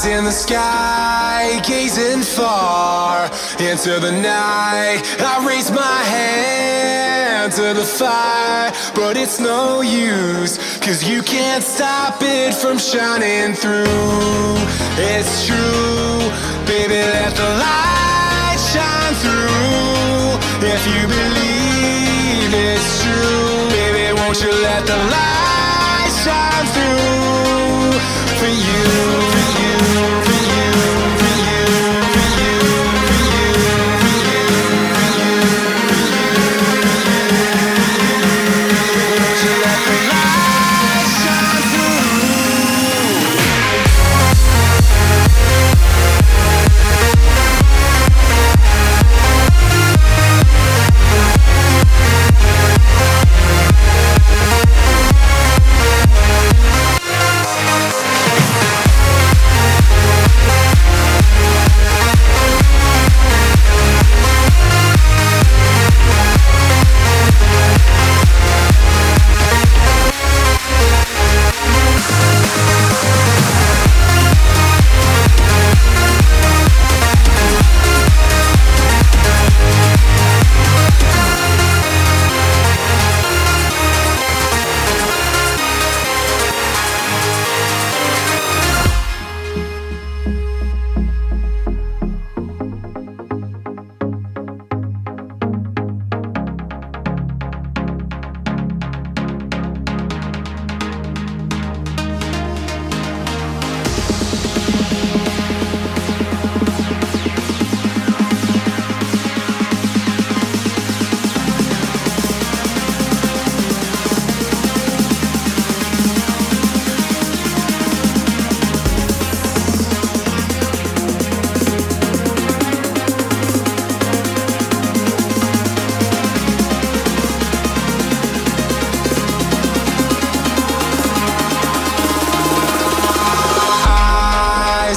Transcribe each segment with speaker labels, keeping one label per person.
Speaker 1: in the sky, gazing far into the night. I raise my hand to the fire, but it's no use, 'cause you can't stop it from shining through. It's true, baby, let the light shine through. If you believe it's true, baby, won't you let the light shine through for you, for you, for you, for you, for you, for you, for you, for you, won't you let the light shine through?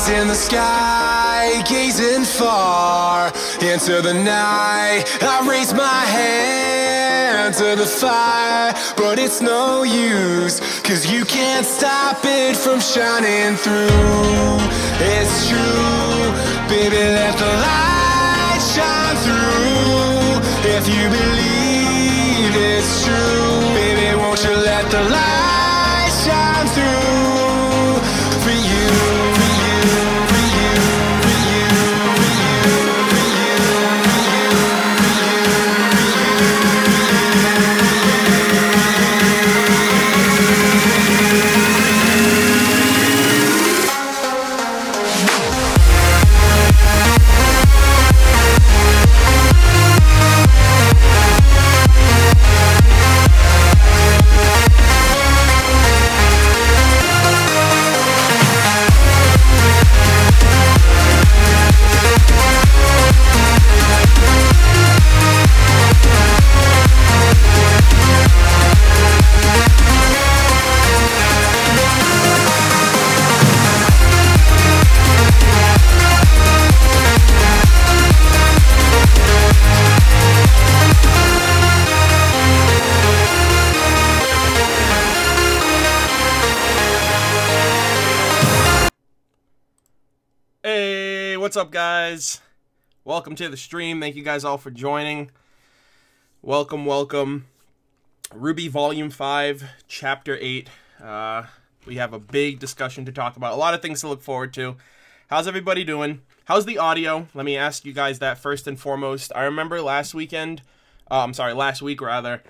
Speaker 1: In the sky, gazing far into the night. I raise my hand to the fire, but it's no use, 'cause you can't stop it from shining through. It's true, baby, let the light shine through. If you believe it's true, baby, won't you let the light shine through for you, for you, for you, for you, for you, for you, for you,
Speaker 2: What's up, guys? Welcome to the stream. Thank you guys all for joining. Welcome. RWBY Volume 5, Chapter 8. We have a big discussion to talk about. A lot of things to look forward to. How's everybody doing? How's the audio? Let me ask you guys that first and foremost. I remember last week rather.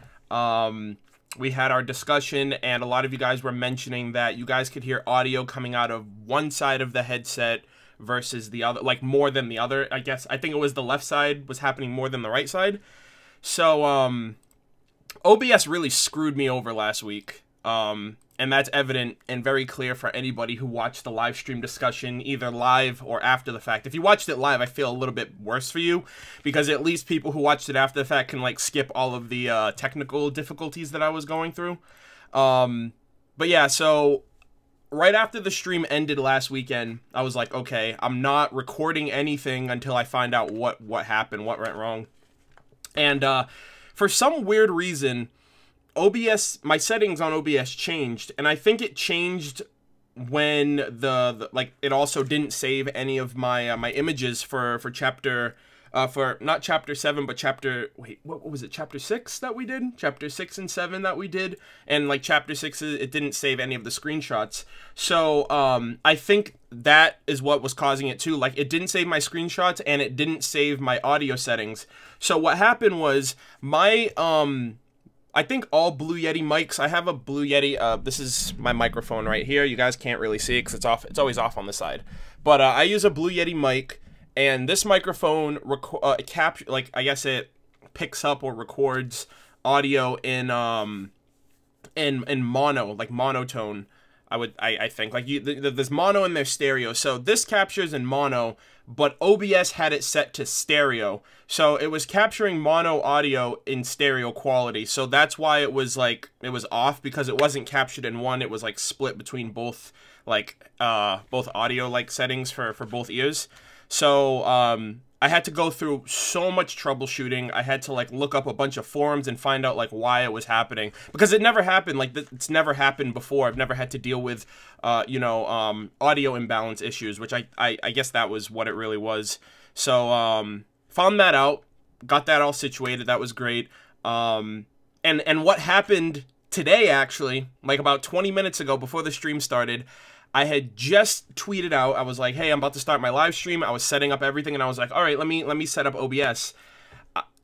Speaker 2: We had our discussion, and a lot of you guys were mentioning that you guys could hear audio coming out of one side of the headset versus the other, like more than the other. I think it was the left side was happening more than the right side. So OBS really screwed me over last week, and that's evident and very clear for anybody who watched the live stream discussion, either live or after the fact. If you watched it live, I feel a little bit worse for you, because at least people who watched it after the fact can like skip all of the technical difficulties that I was going through. But yeah, so right after the stream ended last weekend, I was like, okay, I'm not recording anything until I find out what happened, what went wrong. And for some weird reason, OBS, my settings on OBS changed, and I think it changed when the like it also didn't save any of my my images for chapter for not chapter 7 but chapter, wait, what was it, chapter 6 that we did, chapter 6 and 7 that we did, and like chapter 6 it didn't save any of the screenshots. So I think that is what was causing it too. Like, it didn't save my screenshots and it didn't save my audio settings. So what happened was my I think all Blue Yeti mics, I have a Blue Yeti, this is my microphone right here. You guys can't really see it because it's off, it's always off on the side. But I use a Blue Yeti mic, and this microphone, like, I guess it picks up or records audio in mono, like monotone. I think, like, there's mono and there's stereo. So this captures in mono, but OBS had it set to stereo. So it was capturing mono audio in stereo quality. So that's why it was like, it was off, because it wasn't captured in one. It was like split between both, like, both audio like settings for both ears. So I had to go through so much troubleshooting. I had to like look up a bunch of forums and find out like why it was happening, because it never happened. Like, it's never happened before. I've never had to deal with, audio imbalance issues, which I guess that was what it really was. So found that out, got that all situated. That was great. And what happened today, actually, like about 20 minutes ago before the stream started, I had just tweeted out, I was like, hey, I'm about to start my live stream. I was setting up everything, and I was like, all right, let me set up OBS.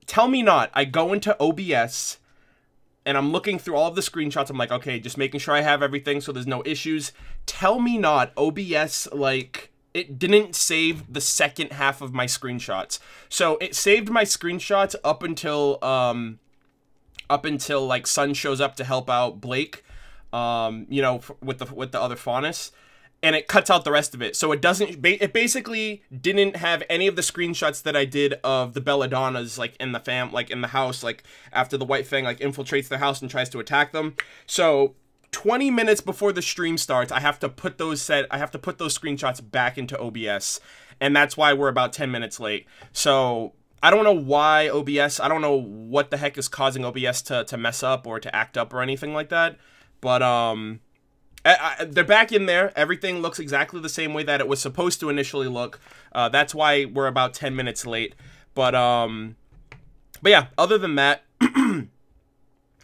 Speaker 2: Tell me not, I go into OBS, and I'm looking through all of the screenshots. I'm like, okay, just making sure I have everything so there's no issues. Tell me not, OBS, like, it didn't save the second half of my screenshots. So it saved my screenshots up until like Sun shows up to help out Blake. With the other Faunus, and it cuts out the rest of it. So it doesn't, it basically didn't have any of the screenshots that I did of the Belladonnas, like in the house, like after the White Fang like infiltrates their house and tries to attack them. So 20 minutes before the stream starts, I have to put those screenshots back into OBS, and that's why we're about 10 minutes late. So I don't know why OBS, I don't know what the heck is causing OBS to mess up or to act up or anything like that. But they're back in there. Everything looks exactly the same way that it was supposed to initially look. That's why we're about 10 minutes late. But yeah, other than that,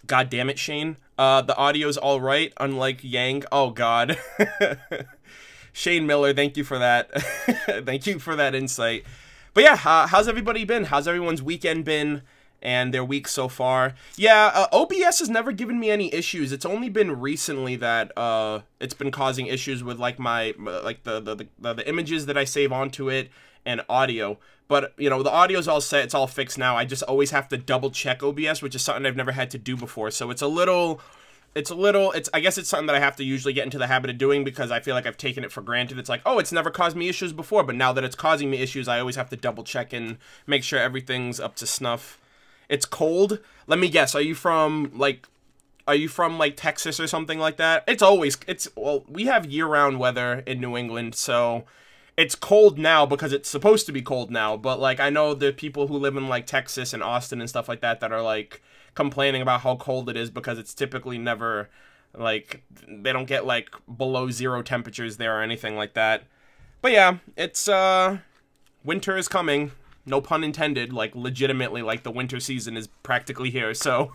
Speaker 2: God damn it, Shane. The audio's all right, unlike Yang. Oh God. Shane Miller, thank you for that. Thank you for that insight. But yeah, how's everybody been? How's everyone's weekend been? And their week so far? Yeah, OBS has never given me any issues. It's only been recently that it's been causing issues with like my the images that I save onto it and audio. But the audio's all set. It's all fixed now. I just always have to double check OBS, which is something I've never had to do before. So I guess it's something that I have to usually get into the habit of doing, because I feel like I've taken it for granted. It's like, oh, it's never caused me issues before, but now that it's causing me issues, I always have to double check and make sure everything's up to snuff. It's cold. Let me guess. Are you from Texas or something like that? Well, we have year-round weather in New England, so it's cold now because it's supposed to be cold now. But like, I know the people who live in like Texas and Austin and stuff like that are like complaining about how cold it is, because it's typically never like, they don't get like below 0 temperatures there or anything like that. But yeah, it's winter is coming. No pun intended, like legitimately, like the winter season is practically here, so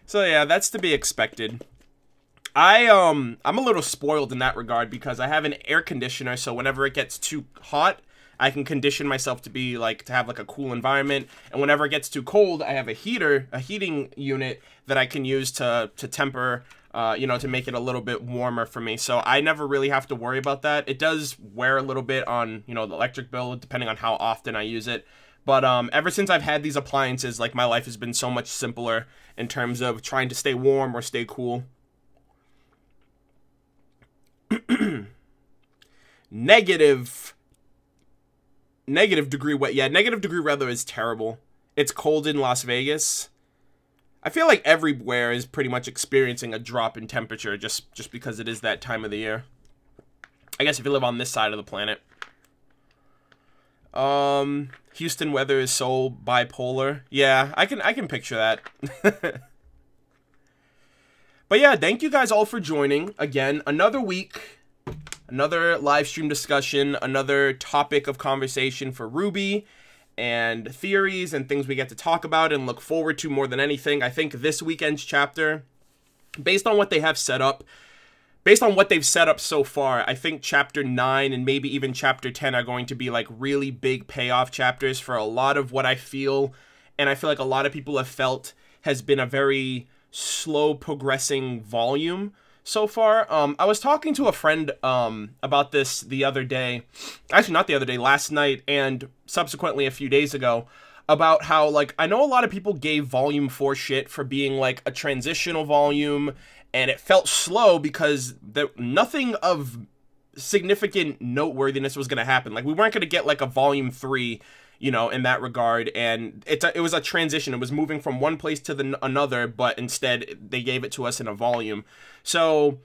Speaker 2: so yeah, that's to be expected. I'm a little spoiled in that regard, because I have an air conditioner, so whenever it gets too hot, I can condition myself to have like a cool environment, and whenever it gets too cold, I have a heating unit that I can use to temper, to make it a little bit warmer for me. So I never really have to worry about that. It does wear a little bit on, the electric bill, depending on how often I use it. But ever since I've had these appliances, like, my life has been so much simpler in terms of trying to stay warm or stay cool. Negative degree weather. Yeah, negative degree weather is terrible. It's cold in Las Vegas. I feel like everywhere is pretty much experiencing a drop in temperature just because it is that time of the year. I guess if you live on this side of the planet. Houston weather is so bipolar. Yeah, I can picture that. But yeah, thank you guys all for joining. Again, another week, another live stream discussion, another topic of conversation for RWBY, and theories and things we get to talk about and look forward to more than anything. I think this weekend's chapter, based on what they have set up, based on what they've set up so far, I think chapter 9 and maybe even chapter 10 are going to be like really big payoff chapters for a lot of what I feel, and I feel like a lot of people have felt has been a very slow progressing volume so far. I was talking to a friend about this the other day, actually not the other day, last night, and subsequently a few days ago, about how, like, I know a lot of people gave volume 4 shit for being like a transitional volume, and it felt slow because nothing of significant noteworthiness was going to happen. Like, we weren't going to get like a volume 3, you know, in that regard, and it was a transition. It was moving from one place to another, but instead they gave it to us in a volume. So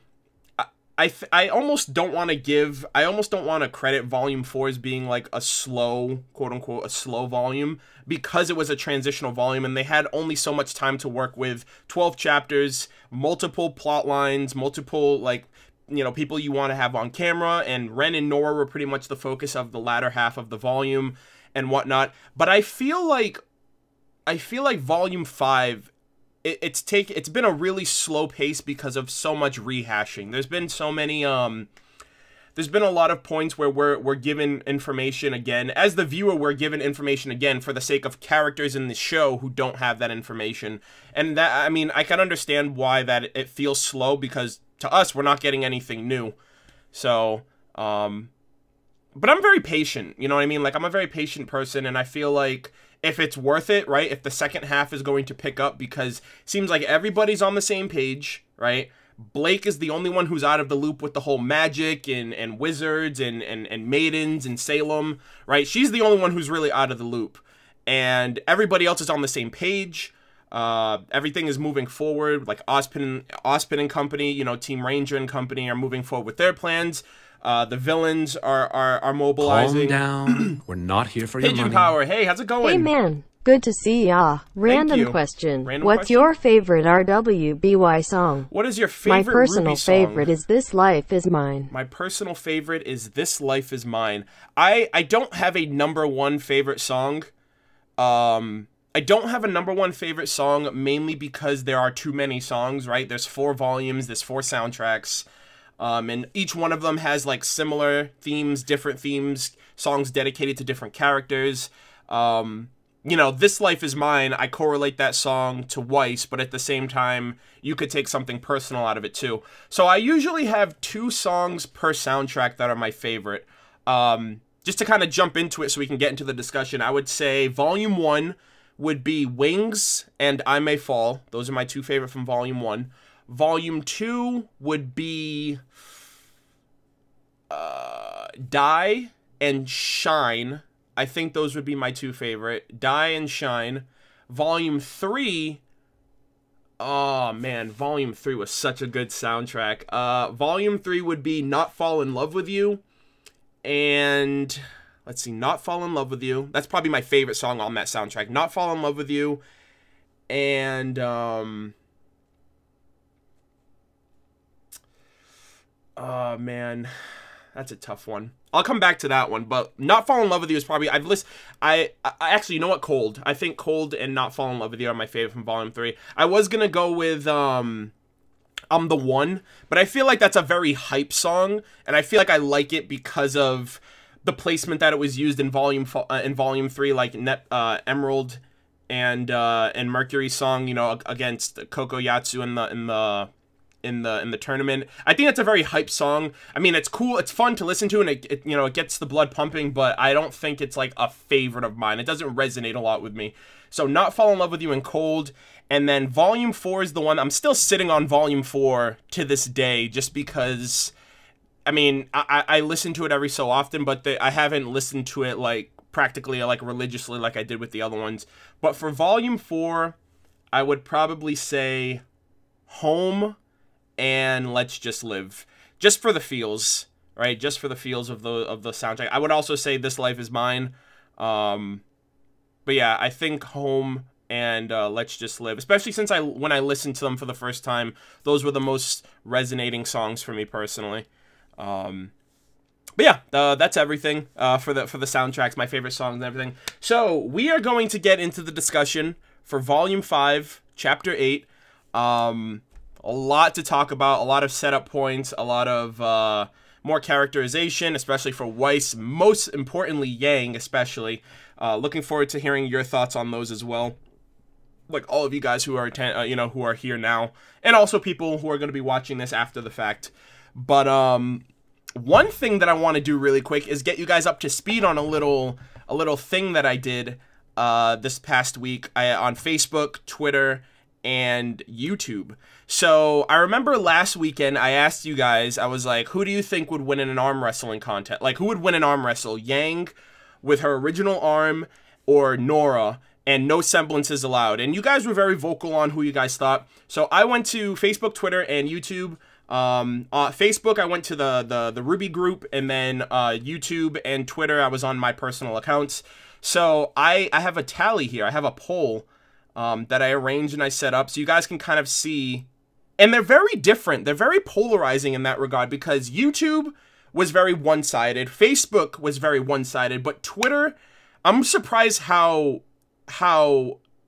Speaker 2: I almost don't want to credit volume 4 as being like a slow, quote unquote, a slow volume, because it was a transitional volume and they had only so much time to work with. 12 chapters, multiple plot lines, multiple, like, you know, people you want to have on camera, and Ren and Nora were pretty much the focus of the latter half of the volume and whatnot. But I feel like volume 5, it's been a really slow pace because of so much rehashing. There's been so many there's been a lot of points where we're given information again. As the viewer, we're given information again for the sake of characters in the show who don't have that information. And that, I mean, I can understand why that it feels slow, because to us, we're not getting anything new. So, but I'm very patient, you know what I mean? Like, I'm a very patient person, and I feel like if it's worth it, right, if the second half is going to pick up, because it seems like everybody's on the same page, right? Blake is the only one who's out of the loop with the whole magic and wizards and maidens and Salem, right? She's the only one who's really out of the loop. And everybody else is on the same page. Everything is moving forward. Like Ozpin and company, you know, Team Ranger and company are moving forward with their plans. The villains are mobilizing.
Speaker 3: Calm down. We're not here for your
Speaker 2: Pigeon
Speaker 3: money.
Speaker 2: Power, hey, how's it going?
Speaker 4: Hey man, good to see ya. Random question. What's your favorite RWBY song?
Speaker 2: What is your favorite
Speaker 4: My personal
Speaker 2: RWBY song?
Speaker 4: favorite is This Life Is Mine.
Speaker 2: My personal favorite is This Life Is Mine. I don't have a number one favorite song. I don't have a number one favorite song, mainly because there are too many songs, right? There's 4 volumes, there's 4 soundtracks. And each one of them has like similar themes, different themes, songs dedicated to different characters. You know, This Life Is Mine, I correlate that song to Weiss, but at the same time, you could take something personal out of it too. So I usually have 2 songs per soundtrack that are my favorite. Just to kind of jump into it so we can get into the discussion, I would say Volume 1 would be Wings and I May Fall. Those are my 2 favorite from Volume 1. Volume 2 would be Die and Shine. I think those would be my 2 favorite. Die and Shine. Volume 3, oh man, Volume 3 was such a good soundtrack. Volume 3 would be Not Fall in Love With You. And let's see, Not Fall in Love With You. That's probably my favorite song on that soundtrack. Not Fall in Love With You. And oh man, that's a tough one. I'll come back to that one, but Not Fall in Love With You is probably, I actually, you know what, Cold. I think Cold and Not Fall in Love With You are my favorite from Volume 3. I was gonna go with I'm the One, but I feel like that's a very hype song, and I feel like I like it because of the placement that it was used in Volume 3, like Emerald and Mercury's song, you know, against Koko Yatsu in the tournament. I think that's a very hype song. I mean, it's cool, it's fun to listen to, and it you know, it gets the blood pumping, but I don't think it's like a favorite of mine. It doesn't resonate a lot with me. So Not Fall in Love With You and Cold. And then Volume 4 is the one, I'm still sitting on Volume 4 to this day, just because, I mean, I listen to it every so often, but I haven't listened to it like practically like religiously like I did with the other ones. But for Volume 4, I would probably say Home and Let's Just Live, just for the feels, right? Just for the feels of the soundtrack. I would also say This Life Is Mine. But yeah, I think Home and Let's Just Live. Especially since when I listened to them for the first time, those were the most resonating songs for me personally. But yeah, that's everything for the soundtracks, my favorite songs and everything. So we are going to get into the discussion for Volume 5, Chapter 8. A lot to talk about, a lot of setup points, a lot of more characterization, especially for Weiss, most importantly Yang especially. Looking forward to hearing your thoughts on those as well. Like all of you guys who are who are here now, and also people who are going to be watching this after the fact. But one thing that I want to do really quick is get you guys up to speed on a little thing that I did this past week on Facebook, Twitter, and YouTube. So I remember last weekend I asked you guys, I was like, who do you think would win in an arm wrestling contest? Like, who would win an arm wrestle? Yang with her original arm or Nora, and no semblances allowed? And you guys were very vocal on who you guys thought. So I went to Facebook, Twitter, and YouTube. Facebook, I went to the RWBY group, and then YouTube and Twitter, I was on my personal accounts. So I have a tally here. I have a poll that I arranged and I set up so you guys can kind of see. And they're very different. They're very polarizing in that regard, because YouTube was very one-sided. Facebook was very one-sided. But Twitter, I'm surprised how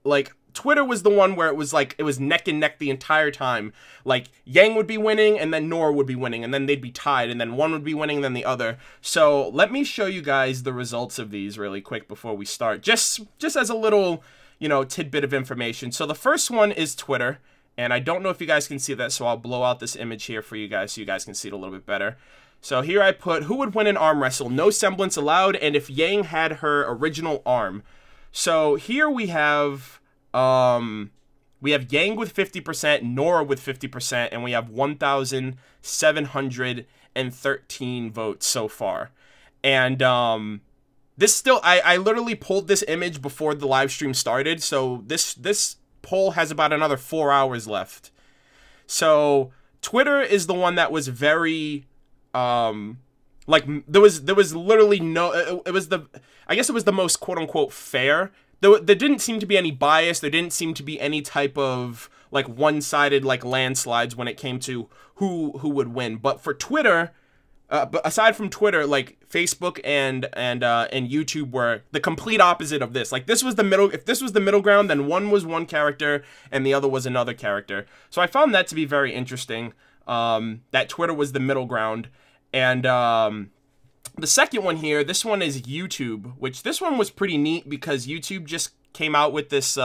Speaker 2: like, Twitter was the one where it was like, it was neck and neck the entire time. Like, Yang would be winning, and then Nora would be winning, and then they'd be tied, and then one would be winning, then the other. So let me show you guys the results of these really quick before we start. Just as a little, tidbit of information. So the first one is Twitter, and I don't know if you guys can see that, so I'll blow out this image here for you guys so you guys can see it a little bit better. So here I put, who would win an arm wrestle? No semblance allowed, and if Yang had her original arm. So here we have Yang with 50%, Nora with 50%, and we have 1,713 votes so far. And this still, I literally pulled this image before the live stream started, so this poll has about another 4 hours left. So Twitter is the one that was very like, there was literally no, I guess it was the most quote unquote fair. There didn't seem to be any bias. There didn't seem to be any type of like one-sided like landslides when it came to who would win. But for Twitter, but aside from Twitter, like Facebook and YouTube were the complete opposite of this. Like, this was the middle. If this was the middle ground, then one was one character and the other was another character. So I found that to be very interesting. That Twitter was the middle ground. And the second one here, this one is YouTube, which this one was pretty neat because YouTube just came out with this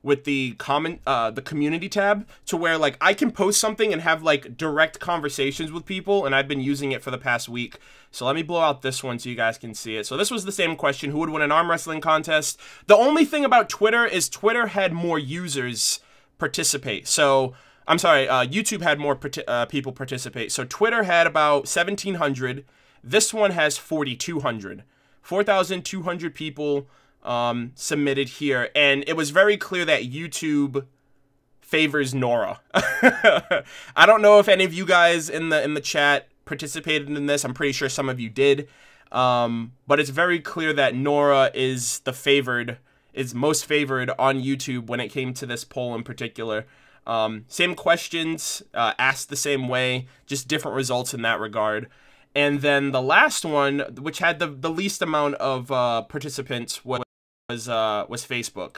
Speaker 2: with the community tab, to where like I can post something and have like direct conversations with people, and I've been using it for the past week. So let me blow out this one so you guys can see it. So this was the same question: who would win an arm wrestling contest? The only thing about Twitter is Twitter had more users participate. So I'm sorry, YouTube had more people participate. So Twitter had about 1,700. This one has 4,200. 4,200 people submitted here, and it was very clear that YouTube favors Nora. I don't know if any of you guys in the chat participated in this. I'm pretty sure some of you did, but it's very clear that Nora is most favored on YouTube when it came to this poll in particular. Same questions, asked the same way, just different results in that regard. And then the last one, which had the least amount of participants, was Facebook.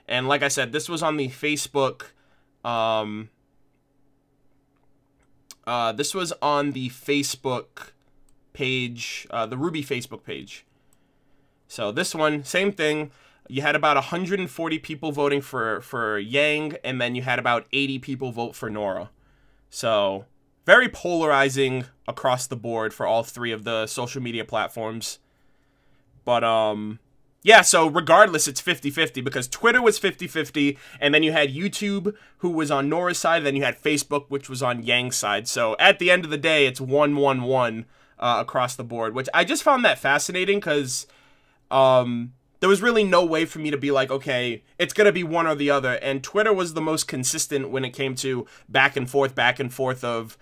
Speaker 2: And like I said, this was on the Facebook. This was on the Facebook page, the RWBY Facebook page. So this one, same thing. You had about 140 people voting for Yang, and then you had about 80 people vote for Nora. So very polarizing across the board for all three of the social media platforms. But yeah, so regardless, it's 50-50, because Twitter was 50-50, and then you had YouTube, who was on Nora's side, then you had Facebook, which was on Yang's side. So at the end of the day, it's 1-1-1 across the board, which I just found that fascinating, because there was really no way for me to be like, okay, it's going to be one or the other. And Twitter was the most consistent when it came to back and forth of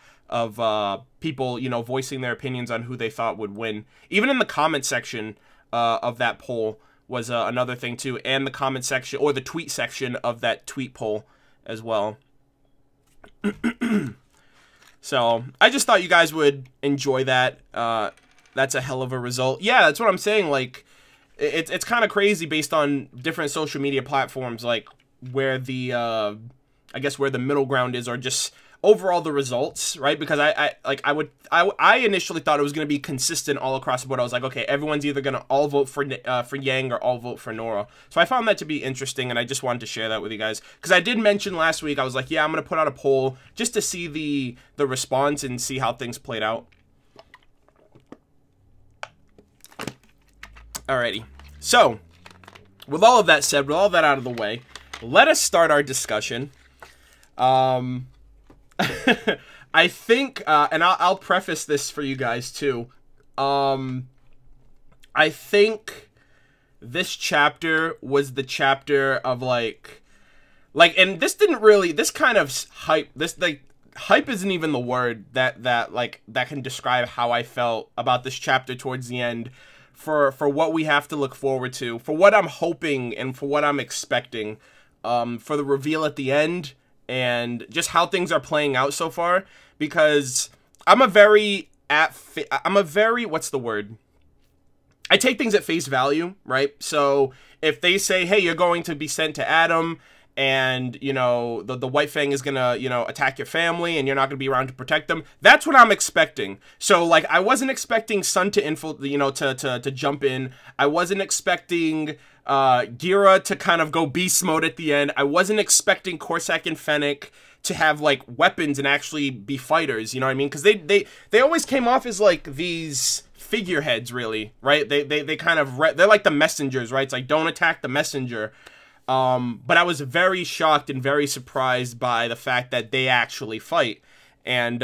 Speaker 2: people, voicing their opinions on who they thought would win. Even in the comment section of that poll, was another thing too, and the comment section or the tweet section of that tweet poll as well. So I just thought you guys would enjoy that. That's a hell of a result. Yeah, that's what I'm saying. Like, it's kind of crazy based on different social media platforms, like where the I guess where the middle ground is, or just overall the results, right? Because I initially thought it was going to be consistent all across the board. I was like, okay, everyone's either going to all vote for Yang or all vote for Nora. So I found that to be interesting, and I just wanted to share that with you guys. Because I did mention last week, I was like, yeah, I'm going to put out a poll just to see the response and see how things played out. Alrighty. So, with all of that said, with all that out of the way, let us start our discussion. I think, and I'll preface this for you guys too. I think this chapter was the chapter of like, and this didn't really, this kind of hype, hype isn't even the word that can describe how I felt about this chapter towards the end, for what we have to look forward to, for what I'm hoping and for what I'm expecting, for the reveal at the end, and just how things are playing out so far. Because I'm a very, what's the word? I take things at face value, right? So if they say, hey, you're going to be sent to Adam, and, you know, the White Fang is gonna, you know, attack your family, and you're not gonna be around to protect them, that's what I'm expecting. So, like, I wasn't expecting Sun to to jump in. I wasn't expecting Gira to kind of go beast mode at the end. I wasn't expecting Corsac and Fennec to have, like, weapons and actually be fighters, you know what I mean? Because they always came off as, like, these figureheads, really, right? They kind of, they're like the messengers, right? It's like, don't attack the messenger. But I was very shocked and very surprised by the fact that they actually fight. And,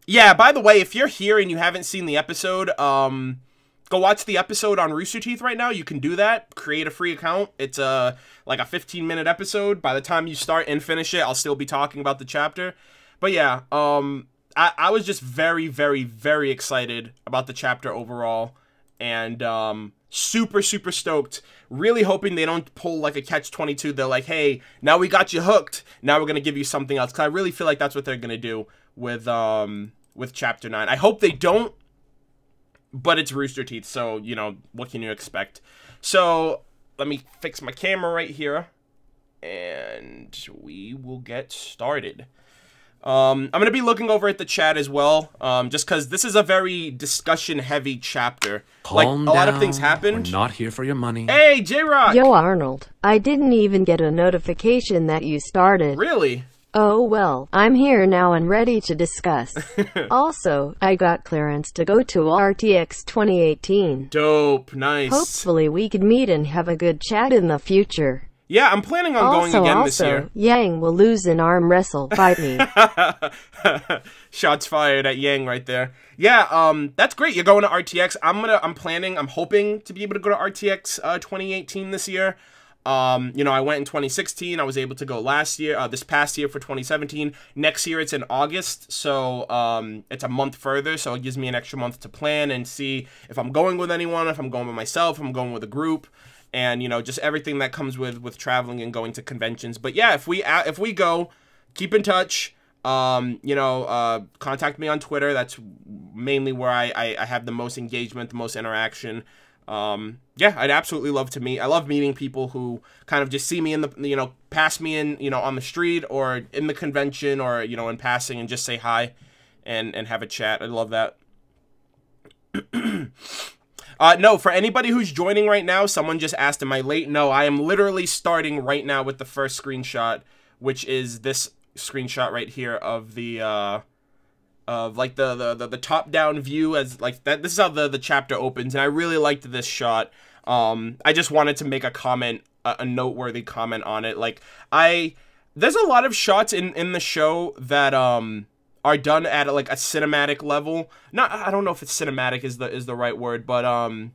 Speaker 2: yeah, by the way, if you're here and you haven't seen the episode, go watch the episode on Rooster Teeth right now. You can do that. Create a free account. It's like a 15-minute episode. By the time you start and finish it, I'll still be talking about the chapter. But yeah, I was just very, very, very excited about the chapter overall. And, super, super stoked. Really hoping they don't pull like a catch-22. They're like, hey, now we got you hooked. Now we're going to give you something else. Because I really feel like that's what they're going to do with Chapter 9. I hope they don't, but it's Rooster Teeth, so, you know, what can you expect? So, let me fix my camera right here, and we will get started. I'm going to be looking over at the chat as well, just because this is a very discussion-heavy chapter.
Speaker 3: Calm
Speaker 2: like, a lot
Speaker 3: down.
Speaker 2: of things happened.
Speaker 3: We're not here for your money.
Speaker 2: Hey, J-Rock!
Speaker 4: Yo, Arnold. I didn't even get a notification that you started.
Speaker 2: Really?
Speaker 4: Oh well, I'm here now and ready to discuss. Also, I got clearance to go to RTX 2018.
Speaker 2: Dope, nice.
Speaker 4: Hopefully we could meet and have a good chat in the future.
Speaker 2: Yeah, I'm planning on going again this year.
Speaker 4: Yang will lose an arm wrestle. Fight me.
Speaker 2: Shots fired at Yang right there. Yeah, that's great. You're going to RTX. I'm hoping to be able to go to RTX 2018 this year. You know, I went in 2016. I was able to go last year, this past year for 2017. Next year it's in August, so it's a month further, so it gives me an extra month to plan and see if I'm going with anyone, if I'm going with myself, if I'm going with a group. And, you know, just everything that comes with traveling and going to conventions. But yeah, if we go, keep in touch. You know, contact me on Twitter. That's mainly where I have the most engagement, the most interaction. Yeah, I'd absolutely love to meet. I love meeting people who kind of just see me in the, you know, pass me in, you know, on the street or in the convention or, you know, in passing and just say hi and have a chat. I love that. No, for anybody who's joining right now, someone just asked, am I late? No, I am literally starting right now with the first screenshot, which is this screenshot right here of the, of like the top-down view as like that. This is how the chapter opens, and I really liked this shot. I just wanted to make a comment, a noteworthy comment on it. Like, there's a lot of shots in the show that, are done at like a cinematic level. I don't know if it's cinematic is the right word, but I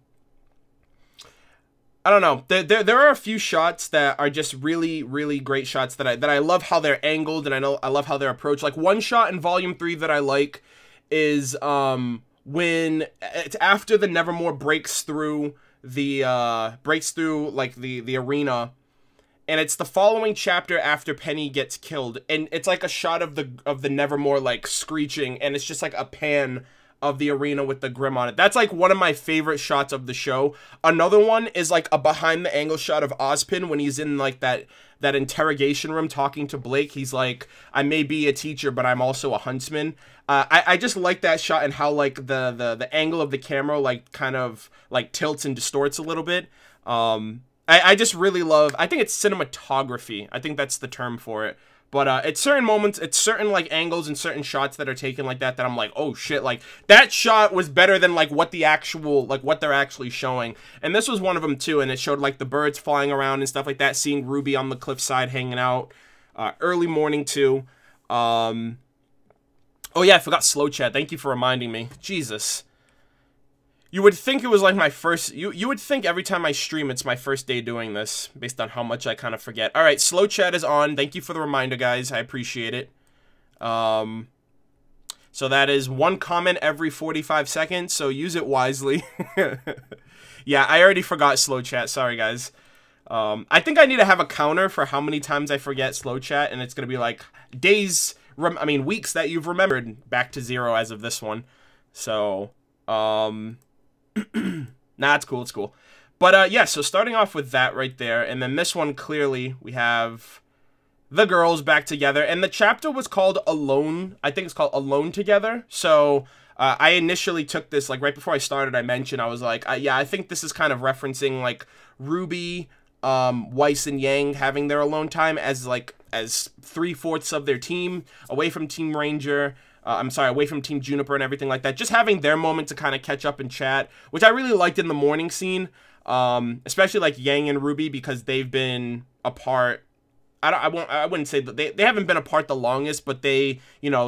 Speaker 2: don't know. There are a few shots that are just really, really great shots that I love how they're angled, and I love how they're approached. Like one shot in Volume 3 that I like is when it's after the Nevermore breaks through breaks through like the arena, and it's the following chapter after Penny gets killed, and it's like a shot of the Nevermore like screeching, and it's just like a pan of the arena with the Grim on it. That's like one of my favorite shots of the show. Another one is like a behind the angle shot of Ozpin when he's in like that interrogation room talking to Blake. He's like, I may be a teacher, but I'm also a huntsman. I just like that shot and how like the angle of the camera like kind of like tilts and distorts a little bit. I just really love, I think it's cinematography. I think that's the term for it. But at certain moments, it's certain like angles and certain shots that are taken like that I'm like, oh shit, like that shot was better than like what the actual, like what they're actually showing. And this was one of them too, and it showed like the birds flying around and stuff like that, seeing Ruby on the cliffside hanging out, early morning too. Oh yeah, I forgot slow chat. Thank you for reminding me. Jesus. You would think it was like my first... You would think every time I stream, it's my first day doing this, based on how much I kind of forget. All right, slow chat is on. Thank you for the reminder, guys. I appreciate it. So that is one comment every 45 seconds, so use it wisely. Yeah, I already forgot slow chat. Sorry, guys. I think I need to have a counter for how many times I forget slow chat, and it's going to be like weeks that you've remembered back to 0 as of this one. So... Nah, it's cool, it's cool. But, yeah, so starting off with that right there, and then this one, clearly, we have the girls back together, and the chapter was called Alone. I think it's called Alone Together. So, I initially took this, like, right before I started, I mentioned, I was like, yeah, I think this is kind of referencing, like, RWBY, Weiss and Yang having their alone time as 3/4 of their team, away from Team Ranger, away from Team Juniper and everything like that. Just having their moment to kind of catch up and chat, which I really liked in the morning scene. Especially like Yang and RWBY, because they've been apart. I wouldn't say that they haven't been apart the longest, but they,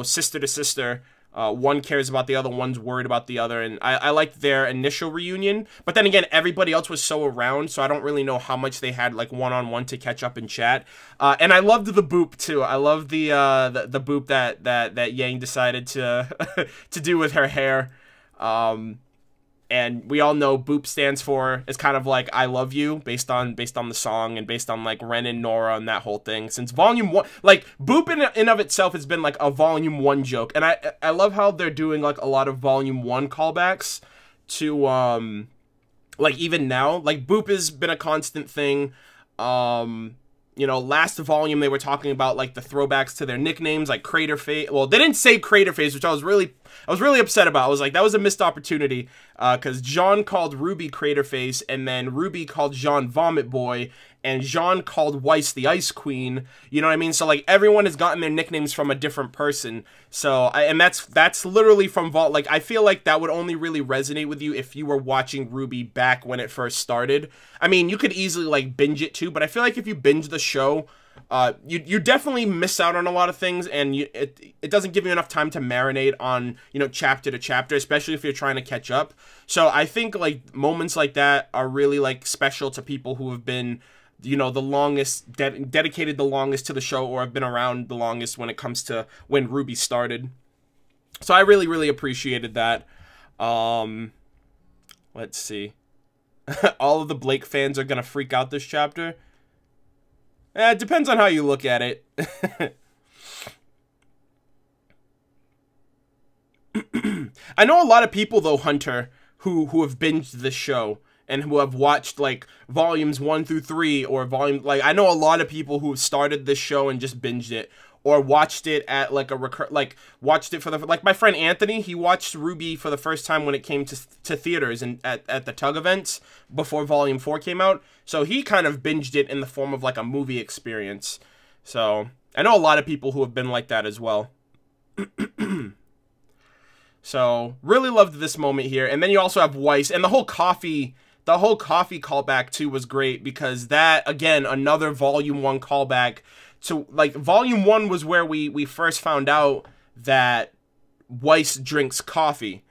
Speaker 2: sister to sister. One cares about the other, one's worried about the other, and I liked their initial reunion. But then again, everybody else was so around, so I don't really know how much they had like one-on-one to catch up and chat. And I loved the boop too. I loved the boop that Yang decided to to do with her hair. And we all know boop stands for, it's kind of like I love you, based on the song and based on like Ren and Nora and that whole thing. Since volume 1, like boop in of itself has been like a volume 1 joke. And I love how they're doing like a lot of volume 1 callbacks to like even now. Like boop has been a constant thing. Last volume they were talking about like the throwbacks to their nicknames, like Crater Face. Well, they didn't say Crater Face, which I was really upset about. I was like, that was a missed opportunity, because Jean called RWBY Crater Face, and then RWBY called Jean Vomit Boy, and Jean called Weiss the Ice Queen. You know what I mean? So like everyone has gotten their nicknames from a different person. So and that's literally from Vault. Like I feel like that would only really resonate with you if you were watching RWBY back when it first started. I mean, you could easily like binge it too, but I feel like if you binge the show, you definitely miss out on a lot of things, and it doesn't give you enough time to marinate on, chapter to chapter, especially if you're trying to catch up. So I think like moments like that are really like special to people who have been, the longest, dedicated the longest to the show, or have been around the longest when it comes to when RWBY started. So I really, really appreciated that. Let's see. All of the Blake fans are gonna freak out this chapter. It depends on how you look at it. I know a lot of people, though, Hunter, who have binged this show and who have watched, like, volumes 1 through 3 or I know a lot of people who have started this show and just binged it, or watched it at, like, watched it for like, my friend Anthony, he watched RWBY for the first time when it came to theaters and at the Tug events before Volume 4 came out, so he kind of binged it in the form of, like, a movie experience. So, I know a lot of people who have been like that as well. So, really loved this moment here, and then you also have Weiss, and the whole coffee callback, too, was great, because that, again, another Volume 1 callback. So, like, Volume 1 was where we first found out that Weiss drinks coffee.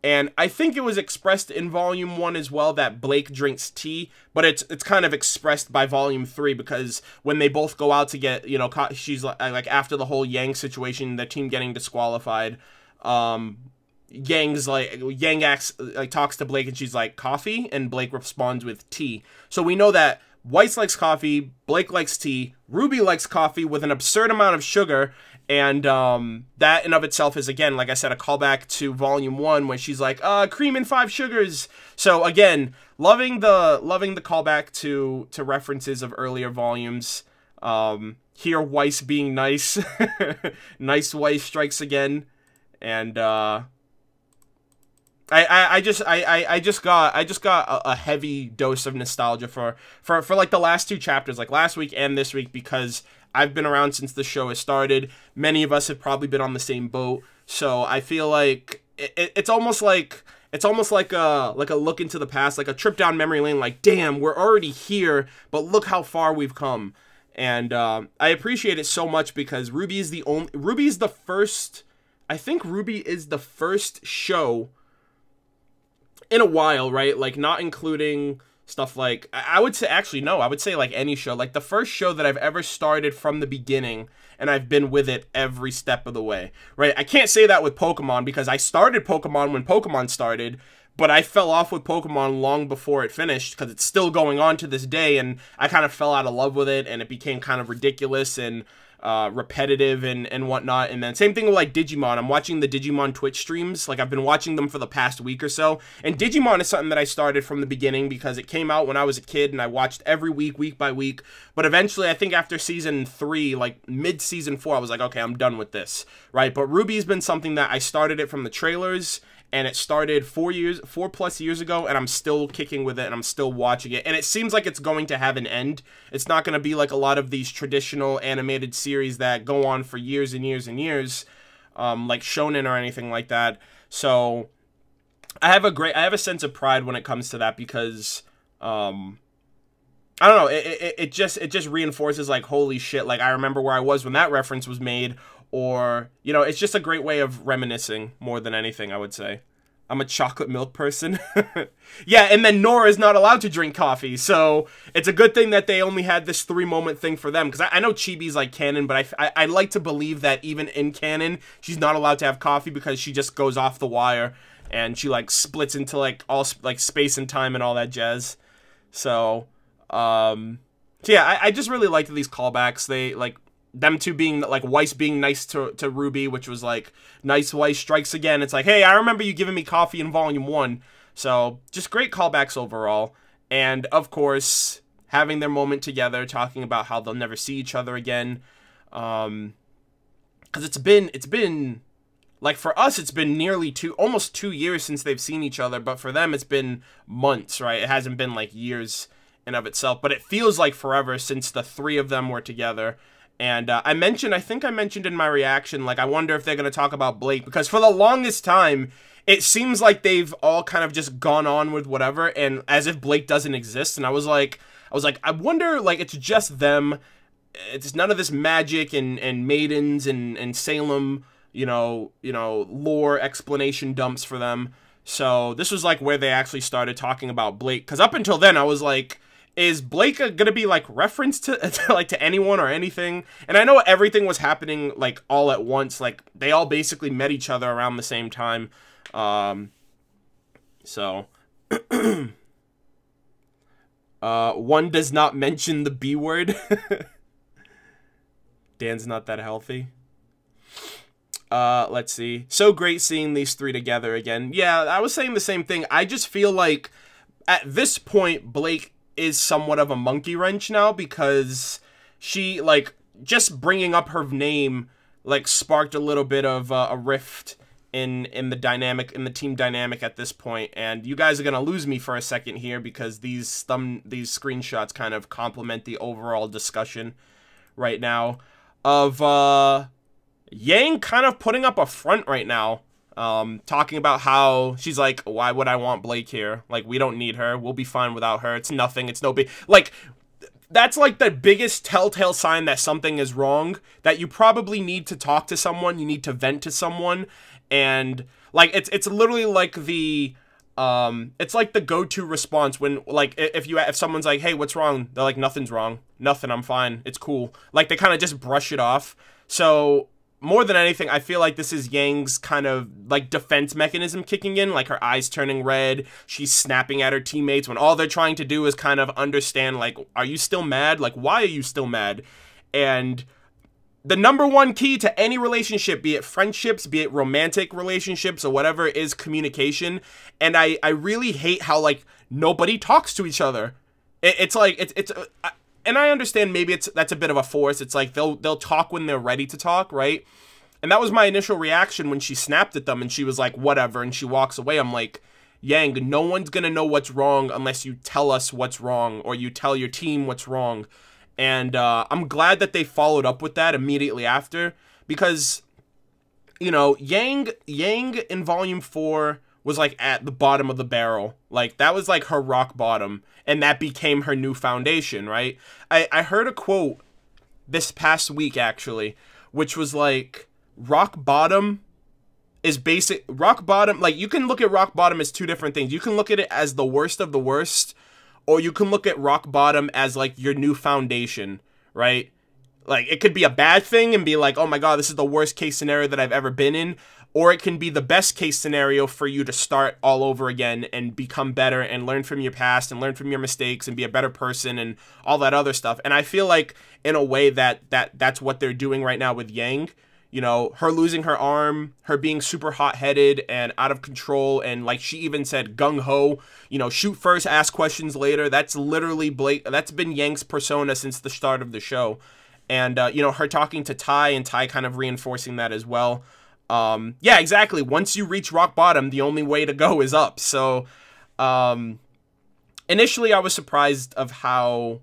Speaker 2: And I think it was expressed in Volume 1 as well that Blake drinks tea, but it's kind of expressed by Volume 3, because when they both go out to get, she's like after the whole Yang situation, the team getting disqualified, Yang acts like talks to Blake and she's like coffee, and Blake responds with tea. So we know that Weiss likes coffee, Blake likes tea, RWBY likes coffee with an absurd amount of sugar, and that in of itself is, again, like I said, a callback to Volume 1 when she's like, cream and 5 sugars. So again, loving the callback to references of earlier volumes. Here Weiss being nice. Nice Weiss strikes again. And I just got a heavy dose of nostalgia for like the last 2 chapters, like last week and this week, because I've been around since the show has started. Many of us have probably been on the same boat, so I feel like it's almost like a look into the past, like a trip down memory lane. Like, damn, we're already here, but look how far we've come. And I appreciate it so much because RWBY is the first. I think RWBY is the first show in a while, right? Like, not including stuff like, I would say, actually, no, I would say like any show. Like, the first show that I've ever started from the beginning, and I've been with it every step of the way, right? I can't say that with Pokemon, because I started Pokemon when Pokemon started, but I fell off with Pokemon long before it finished, because it's still going on to this day, and I kind of fell out of love with it, and it became kind of ridiculous and repetitive and whatnot. And then same thing with like Digimon. I'm watching the Digimon Twitch streams. Like, I've been watching them for the past week or so, and Digimon is something that I started from the beginning because it came out when I was a kid and I watched every week by week. But eventually, I think after season 3, like mid season 4, I was like, okay, I'm done with this, right? But RWBY's been something that I started it from the trailers, and it started 4+ years ago, and I'm still kicking with it, and I'm still watching it. And it seems like it's going to have an end. It's not going to be like a lot of these traditional animated series that go on for years and years and years, like Shonen or anything like that. So I have a sense of pride when it comes to that, because I don't know, it just reinforces, like, holy shit, like, I remember where I was when that reference was made. Or, you know, it's just a great way of reminiscing more than anything, I would say. I'm a chocolate milk person. Yeah, and then Nora is not allowed to drink coffee, so it's a good thing that they only had this 3-moment thing for them, because I know Chibi's like canon, but I like to believe that even in canon, she's not allowed to have coffee because she just goes off the wire, and she, like, splits into, like, all, like, space and time and all that jazz. So yeah, I just really liked these callbacks. They, like, them two being, like, Weiss being nice to RWBY, which was, like, nice Weiss strikes again. It's like, hey, I remember you giving me coffee in Volume 1. So, just great callbacks overall. And, of course, having their moment together, talking about how they'll never see each other again. Because it's been, like, for us, it's been nearly almost 2 years since they've seen each other. But for them, it's been months, right? It hasn't been, like, years in of itself. But it feels like forever since the 3 of them were together. And I think I mentioned in my reaction, like, I wonder if they're going to talk about Blake, because for the longest time, it seems like they've all kind of just gone on with whatever, and as if Blake doesn't exist. And I was like, I wonder, like, it's just them. It's none of this magic and maidens and Salem, you know, lore explanation dumps for them. So this was, like, where they actually started talking about Blake, because up until then, I was like, is Blake gonna be, like, referenced to anyone or anything? And I know everything was happening, like, all at once. Like, they all basically met each other around the same time. So one does not mention the B word. Dan's not that healthy. Let's see. So great seeing these 3 together again. Yeah, I was saying the same thing. I just feel like at this point, Blake is somewhat of a monkey wrench now, because she, like, just bringing up her name, like, sparked a little bit of a rift in the team dynamic at this point. And you guys are gonna lose me for a second here, because these screenshots kind of complement the overall discussion right now of Yang kind of putting up a front right now. Talking about how she's like, why would I want Blake here? Like, we don't need her. We'll be fine without her. It's nothing. It's no big... Like, that's, like, the biggest telltale sign that something is wrong, that you probably need to talk to someone. You need to vent to someone. And, like, it's literally like the... it's like the go-to response when, like, if someone's like, hey, what's wrong? They're like, nothing's wrong. Nothing. I'm fine. It's cool. Like, they kind of just brush it off. So... more than anything, I feel like this is Yang's kind of like defense mechanism kicking in, like her eyes turning red, she's snapping at her teammates when all they're trying to do is kind of understand, like, are you still mad? Like, why are you still mad? And the number one key to any relationship, be it friendships, be it romantic relationships or whatever, is communication. And I really hate how, like, nobody talks to each other. It's like, and I understand maybe that's a bit of a force. It's like they'll talk when they're ready to talk, right? And that was my initial reaction when she snapped at them and she was like, whatever, and she walks away. I'm like, Yang, no one's gonna know what's wrong unless you tell us what's wrong or you tell your team what's wrong. And I'm glad that they followed up with that immediately after, because, you know, Yang in Volume 4 was like at the bottom of the barrel. Like, that was like her rock bottom, and that became her new foundation, right? I heard a quote this past week, actually, which was like, rock bottom is basic. Rock bottom, like, you can look at rock bottom as two different things. You can look at it as the worst of the worst, or you can look at rock bottom as, like, your new foundation, right? Like, it could be a bad thing and be like, oh my god, this is the worst case scenario that I've ever been in. Or it can be the best case scenario for you to start all over again and become better and learn from your past and learn from your mistakes and be a better person and all that other stuff. And I feel like, in a way, that's what they're doing right now with Yang. You know, her losing her arm, her being super hot-headed and out of control, and like she even said, gung-ho, you know, shoot first, ask questions later. That's literally that's been Yang's persona since the start of the show. And, you know, her talking to Tai and Tai kind of reinforcing that as well. Yeah, exactly. Once you reach rock bottom, the only way to go is up. So, initially I was surprised of how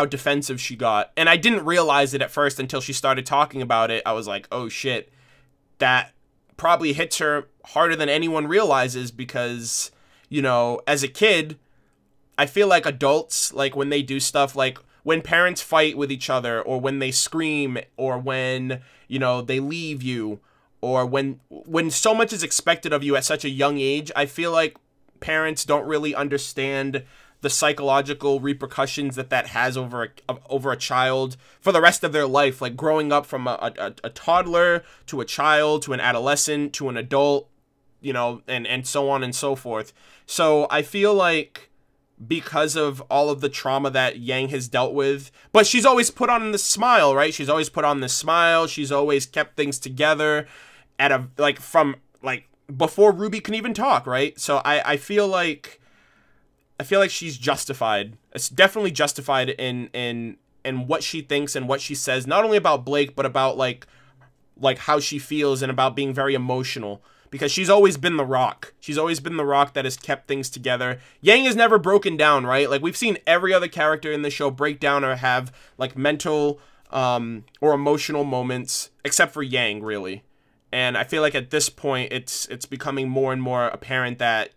Speaker 2: defensive she got. And I didn't realize it at first until she started talking about it. I was like, oh shit, that probably hits her harder than anyone realizes, because, you know, as a kid, I feel like adults, like, when they do stuff, like when parents fight with each other, or when they scream, or when, you know, they leave you, or when so much is expected of you at such a young age, I feel like parents don't really understand the psychological repercussions that has over a child for the rest of their life, like growing up from a toddler to a child to an adolescent to an adult, you know, and so on and so forth. So I feel like, because of all of the trauma that Yang has dealt with, but she's always put on this smile, right? She's always put on this smile. She's always kept things together from before RWBY can even talk, right? So I feel like she's justified. It's definitely justified in what she thinks and what she says, not only about Blake, but about like how she feels and about being very emotional, because she's always been the rock. She's always been the rock that has kept things together. Yang has never broken down, right? Like, we've seen every other character in the show break down or have like mental or emotional moments, except for Yang, really. And I feel like at this point it's becoming more and more apparent that,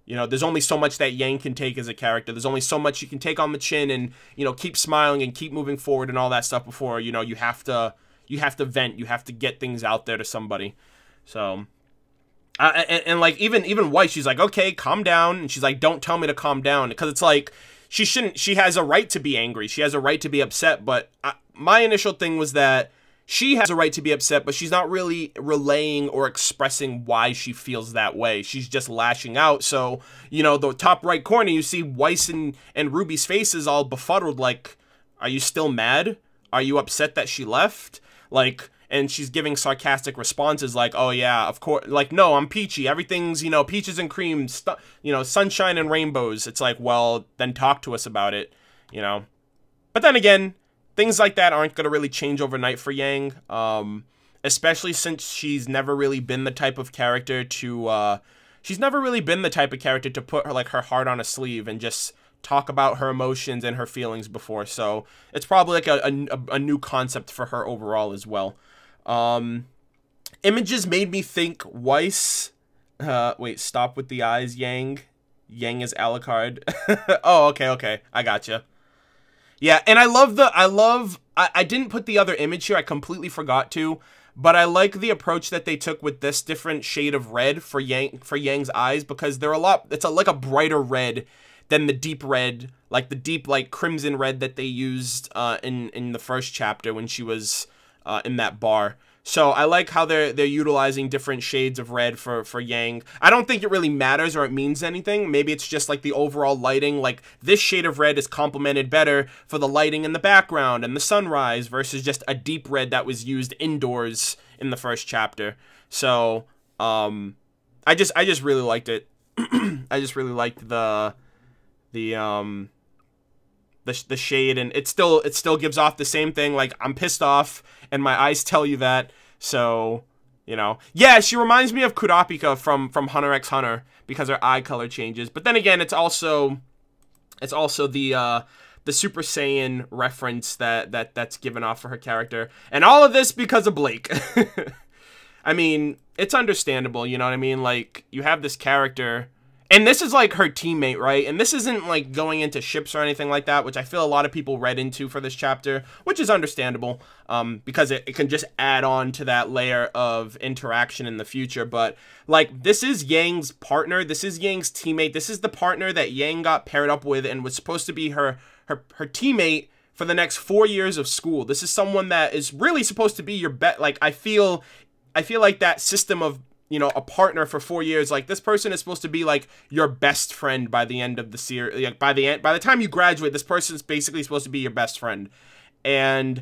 Speaker 2: you know, there's only so much that Yang can take as a character. There's only so much you can take on the chin and, you know, keep smiling and keep moving forward and all that stuff before, you know, you have to vent, you have to get things out there to somebody. So, and like even Weiss, she's like, okay, calm down. And she's like, don't tell me to calm down, because it's like, she has a right to be angry. She has a right to be upset. But my initial thing was that she has a right to be upset, but she's not really relaying or expressing why she feels that way. She's just lashing out. So, you know, the top right corner, you see Weiss and RWBY's faces all befuddled, like, are you still mad? Are you upset that she left? Like, and she's giving sarcastic responses like, oh yeah, of course, like, no, I'm peachy. Everything's, you know, peaches and cream, you know, sunshine and rainbows. It's like, well, then talk to us about it, you know. But then again, things like that aren't going to really change overnight for Yang, especially since she's never really been the type of character to put her heart on a sleeve and just talk about her emotions and her feelings before. So it's probably like a new concept for her overall as well. Images made me think Weiss, wait, stop with the eyes, Yang is Alucard. Oh, okay, I gotcha. Yeah, and I didn't put the other image here, I completely forgot to, but I like the approach that they took with this different shade of red for Yang's eyes, because it's like a brighter red than the deep red, like the deep, like, crimson red that they used in the first chapter when she was in that bar. So I like how they're utilizing different shades of red for Yang. I don't think it really matters or it means anything. Maybe it's just like the overall lighting. Like this shade of red is complemented better for the lighting in the background and the sunrise versus just a deep red that was used indoors in the first chapter. So I just really liked it. I just really liked the shade, and it still gives off the same thing. Like, I'm pissed off and my eyes tell you that. So, you know, yeah, she reminds me of Kurapika from Hunter x Hunter because her eye color changes. But then again, it's also the Super Saiyan reference that's given off for her character, and all of this because of Blake. I mean, it's understandable, you know what I mean? Like, you have this character, and this is like her teammate, right? And this isn't like going into ships or anything like that, which I feel a lot of people read into for this chapter, which is understandable, because it can just add on to that layer of interaction in the future. But like, this is Yang's partner, this is Yang's teammate, this is the partner that Yang got paired up with and was supposed to be her teammate for the next 4 years of school. This is someone that is really supposed to be your like, I feel like that system of, you know, a partner for 4 years, like, this person is supposed to be like your best friend by the end of the series. Like, by the time you graduate, this person is basically supposed to be your best friend. And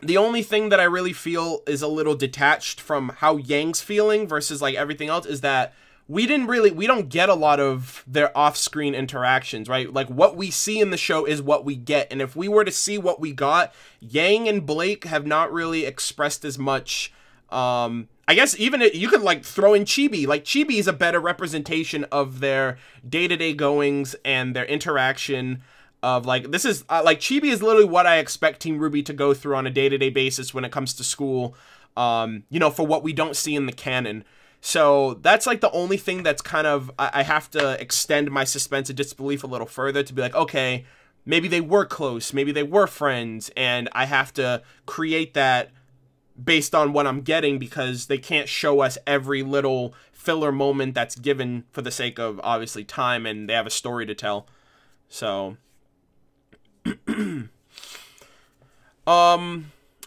Speaker 2: the only thing that I really feel is a little detached from how Yang's feeling versus like everything else is that we don't get a lot of their off-screen interactions, right? Like, what we see in the show is what we get. And if we were to see what we got, Yang and Blake have not really expressed as much. I guess even you could like throw in Chibi. Like, Chibi is a better representation of their day-to-day goings and their interaction of like, this is like, Chibi is literally what I expect Team RWBY to go through on a day-to-day basis when it comes to school, you know, for what we don't see in the canon. So that's like the only thing that's kind of, I have to extend my suspense of disbelief a little further to be like, okay, maybe they were close, maybe they were friends, and I have to create that based on what I'm getting, because they can't show us every little filler moment that's given for the sake of, obviously, time, and they have a story to tell. So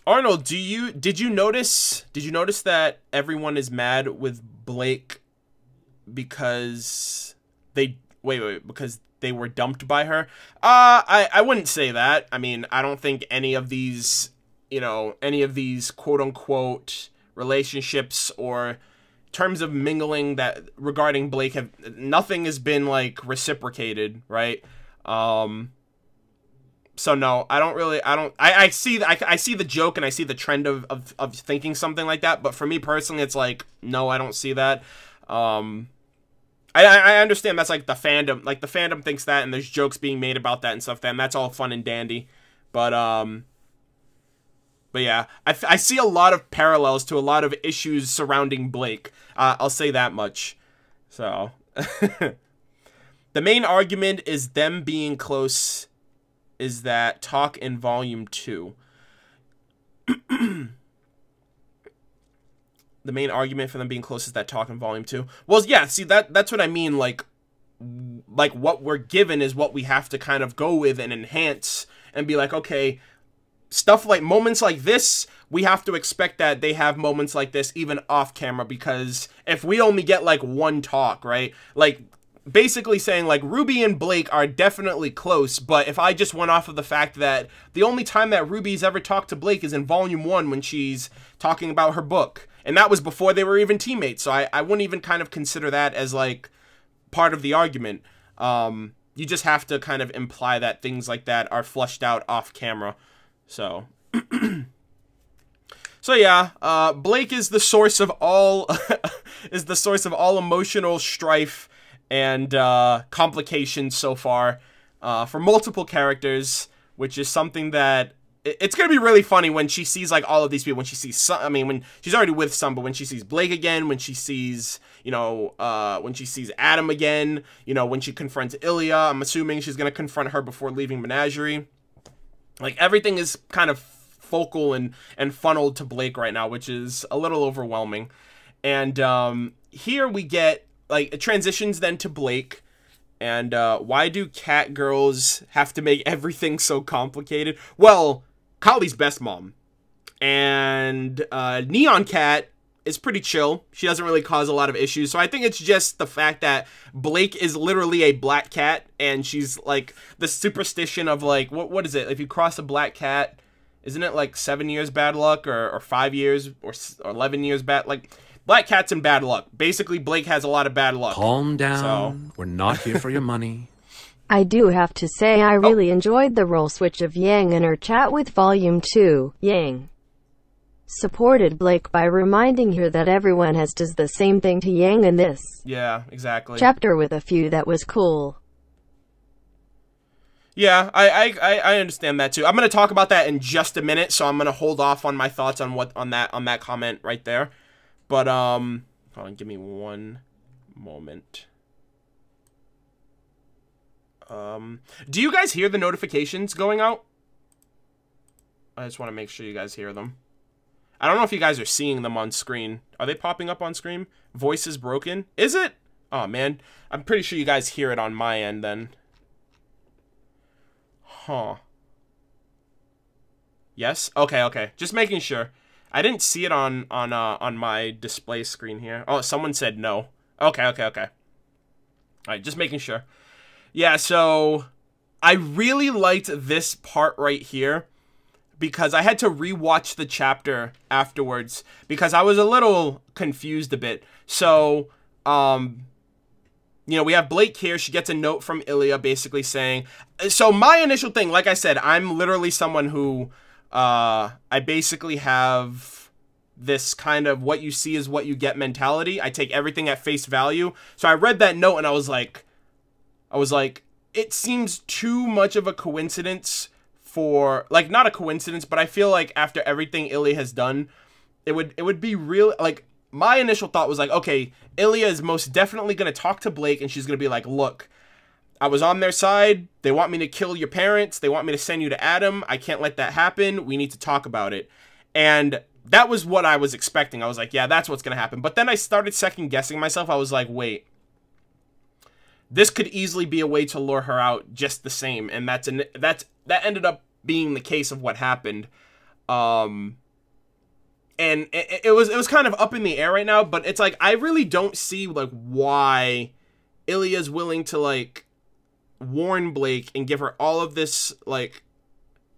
Speaker 2: Arnold, did you notice that everyone is mad with Blake because because they were dumped by her? I wouldn't say that. I mean, I don't think any of these quote unquote relationships or terms of mingling that regarding Blake nothing has been like reciprocated, right? So no, I see the joke and I see the trend of thinking something like that, but for me personally, it's like, no, I don't see that. I understand that's like the fandom thinks that, and there's jokes being made about that and stuff, and that's all fun and dandy, but yeah, I see a lot of parallels to a lot of issues surrounding Blake. I'll say that much. So, the main argument is them being close is that talk in Volume 2. The main argument for them being close is that talk in Volume 2. Well, yeah, see, that's what I mean, like what we're given is what we have to kind of go with and enhance and be like, okay, stuff like moments like this, we have to expect that they have moments like this even off camera, because if we only get like one talk, right? Like, basically saying like RWBY and Blake are definitely close, but if I just went off of the fact that the only time that RWBY's ever talked to Blake is in Volume 1 when she's talking about her book, and that was before they were even teammates, so I wouldn't even kind of consider that as like part of the argument. You just have to kind of imply that things like that are flushed out off camera. So, so yeah, Blake is the source of all emotional strife and complications so far for multiple characters, which is something that it's gonna be really funny when she sees like all of these people. When she sees some, I mean, when she's already with some, but when she sees Blake again, when she sees, when she sees Adam again, when she confronts Ilya, I'm assuming she's gonna confront her before leaving Menagerie. Like, everything is kind of focal and funneled to Blake right now, which is a little overwhelming. And here we get, like, it transitions then to Blake. And why do cat girls have to make everything so complicated? Well, Kali's best mom. And Neon Cat is pretty chill. She doesn't really cause a lot of issues. So I think it's just the fact that Blake is literally a black cat, and she's like the superstition of like, what is it? If you cross a black cat, isn't it like 7 years bad luck or 5 years or 11 years bad? Like, black cats and bad luck. Basically, Blake has a lot of bad luck.
Speaker 3: Calm down. So. We're not here for your money.
Speaker 4: I do have to say I really enjoyed the role switch of Yang in her chat with Volume 2. Yang supported Blake by reminding her that everyone does the same thing to Yang in this.
Speaker 2: Yeah, exactly.
Speaker 4: Chapter with a few that was cool.
Speaker 2: Yeah, I understand that too. I'm gonna talk about that in just a minute, so I'm gonna hold off on my thoughts on that comment right there. But hold on, give me one moment. Do you guys hear the notifications going out? I just want to make sure you guys hear them. I don't know if you guys are seeing them on screen. Are they popping up on screen? Voice is broken? Is it? Oh, man. I'm pretty sure you guys hear it on my end then. Huh. Yes? Okay. Just making sure. I didn't see it on my display screen here. Oh, someone said no. Okay. Alright, just making sure. Yeah, so I really liked this part right here because I had to rewatch the chapter afterwards because I was a little confused a bit. So, you know, we have Blake here. She gets a note from Ilya basically saying... So my initial thing, like I said, I'm literally someone who... I basically have this kind of what you see is what you get mentality. I take everything at face value. So I read that note and I was like, it seems too much of a coincidence for, like, not a coincidence, but I feel like after everything Ilya has done, it would be real, like, my initial thought was like, okay, Ilya is most definitely going to talk to Blake and she's going to be like, look, I was on their side. They want me to kill your parents. They want me to send you to Adam. I can't let that happen. We need to talk about it. And that was what I was expecting. I was like, yeah, that's what's going to happen. But then I started second guessing myself. I was like, wait, this could easily be a way to lure her out just the same. And that ended up being the case of what happened. And it was kind of up in the air right now, but it's like, I really don't see like why Ilya's willing to like warn Blake and give her all of this, like,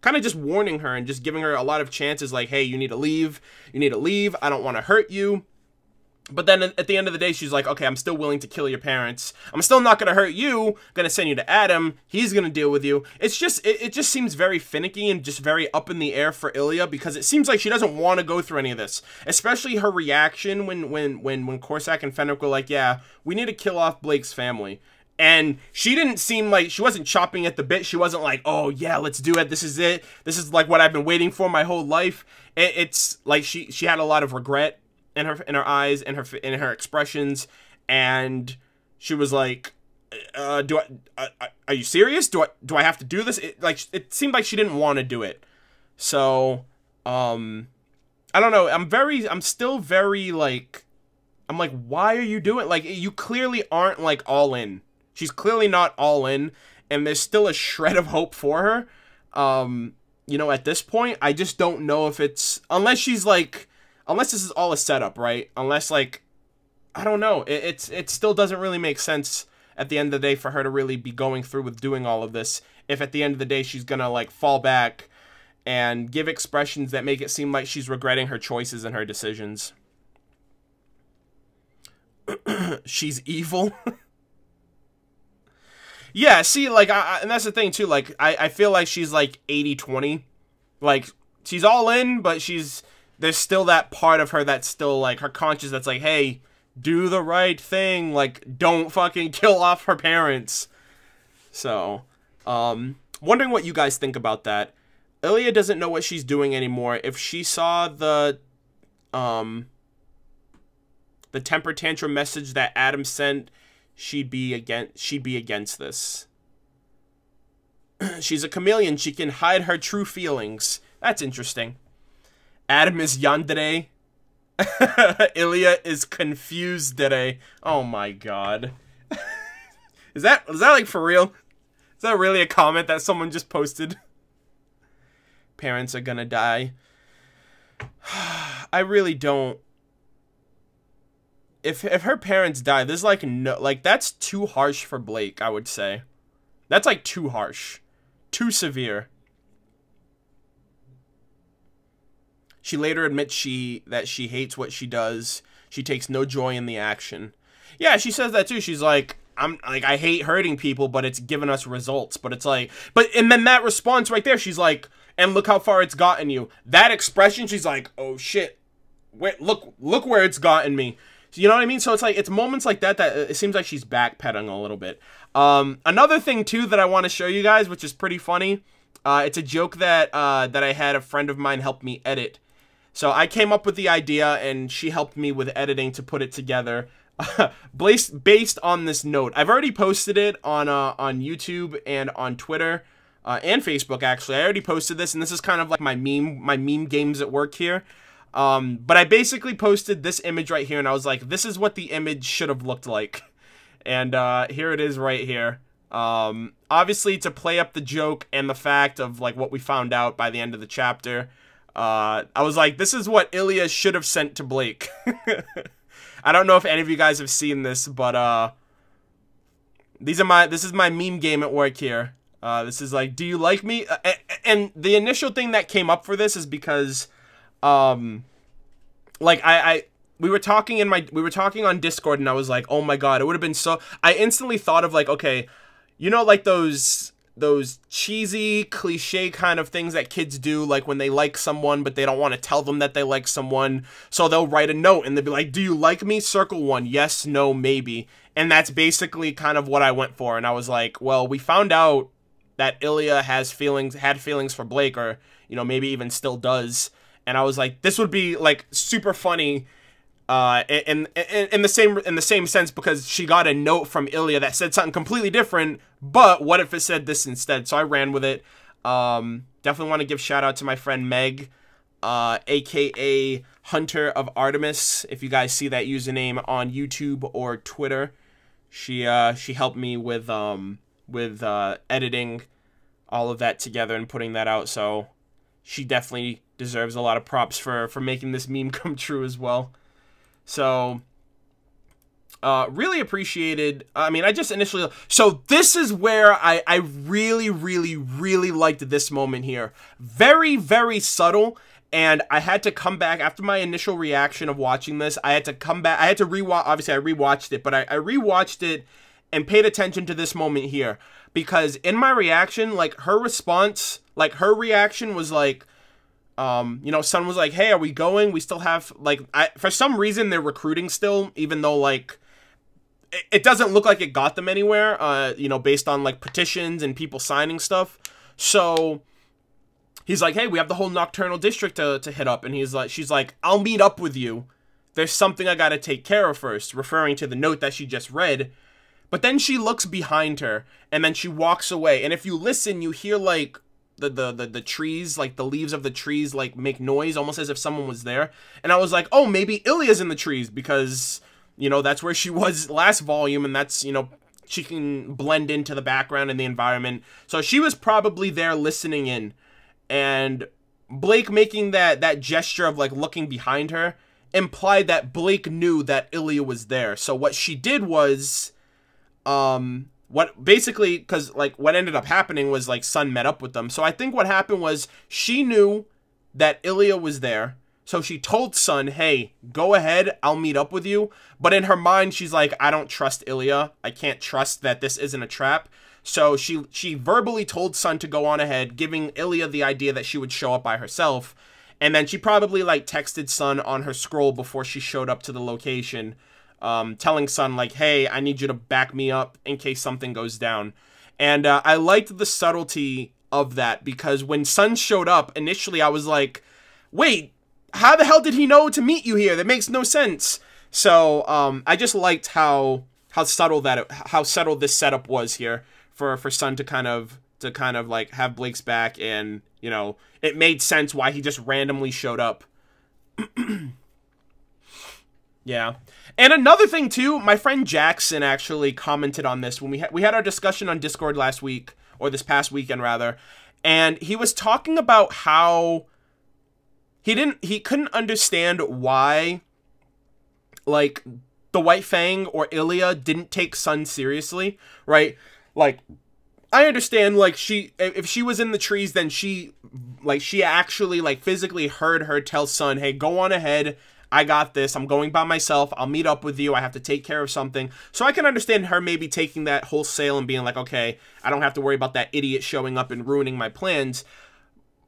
Speaker 2: kind of just warning her and just giving her a lot of chances, like, hey, you need to leave, I don't want to hurt you. But then at the end of the day, she's like, okay, I'm still willing to kill your parents. I'm still not going to hurt you. Going to send you to Adam. He's going to deal with you. It's just, it just seems very finicky and just very up in the air for Ilya because it seems like she doesn't want to go through any of this. Especially her reaction when Corsac and Fenric were like, yeah, we need to kill off Blake's family. And she didn't seem like, she wasn't chopping at the bit. She wasn't like, oh yeah, let's do it. This is it. This is like what I've been waiting for my whole life. It's like she had a lot of regret in her eyes and her expressions, and she was like, are you serious? Do I have to do this? It seemed like she didn't want to do it. So, I don't know. I'm still very like, I'm like, why are you doing, like, you clearly aren't like all in. She's clearly not all in, and there's still a shred of hope for her. You know, at this point, I just don't know if it's, unless she's like, unless this is all a setup, right? Unless, like, I don't know. It still doesn't really make sense at the end of the day for her to really be going through with doing all of this. If at the end of the day she's gonna, like, fall back and give expressions that make it seem like she's regretting her choices and her decisions. She's evil. Yeah, see, like, and that's the thing, too. Like, I feel like she's, like, 80-20. Like, she's all in, but there's still that part of her that's still, like, her conscience that's like, hey, do the right thing. Like, don't fucking kill off her parents. So, wondering what you guys think about that. Ilya doesn't know what she's doing anymore. If she saw the temper tantrum message that Adam sent, she'd be against this. She's a chameleon. She can hide her true feelings. That's interesting. Adam is yandere. Ilya is confused today. Oh my god. Is that like for real? Is that really a comment that someone just posted? Parents are gonna die. I really don't. If her parents die, there's like no, like that's too harsh for Blake, I would say. That's like too harsh. Too severe. She later admits that she hates what she does. She takes no joy in the action. Yeah, she says that too. She's like, I hate hurting people, but it's given us results. But it's like, and then that response right there, she's like, and look how far it's gotten you. That expression, she's like, oh shit, look where it's gotten me. You know what I mean? So it's like, it's moments like that it seems like she's backpedaling a little bit. Another thing too that I want to show you guys, which is pretty funny. It's a joke that I had a friend of mine help me edit. So I came up with the idea, and she helped me with editing to put it together. Based on this note, I've already posted it on YouTube and on Twitter and Facebook. Actually, I already posted this, and this is kind of like my meme games at work here. But I basically posted this image right here, and I was like, this is what the image should have looked like. And here it is right here. Obviously, to play up the joke and the fact of like what we found out by the end of the chapter, I was like, this is what Ilya should have sent to Blake. I don't know if any of you guys have seen this, but this is my meme game at work here. This is like, do you like me? And the initial thing that came up for this is because like we were talking on Discord, and I was like, oh my god, it would have been so. I instantly thought of like, okay, you know, like those cheesy cliche kind of things that kids do, like when they like someone but they don't want to tell them that they like someone, so they'll write a note and they'll be like, do you like me? Circle 1, yes, no, maybe. And that's basically kind of what I went for. And I was like, well, we found out that Ilya had feelings for Blake, or you know, maybe even still does. And I was like, this would be like super funny in the same sense, because she got a note from Ilya that said something completely different, but what if it said this instead? So I ran with it. Definitely want to give shout out to my friend Meg, aka Hunter of Artemis. If you guys see that username on YouTube or Twitter, she helped me with editing all of that together and putting that out. So she definitely deserves a lot of props for making this meme come true as well. So, really appreciated. I mean, I just initially... So, this is where I really, really, really liked this moment here. Very, very subtle. And I had to come back after my initial reaction of watching this. I had to come back. I had to rewatch. Obviously, I rewatched it. But I rewatched it and paid attention to this moment here. Because in my reaction, like, her response... Like, her reaction was like... you know, Sun was like, hey, are we going? We still have, like, for some reason, they're recruiting still, even though, like, it doesn't look like it got them anywhere, you know, based on, like, petitions and people signing stuff. So, he's like, hey, we have the whole Nocturnal District to hit up, and she's like, I'll meet up with you. There's something I gotta take care of first, referring to the note that she just read. But then she looks behind her, and then she walks away, and if you listen, you hear, like, the trees, like the leaves of the trees, like make noise almost as if someone was there. And I was like, oh, maybe Ilya's in the trees, because, you know, that's where she was last volume, and that's, you know, she can blend into the background and the environment. So she was probably there listening in. And Blake making that gesture of like looking behind her implied that Blake knew that Ilya was there. So what she did was what basically, because like what ended up happening was like Sun met up with them. So I think what happened was she knew that Ilya was there. So she told Sun, hey, go ahead, I'll meet up with you. But in her mind, she's like, I don't trust Ilya. I can't trust that this isn't a trap. So she verbally told Sun to go on ahead, giving Ilya the idea that she would show up by herself. And then she probably like texted Sun on her scroll before she showed up to the location. Telling Sun, like, hey, I need you to back me up in case something goes down. And I liked the subtlety of that, because when Sun showed up, initially I was like, wait, how the hell did he know to meet you here? That makes no sense. So I just liked how subtle this setup was here for Sun to kind of like have Blake's back, and, you know, it made sense why he just randomly showed up. Yeah. And another thing too, my friend Jackson actually commented on this when we had our discussion on Discord last week, or this past weekend rather, and he was talking about how he couldn't understand why, like, the White Fang or Ilya didn't take Sun seriously, right? Like, I understand, like, if she was in the trees, then she actually, like, physically heard her tell Sun, hey, go on ahead, I got this, I'm going by myself, I'll meet up with you, I have to take care of something. So I can understand her maybe taking that wholesale and being like, okay, I don't have to worry about that idiot showing up and ruining my plans.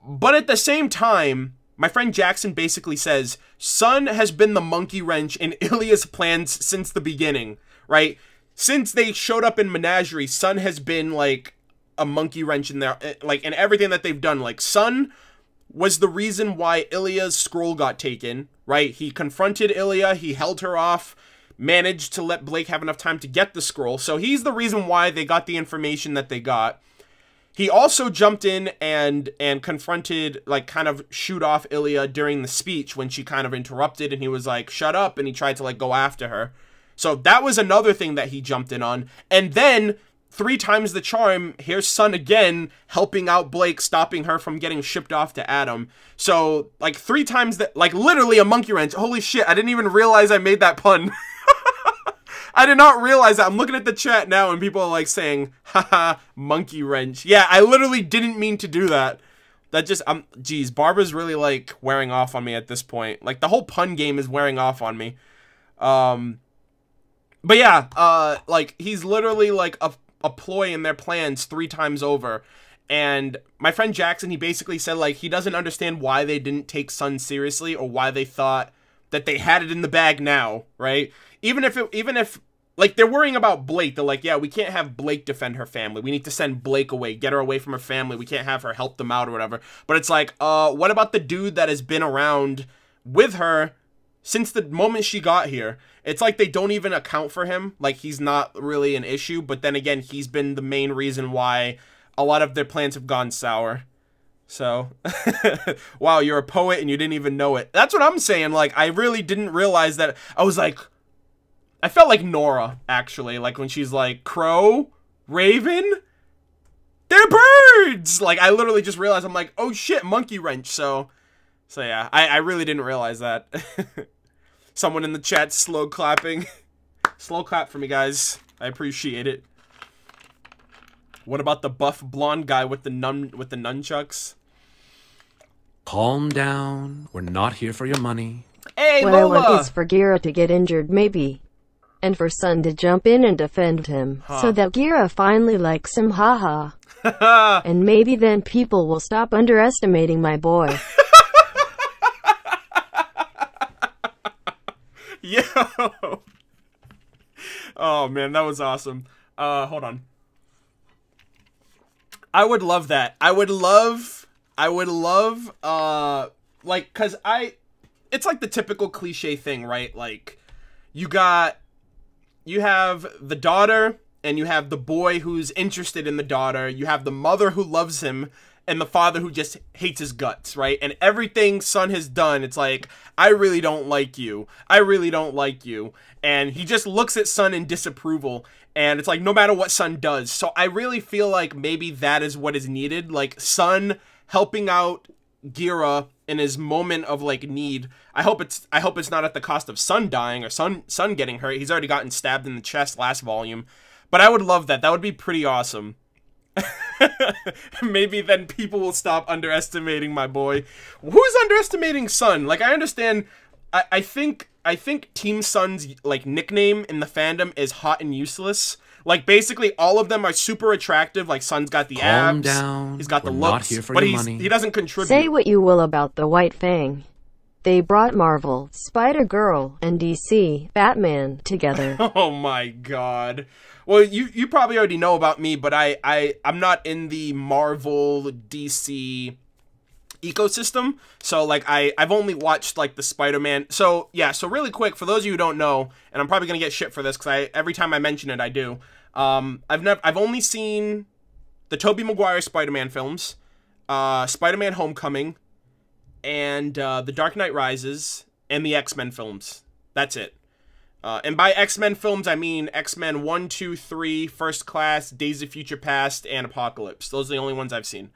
Speaker 2: But at the same time, my friend Jackson basically says, Sun has been the monkey wrench in Ilya's plans since the beginning, right? Since they showed up in Menagerie, Sun has been, like, a monkey wrench in their, like, in everything that they've done. Like, Sun was the reason why Ilya's scroll got taken, right? He confronted Ilya, he held her off, managed to let Blake have enough time to get the scroll. So he's the reason why they got the information that they got. He also jumped in and confronted, like, kind of shoot off Ilya during the speech when she kind of interrupted, and he was like, shut up, and he tried to, like, go after her. So that was another thing that he jumped in on. And then, 3 times the charm, here's Sun again, helping out Blake, stopping her from getting shipped off to Adam. So, like, 3 times that, like, literally a monkey wrench. Holy shit, I didn't even realize I made that pun. I did not realize that. I'm looking at the chat now and people are like saying, haha, monkey wrench. Yeah, I literally didn't mean to do that. That just, geez, Barbara's really, like, wearing off on me at this point. Like, the whole pun game is wearing off on me. But yeah, like, he's literally, like, a ploy in their plans 3 times over. And my friend Jackson, he basically said, like, he doesn't understand why they didn't take Sun seriously or why they thought that they had it in the bag now, right? Even if, like, they're worrying about Blake. They're like, yeah, we can't have Blake defend her family. We need to send Blake away, get her away from her family. We can't have her help them out or whatever. But it's like, what about the dude that has been around with her since the moment she got here? It's like they don't even account for him. Like, he's not really an issue. But then again, he's been the main reason why a lot of their plans have gone sour. So, wow, you're a poet and you didn't even know it. That's what I'm saying. Like, I really didn't realize that. I was like, I felt like Nora, actually. Like, when she's like, crow, raven, they're birds! Like, I literally just realized, I'm like, oh shit, monkey wrench. So yeah, I really didn't realize that. Someone in the chat slow clapping. Slow clap for me, guys. I appreciate it. What about the buff blonde guy with the nunchucks?
Speaker 3: Calm down. We're not here for your money.
Speaker 2: Hey,
Speaker 4: what
Speaker 2: Lola!
Speaker 4: I want is for Gira to get injured, maybe. And for Sun to jump in and defend him. So that Gira finally likes him, haha. And maybe then people will stop underestimating my boy.
Speaker 2: Yo! Oh, man, that was awesome. Hold on. I would love that. I would love, like, cause it's like the typical cliche thing, right? Like, you have the daughter, and you have the boy who's interested in the daughter, you have the mother who loves him, and the father who just hates his guts, right? And everything Sun has done, it's like, I really don't like you. I really don't like you. And he just looks at Sun in disapproval. And it's like, no matter what Sun does. So I really feel like maybe that is what is needed. Like, Sun helping out Gira in his moment of, like, need. I hope it's not at the cost of Sun dying or Sun getting hurt. He's already gotten stabbed in the chest last volume. But I would love that. That would be pretty awesome. Maybe then people will stop underestimating my boy. Who's underestimating Sun? Like, I understand. I think Team Sun's, like, nickname in the fandom is Hot and Useless. Like, basically all of them are super attractive. Like, Sun's got the abs.
Speaker 3: Down.
Speaker 2: He's got the
Speaker 3: We're
Speaker 2: looks.
Speaker 3: not here for
Speaker 2: but
Speaker 3: your money.
Speaker 2: he doesn't contribute.
Speaker 4: Say what you will about the White Fang. They brought Marvel, Spider-Girl, and DC, Batman, together.
Speaker 2: Oh my god. Well, you probably already know about me, but I'm not in the Marvel DC ecosystem. So, like, I've only watched, like, the Spider-Man. So, yeah, so really quick, for those of you who don't know, and I'm probably gonna get shit for this, because every time I mention it, I do. I've only seen the Tobey Maguire Spider-Man films, Spider-Man Homecoming, and The Dark Knight Rises, and the X-Men films. That's it. And by X-Men films, I mean X-Men 1, 2, 3, First Class, Days of Future Past, and Apocalypse. Those are the only ones I've seen.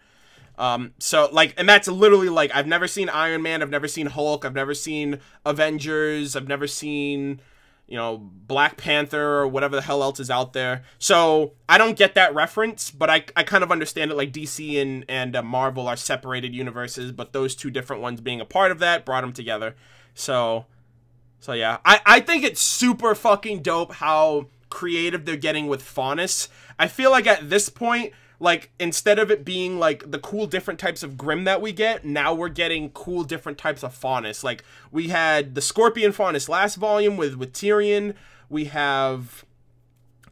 Speaker 2: So like, and that's literally like, I've never seen Iron Man, I've never seen Hulk, I've never seen Avengers, I've never seen, you know, Black Panther or whatever the hell else is out there. So I don't get that reference, but I kind of understand it. Like DC and Marvel are separated universes, but those two different ones being a part of that brought them together. So yeah, I think it's super fucking dope how creative they're getting with Faunus. I feel like at this point, like, instead of it being, like, the cool different types of Grimm that we get, now we're getting cool different types of Faunus. Like, we had the Scorpion Faunus last volume with Tyrion. We have,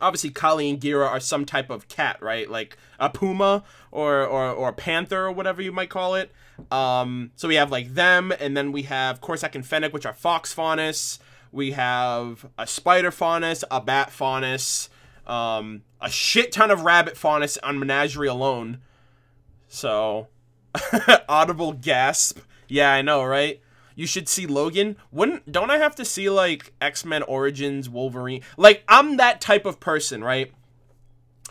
Speaker 2: obviously, Kali and Gira are some type of cat, right? Like, a puma or a panther or whatever you might call it. So we have, like, them, and then we have Corsac and Fennec, which are Fox Faunus. We have a Spider Faunus, a Bat Faunus, a shit ton of Rabbit Faunus on Menagerie alone. So, audible gasp. Yeah, I know, right? You should see Logan. Don't I have to see, like, X-Men Origins Wolverine? Like, I'm that type of person, right?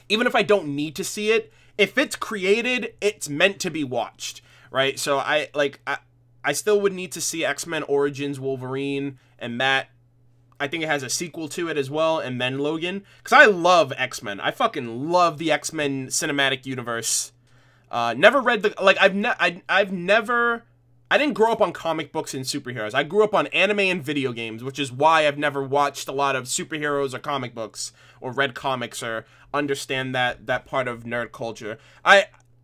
Speaker 2: Even if I don't need to see it, if it's created, it's meant to be watched, right? So I still would need to see X-Men Origins Wolverine, and that, I think it has a sequel to it as well, and then Logan. Because I love X-Men. I fucking love the X-Men cinematic universe. Never read the... Like, I've never... I didn't grow up on comic books and superheroes. I grew up on anime and video games, which is why I've never watched a lot of superheroes or comic books, or read comics, or understand that part of nerd culture.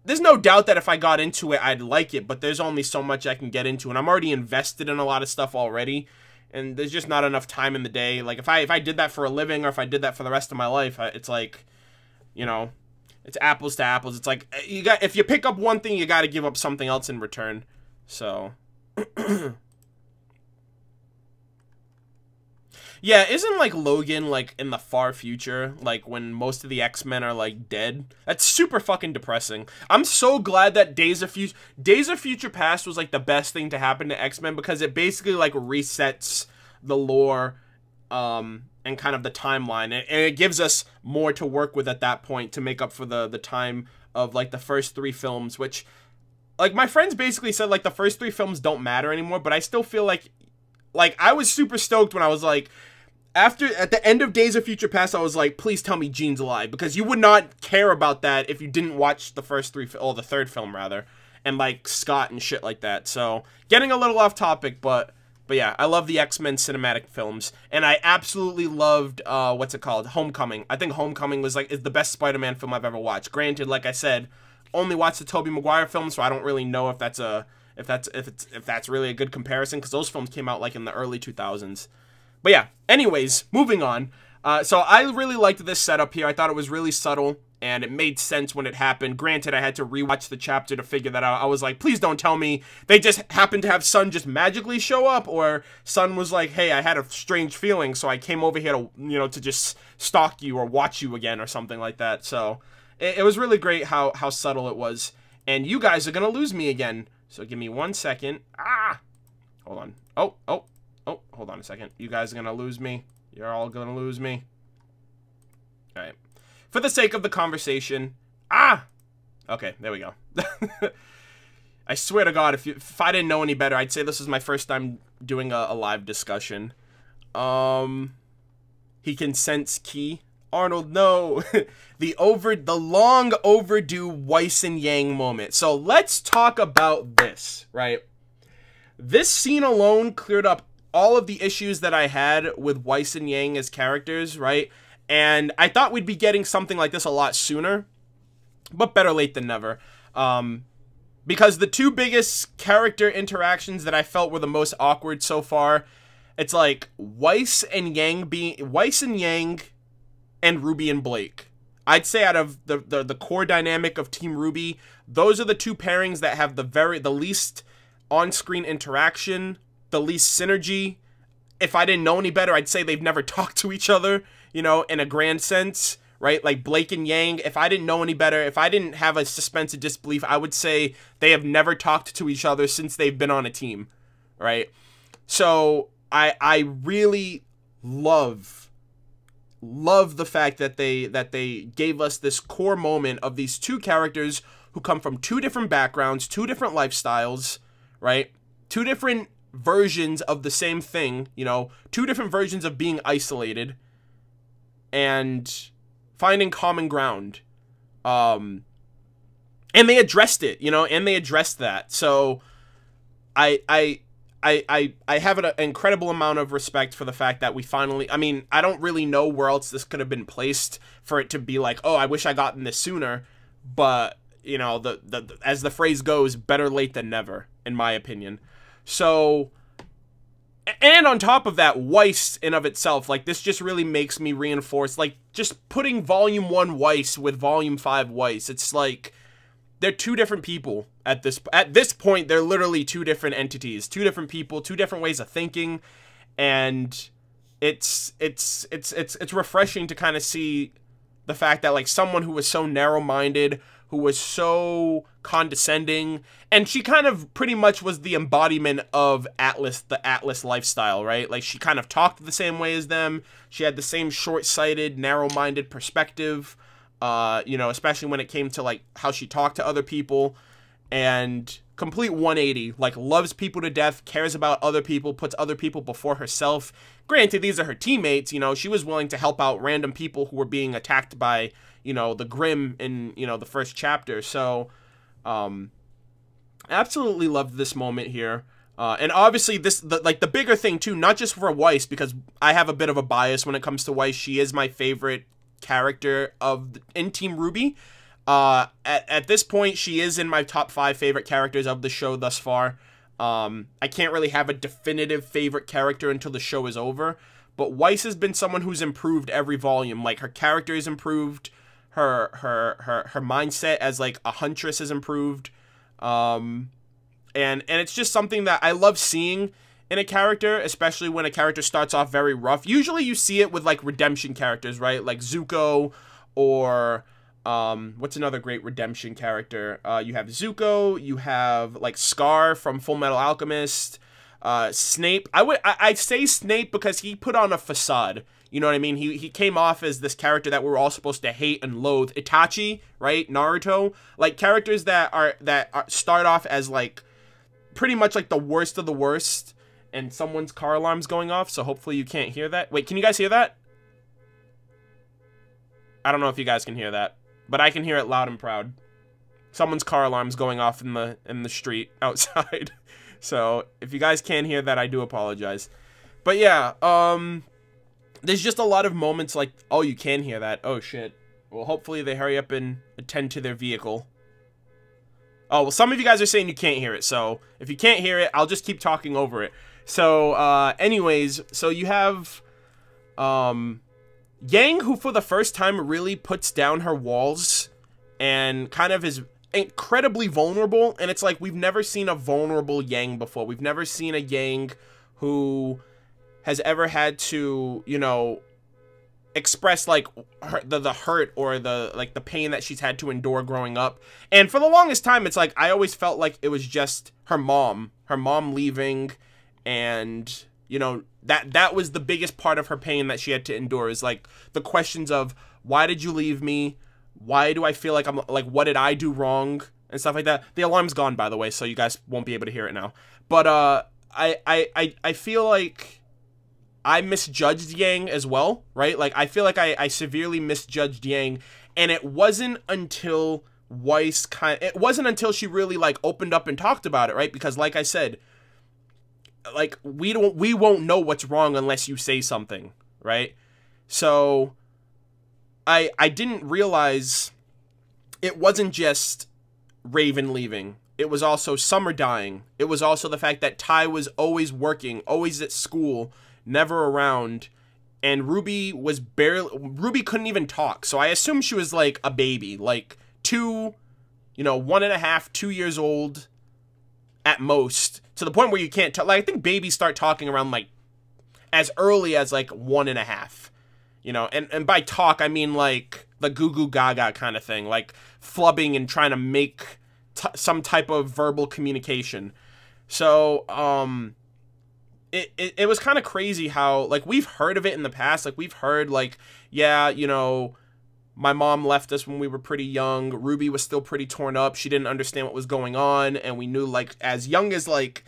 Speaker 2: There's no doubt that if I got into it, I'd like it, but there's only so much I can get into, and I'm already invested in a lot of stuff already. And there's just not enough time in the day. Like, if I did that for a living, or if I did that for the rest of my life, it's like, you know, it's apples to apples. It's like, if you pick up one thing, you got to give up something else in return. So, yeah, isn't, like, Logan, like, in the far future, like, when most of the X-Men are, like, dead? That's super fucking depressing. I'm so glad that Days of Future Past was, like, the best thing to happen to X-Men, because it basically, like, resets the lore, and kind of the timeline, and it gives us more to work with at that point to make up for the time of, like, the first 3 films, which, like, my friends basically said, like, the first 3 films don't matter anymore, but I still feel like, I was super stoked when I was, like, at the end of Days of Future Past, I was like, please tell me Jean's alive, because you would not care about that if you didn't watch the first 3, or the third film, rather, and, like, Scott and shit like that. So, getting a little off topic, but yeah, I love the X-Men cinematic films, and I absolutely loved, what's it called? Homecoming. I think Homecoming is the best Spider-Man film I've ever watched. Granted, like I said, only watched the Tobey Maguire film, so I don't really know if that's really a good comparison, because those films came out, like, in the early 2000s. But yeah, anyways, moving on. So I really liked this setup here. I thought it was really subtle, and it made sense when it happened. Granted, I had to rewatch the chapter to figure that out. I was like, please don't tell me they just happened to have Sun just magically show up, or Sun was like, hey, I had a strange feeling, so I came over here to, you know, to just stalk you or watch you again or something like that. So it was really great how subtle it was. And you guys are going to lose me again. So give me 1 second. Hold on. Oh, hold on a second. You guys are going to lose me. You're all going to lose me. All right. For the sake of the conversation. Okay, there we go. I swear to God, if I didn't know any better, I'd say this is my first time doing a live discussion. He can sense Key. Arnold, no. The long overdue Weiss and Yang moment. So let's talk about this, right? This scene alone cleared up all of the issues that I had with Weiss and Yang as characters, right? And I thought we'd be getting something like this a lot sooner, but better late than never. Because the 2 biggest character interactions that I felt were the most awkward so far, it's like Weiss and Yang and Ruby and Blake. I'd say out of the core dynamic of Team RWBY, those are the 2 pairings that have the least on-screen interaction, the least synergy. If I didn't know any better, I'd say they've never talked to each other, you know, in a grand sense, right? Like Blake and Yang, if I didn't know any better, if I didn't have a suspense of disbelief, I would say they have never talked to each other since they've been on a team, right? So I really love the fact that they gave us this core moment of these 2 characters who come from two different backgrounds, two different lifestyles, right? Two different versions of the same thing, you know, two different versions of being isolated and finding common ground. And they addressed it, you know, and they addressed that. So I have an incredible amount of respect for the fact that we finally, I mean, I don't really know where else this could have been placed for it to be like, oh, I wish I gotten this sooner, but, you know, the as the phrase goes, better late than never, in my opinion. So, and on top of that, Weiss in of itself, like, this just really makes me reinforce, like, just putting Volume 1 Weiss with Volume 5 Weiss, it's like, they're two different people at this point. They're literally two different entities, two different people, two different ways of thinking, and it's refreshing to kind of see the fact that, like, someone who was so narrow-minded, who was so condescending, and she kind of pretty much was the embodiment of the Atlas lifestyle, right? Like, she kind of talked the same way as them. She had the same short-sighted, narrow-minded perspective. You know, especially when it came to, like, how she talked to other people, and complete 180, like, loves people to death, cares about other people, puts other people before herself. Granted, these are her teammates, you know, she was willing to help out random people who were being attacked by, you know, the Grimm in, you know, the first chapter. So, absolutely loved this moment here. And obviously the bigger thing too, not just for Weiss, because I have a bit of a bias when it comes to Weiss. She is my favorite character in Team RWBY. At this point, she is in my top 5 favorite characters of the show thus far. I can't really have a definitive favorite character until the show is over, but Weiss has been someone who's improved every volume. Like, her character is improved, her mindset as, like, a huntress is improved, and it's just something that I love seeing in a character, especially when a character starts off very rough. Usually you see it with, like, redemption characters, right? Like Zuko, or what's another great redemption character? You have Zuko, you have, like, Scar from Full Metal Alchemist, Snape. I'd say Snape because he put on a facade. You know what I mean? He came off as this character that we're all supposed to hate and loathe. Itachi, right? Naruto, like, characters that start off as, like, pretty much like the worst of the worst. And someone's car alarm's going off, so hopefully you can't hear that. Wait, can you guys hear that? I don't know if you guys can hear that, but I can hear it loud and proud. Someone's car alarm's going off in the street outside. So if you guys can't hear that, I do apologize. But yeah, there's just a lot of moments like, oh, you can hear that. Oh shit. Well, hopefully they hurry up and attend to their vehicle. Oh, well, some of you guys are saying you can't hear it, so if you can't hear it, I'll just keep talking over it. So, anyways, so you have, Yang, who for the first time really puts down her walls and kind of is incredibly vulnerable, and it's like, we've never seen a vulnerable Yang before. We've never seen a Yang who has ever had to, you know, express, like, the hurt or the pain that she's had to endure growing up. And for the longest time, it's like, I always felt like it was just her mom leaving, and, you know, that was the biggest part of her pain that she had to endure, is, like, the questions of, why did you leave me? Why do I feel like I'm, like, what did I do wrong? And stuff like that. The alarm's gone, by the way, so you guys won't be able to hear it now. But, I feel like I misjudged Yang as well, right? Like, I feel like I severely misjudged Yang, and it wasn't until Weiss it wasn't until she really, like, opened up and talked about it, right? Because, like I said, like, we won't know what's wrong unless you say something, right? So I didn't realize it wasn't just Raven leaving. It was also Summer dying. It was also the fact that Ty was always working, always at school, never around, and RWBY couldn't even talk. So I assume she was, like, a baby, like 1.5, 2 years old at most, to the point where you can't talk. Like, I think babies start talking around, like, as early as, like, 1.5, you know, and by talk, I mean, like, the goo goo gaga kind of thing, like, flubbing and trying to make some type of verbal communication. So, it was kind of crazy how, like, we've heard of it in the past. Like, we've heard, like, yeah, you know, my mom left us when we were pretty young. Ruby was still pretty torn up. She didn't understand what was going on. And we knew, like, as young as, like,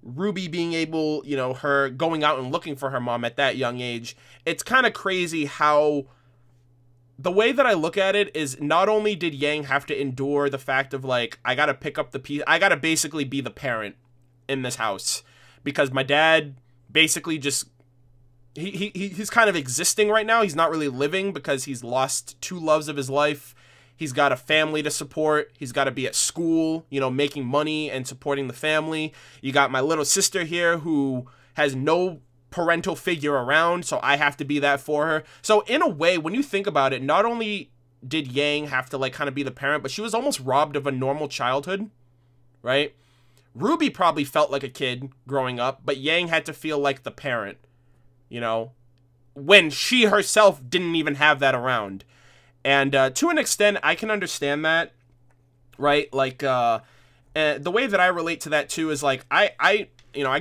Speaker 2: Ruby being able, you know, her going out and looking for her mom at that young age, it's kind of crazy how the way that I look at it is not only did Yang have to endure the fact of, like, I got to pick up the piece, I got to basically be the parent in this house because my dad basically just, he's kind of existing right now. He's not really living because he's lost two loves of his life. He's got a family to support. He's got to be at school, you know, making money and supporting the family. You got my little sister here who has no parental figure around, so I have to be that for her. So in a way, when you think about it, not only did Yang have to, like, kind of be the parent, but she was almost robbed of a normal childhood, right? Ruby probably felt like a kid growing up, but Yang had to feel like the parent, you know, when she herself didn't even have that around. And to an extent, I can understand that, right? Like, the way that I relate to that, too, is, like, I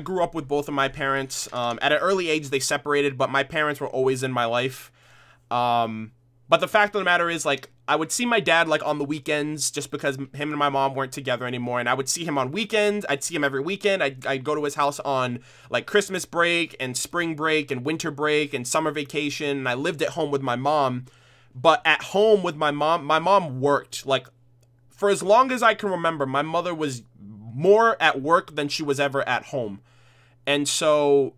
Speaker 2: grew up with both of my parents. At an early age, they separated, but my parents were always in my life. But the fact of the matter is, like, I would see my dad, like, on the weekends just because him and my mom weren't together anymore. And I would see him on weekends. I'd see him every weekend. I'd go to his house on, like, Christmas break and spring break and winter break and summer vacation. And I lived at home with my mom. But at home with my mom worked. Like, for as long as I can remember, my mother was more at work than she was ever at home. And so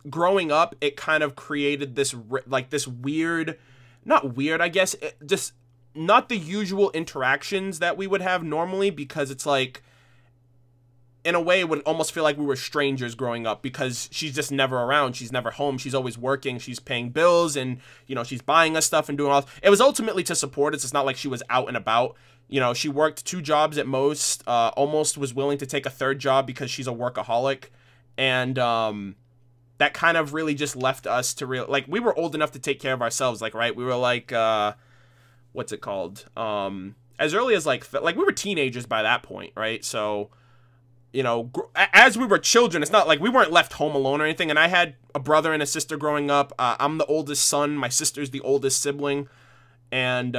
Speaker 2: growing up, it kind of created this, like, this weird, not weird, I guess, just not the usual interactions that we would have normally, because it's like, in a way, it would almost feel like we were strangers growing up because she's just never around. She's never home. She's always working. She's paying bills and, you know, she's buying us stuff and doing all. It was ultimately to support us. It's not like she was out and about. You know, she worked 2 jobs at most, almost was willing to take a 3rd job because she's a workaholic. And that kind of really just left us to like, we were old enough to take care of ourselves. Like, right. We were like, what's it called? As early as like we were teenagers by that point. Right. So, you know, as we were children, it's not like we weren't left home alone or anything. And I had a brother and a sister growing up. I'm the oldest son. My sister's the oldest sibling. And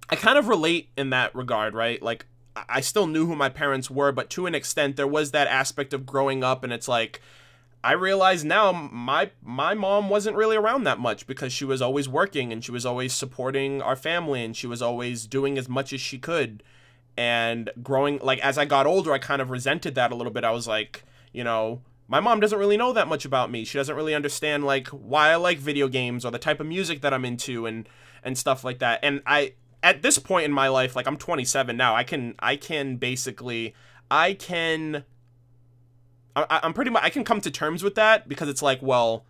Speaker 2: I kind of relate in that regard, right? Like, I still knew who my parents were, but to an extent, there was that aspect of growing up. And it's like, I realize now my mom wasn't really around that much because she was always working and she was always supporting our family and she was always doing as much as she could. And growing, like, as I got older, I kind of resented that a little bit. I was like, you know, my mom doesn't really know that much about me. She doesn't really understand, like, why I like video games or the type of music that I'm into and stuff like that. And at this point in my life, like, I'm 27 now, I can come to terms with that because it's like, well,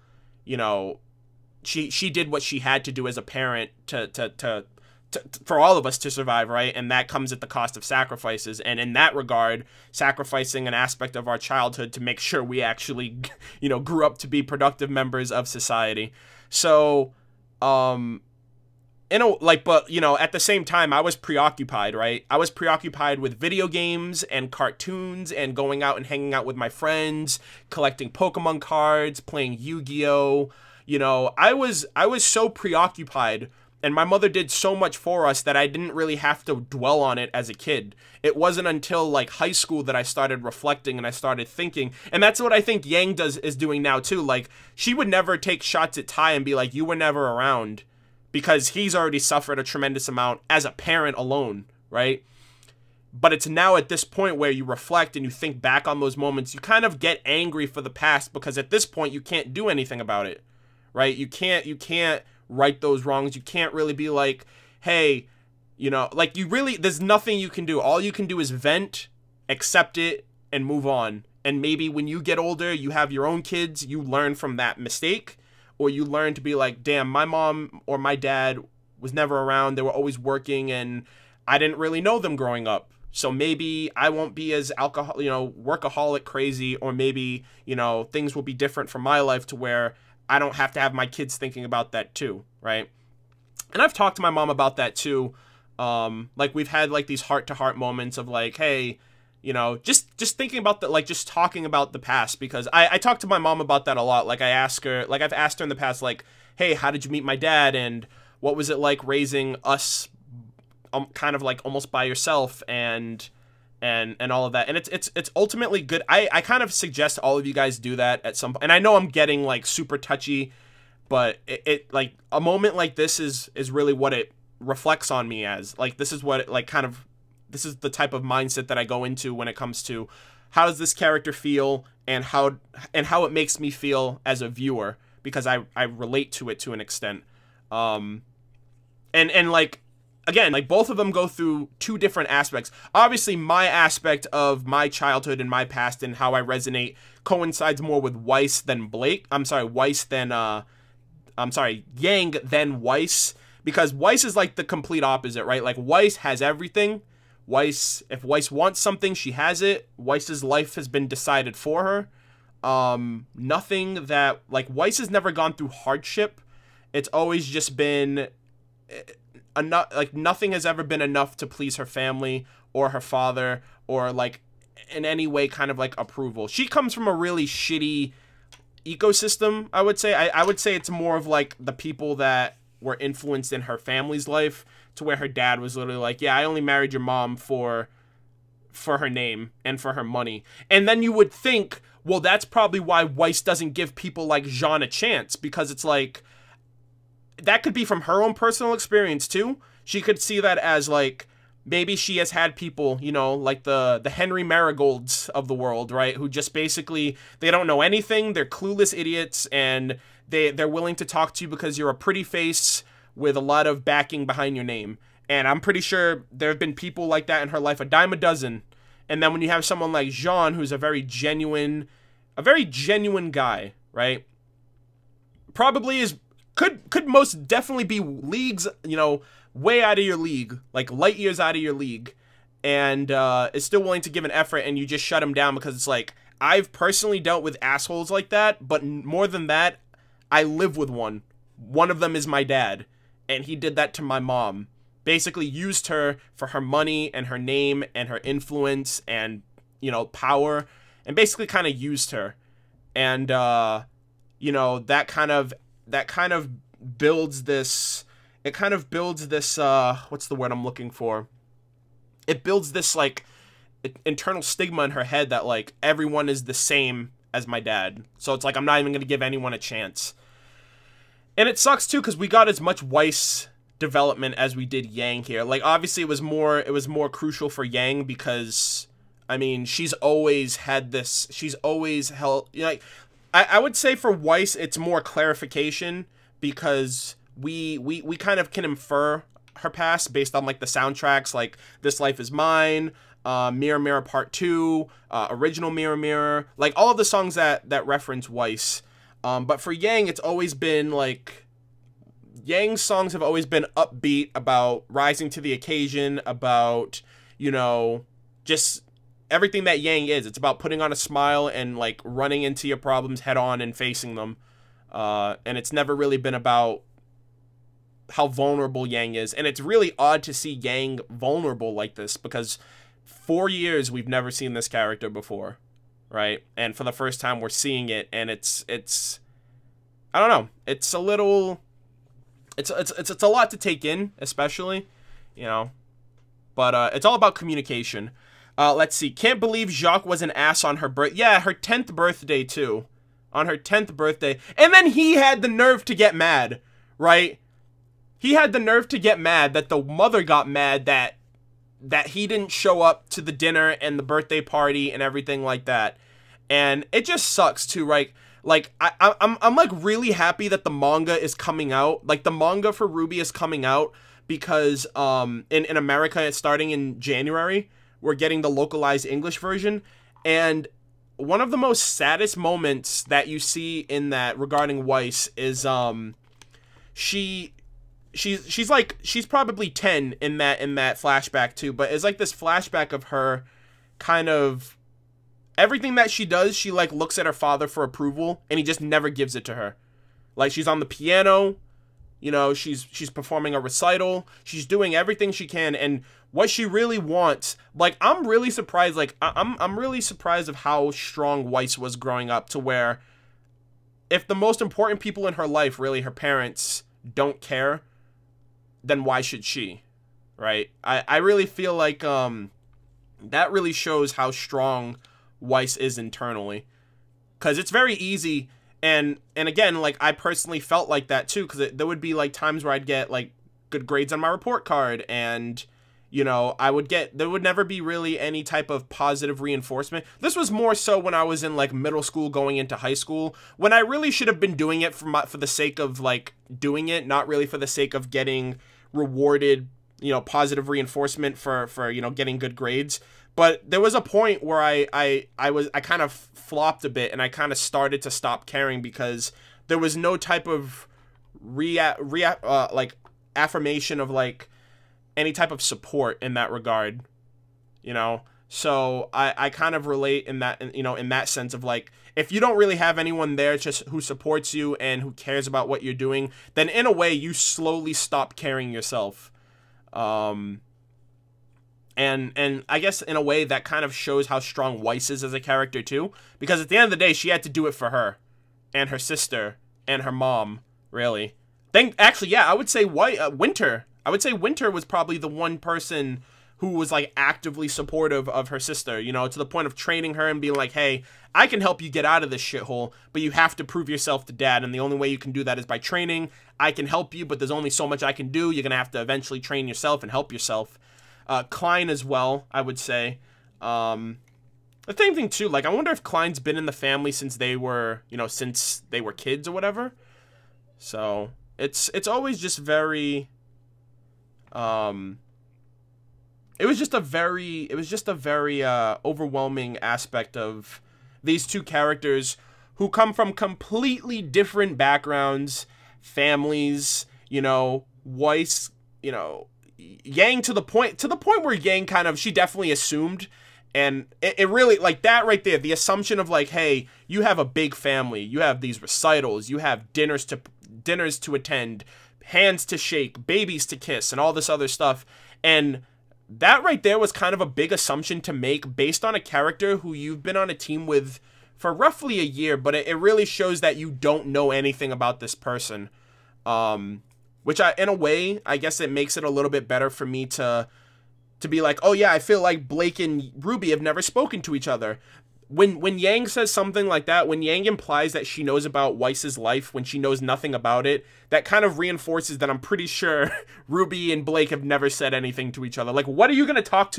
Speaker 2: you know, she did what she had to do as a parent to for all of us to survive, right? And that comes at the cost of sacrifices. And in that regard, sacrificing an aspect of our childhood to make sure we actually, you know, grew up to be productive members of society. So, but, you know, at the same time, I was preoccupied, right? I was preoccupied with video games and cartoons and going out and hanging out with my friends, collecting Pokemon cards, playing Yu-Gi-Oh! You know, I was so preoccupied. And my mother did so much for us that I didn't really have to dwell on it as a kid. It wasn't until, like, high school that I started reflecting and I started thinking. And that's what I think Yang is doing now, too. Like, she would never take shots at Ty and be like, you were never around. Because he's already suffered a tremendous amount as a parent alone, right? But it's now at this point where you reflect and you think back on those moments. You kind of get angry for the past because at this point you can't do anything about it, right? You can't right those wrongs. You can't really be like, hey, you know, like, there's nothing you can do. All you can do is vent, accept it, and move on. And maybe when you get older, you have your own kids, you learn from that mistake, or you learn to be like, damn, my mom or my dad was never around. They were always working and I didn't really know them growing up. So maybe I won't be as workaholic crazy, or maybe, you know, things will be different for my life to where I don't have to have my kids thinking about that too, right? And I've talked to my mom about that too. Like, we've had, like, these heart-to-heart moments of, like, hey, you know, just thinking about just talking about the past, because I talk to my mom about that a lot. Like, I've asked her in the past, like, hey, how did you meet my dad? And what was it like raising us kind of like almost by yourself, and all of that. And it's ultimately good. I kind of suggest all of you guys do that at some point. And I know I'm getting like super touchy, but it like a moment like this is really what it reflects on me as. Like, this is what it, like, kind of, this is the type of mindset that I go into when it comes to how does this character feel, and how it makes me feel as a viewer, because I relate to it to an extent. And like, again, like, both of them go through two different aspects. Obviously, my aspect of my childhood and my past and how I resonate coincides more with Weiss than Blake. Yang than Weiss, because Weiss is like the complete opposite, right? Like, Weiss has everything. If Weiss wants something, she has it. Weiss's life has been decided for her. Nothing that, like, Weiss has never gone through hardship. It's always just been enough. Like, nothing has ever been enough to please her family or her father, or like in any way kind of like approval. She comes from a really shitty ecosystem, I would say. I would say it's more of like the people that were influenced in her family's life, to where her dad was literally like, yeah, I only married your mom for her name and for her money. And then you would think, well, that's probably why Weiss doesn't give people like Jean a chance, because it's like, that could be from her own personal experience too. She could see that as like, maybe she has had people, you know, like the Henry Marigolds of the world, right? Who just basically, they don't know anything. They're clueless idiots, and they're willing to talk to you because you're a pretty face with a lot of backing behind your name. And I'm pretty sure there have been people like that in her life, a dime a dozen. And then when you have someone like Jean, who's a very genuine guy, right? Probably could most definitely be leagues, you know, way out of your league, like light years out of your league, and is still willing to give an effort, and you just shut him down because it's like, I've personally dealt with assholes like that, but more than that, I live with one. One of them is my dad, and he did that to my mom. Basically used her for her money and her name and her influence and, you know, power, and basically kind of used her. And, you know, that kind of builds this, what's the word I'm looking for? It builds this, like, internal stigma in her head that, like, everyone is the same as my dad. So it's like, I'm not even going to give anyone a chance. And it sucks too, because we got as much Weiss development as we did Yang here. Like, obviously it was more crucial for Yang, because, I mean, she's always held, you know, like, I would say for Weiss it's more clarification, because we kind of can infer her past based on like the soundtracks, like This Life Is Mine, Mirror Mirror Part 2, Original Mirror Mirror, like all of the songs that reference Weiss. But for Yang, it's always been like, Yang's songs have always been upbeat, about rising to the occasion, about, you know, just everything that Yang is. It's about putting on a smile and like running into your problems head on and facing them. And it's never really been about how vulnerable Yang is. And it's really odd to see Yang vulnerable like this, because 4 years we've never seen this character before, right? And for the first time we're seeing it, and it's I don't know, it's a little, it's a lot to take in, especially, you know, but it's all about communication. Let's see, can't believe Jacques was an ass on her her 10th birthday too, on her 10th birthday, and then he had the nerve to get mad, right? He had the nerve to get mad that the mother got mad that he didn't show up to the dinner and the birthday party and everything like that. And it just sucks too, right? Like, I'm like really happy that the manga is coming out. Like, the manga for RWBY is coming out, because in America it's starting in January. We're getting the localized English version. And one of the most saddest moments that you see in that regarding Weiss is she's probably 10 in that flashback too, but it's like this flashback of her kind of everything that she does, she like looks at her father for approval, and he just never gives it to her. Like, she's on the piano, you know, she's performing a recital, she's doing everything she can, and what she really wants, like, I'm really surprised, like, I'm really surprised of how strong Weiss was growing up, to where if the most important people in her life, really her parents, don't care, then why should she? Right? I really feel like that really shows how strong Weiss is internally. Because it's very easy, and again, like, I personally felt like that too, because there would be like times where I'd get like good grades on my report card, and you know, there would never be really any type of positive reinforcement. This was more so when I was in like middle school going into high school, when I really should have been doing it for the sake of like doing it, not really for the sake of getting rewarded, you know, positive reinforcement for you know, getting good grades. But there was a point where I kind of flopped a bit, and I kind of started to stop caring because there was no type of like affirmation of like any type of support in that regard, you know. So I kind of relate in that, you know, in that sense of like, if you don't really have anyone there just who supports you and who cares about what you're doing, then in a way you slowly stop caring yourself. And I guess in a way that kind of shows how strong Weiss is as a character too, because at the end of the day, she had to do it for her and her sister and her mom, really. Actually, yeah, I would say Winter. I would say Winter was probably the one person who was like actively supportive of her sister, you know, to the point of training her and being like, hey, I can help you get out of this shithole, but you have to prove yourself to Dad, and the only way you can do that is by training. I can help you, but there's only so much I can do. You're gonna have to eventually train yourself and help yourself. Klein as well, I would say. The same thing too, like, I wonder if Klein's been in the family since they were, you know, since they were kids or whatever. So it's always just very, it was just a very overwhelming aspect of these two characters who come from completely different backgrounds, families, you know. Weiss, you know, Yang to the point where Yang kind of, she definitely assumed, and it really, like, that right there, the assumption of like, hey, you have a big family, you have these recitals, you have dinners to attend, hands to shake, babies to kiss, and all this other stuff, and that right there was kind of a big assumption to make based on a character who you've been on a team with for roughly a year, but it really shows that you don't know anything about this person. Which in a way, I guess it makes it a little bit better for me to be like, oh yeah, I feel like Blake and RWBY have never spoken to each other. When Yang says something like that, when Yang implies that she knows about Weiss's life when she knows nothing about it, that kind of reinforces that I'm pretty sure RWBY and Blake have never said anything to each other. Like, what are you going to talk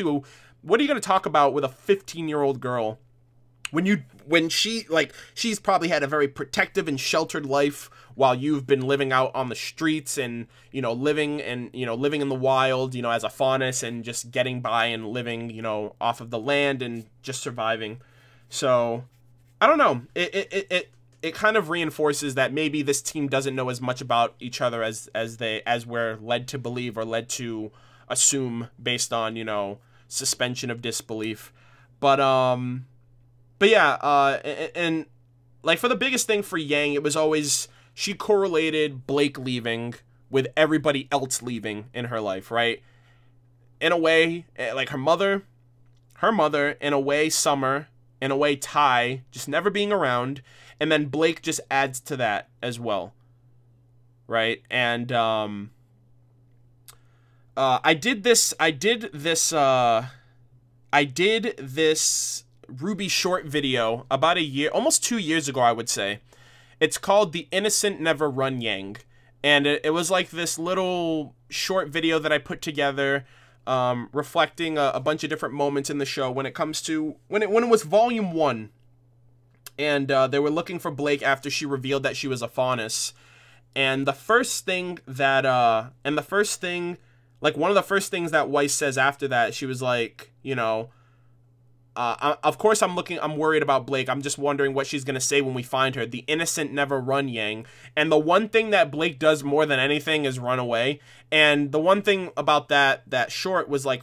Speaker 2: about with a 15-year-old girl? When she's probably had a very protective and sheltered life while you've been living out on the streets and, you know, living in the wild, you know, as a faunus, and just getting by and living, you know, off of the land and just surviving. So I don't know. It kind of reinforces that maybe this team doesn't know as much about each other as we're led to believe or led to assume based on, you know, suspension of disbelief. But yeah, and like, for the biggest thing for Yang, it was always, she correlated Blake leaving with everybody else leaving in her life, right? In a way, like her mother, in a way Summer, in a way Ty, just never being around, and then Blake just adds to that as well, right? And I did this RWBY short video about a year, almost 2 years ago, I would say. It's called The Innocent Never Run Yang. And it was like this little short video that I put together, reflecting a bunch of different moments in the show when it comes to, when it was volume 1. And they were looking for Blake after she revealed that she was a faunus. And one of the first things that Weiss says after that, she was like, you know, of course I'm worried about Blake. I'm just wondering what she's going to say when we find her. The innocent never run, Yang. And the one thing that Blake does more than anything is run away. And the one thing about that short was like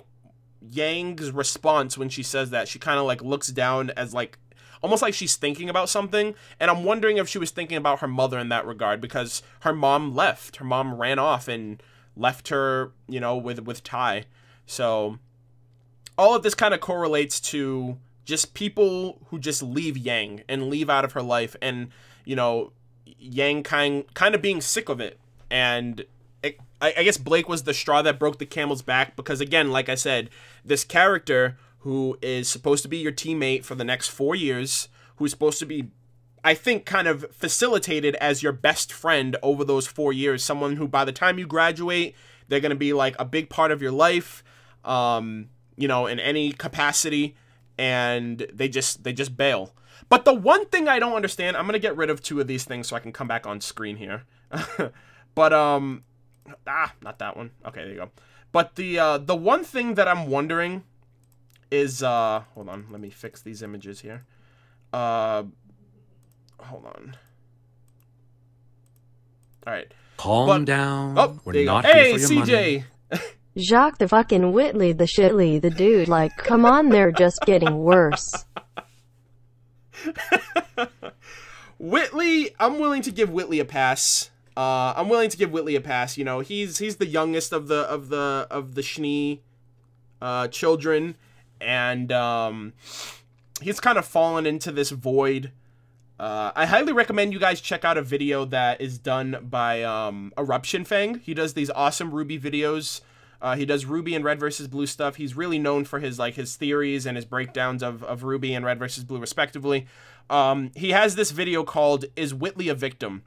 Speaker 2: Yang's response when she says that. She kind of like looks down as like, almost like she's thinking about something. And I'm wondering if she was thinking about her mother in that regard, because her mom left. Her mom ran off and left her, you know, with Ty. So all of this kind of correlates to just people who just leave Yang and leave out of her life, and, you know, Yang kind of being sick of it, and I guess Blake was the straw that broke the camel's back, because again, like I said, this character who is supposed to be your teammate for the next 4 years, who's supposed to be, I think, kind of facilitated as your best friend over those 4 years, someone who by the time you graduate, they're going to be like a big part of your life, you know, in any capacity, and they just bail. But the one thing I don't understand, I'm going to get rid of 2 of these things so I can come back on screen here. But, not that one. Okay, there you go. But the one thing that I'm wondering is, hold on, let me fix these images here. Hold on. All right.
Speaker 3: Calm down.
Speaker 2: Oh,
Speaker 3: We're
Speaker 2: there you go.
Speaker 3: not
Speaker 2: Hey,
Speaker 3: here for your
Speaker 2: CJ.
Speaker 3: money.
Speaker 4: Jacques the fucking Whitley the shitly the dude, like, come on, they're just getting worse.
Speaker 2: Whitley, I'm willing to give Whitley a pass. You know, he's the youngest of the Schnee children, and he's kind of fallen into this void. I highly recommend you guys check out a video that is done by Eruption Fang. He does these awesome RWBY videos. He does RWBY and Red vs. Blue stuff. He's really known for his theories and his breakdowns of RWBY and Red vs. Blue respectively. He has this video called "Is Whitley a Victim?"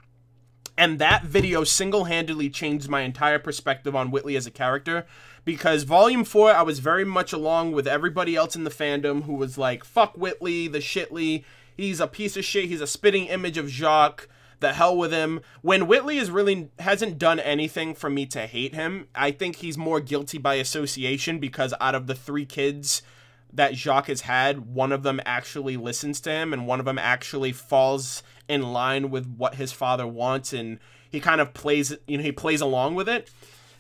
Speaker 2: And that video single-handedly changed my entire perspective on Whitley as a character, because Volume 4, I was very much along with everybody else in the fandom who was like, fuck Whitley, the shitly, he's a piece of shit, he's a spitting image of Jacques, the hell with him. When Whitley hasn't done anything for me to hate him, I think he's more guilty by association, because out of the 3 kids that Jacques has had, one of them actually listens to him, and one of them actually falls in line with what his father wants, and he kind of plays, you know, he plays along with it.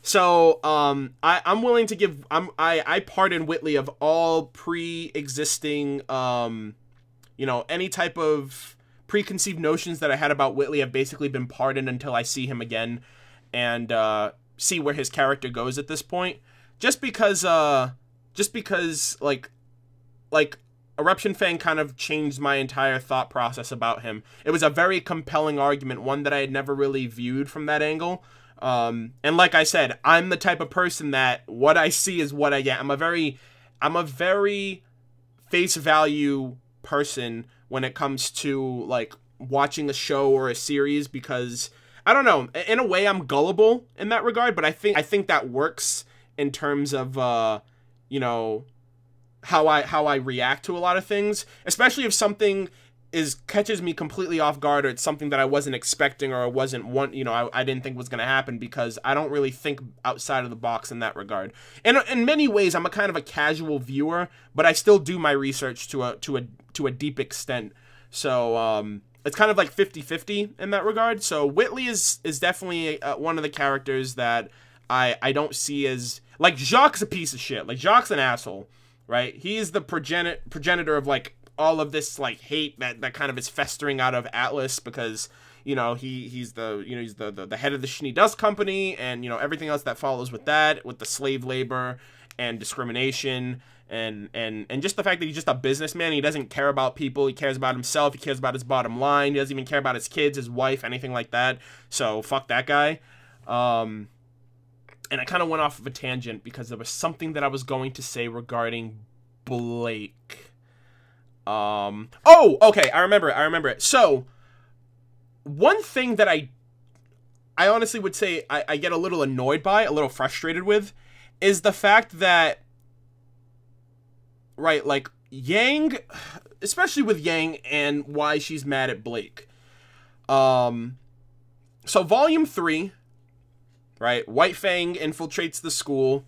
Speaker 2: So I'm willing to give, I pardon Whitley of all pre-existing, you know, any type of preconceived notions that I had about Whitley have basically been pardoned until I see him again and see where his character goes at this point. Just because like Eruption Fang kind of changed my entire thought process about him. It was a very compelling argument, one that I had never really viewed from that angle. And like I said, I'm the type of person that what I see is what I get. I'm a very face value person when it comes to like watching a show or a series, because I don't know, in a way I'm gullible in that regard, but I think that works in terms of you know, how I react to a lot of things, especially if something catches me completely off guard, or it's something that I wasn't expecting, or I didn't think was going to happen, because I don't really think outside of the box in that regard. And in many ways, I'm a kind of a casual viewer, but I still do my research to a deep extent. So it's kind of like 50-50 in that regard. So Whitley is definitely one of the characters that I don't see as, like, Jacques' a piece of shit. Like, Jacques' an asshole. Right, he is the progenitor of like all of this like hate that kind of is festering out of Atlas, because you know he's the head of the Schnee Dust Company, and you know everything else that follows with that, with the slave labor and discrimination, and just the fact that he's just a businessman. He doesn't care about people. He cares about himself. He cares about his bottom line. He doesn't even care about his kids, his wife, anything like that. So fuck that guy. And I kind of went off of a tangent because there was something that I was going to say regarding Blake. Oh, okay, I remember it. So, one thing that I honestly would say I get a little annoyed by, a little frustrated with, is the fact that, right, like, Yang, especially with Yang and why she's mad at Blake. So, Volume 3... right, White Fang infiltrates the school.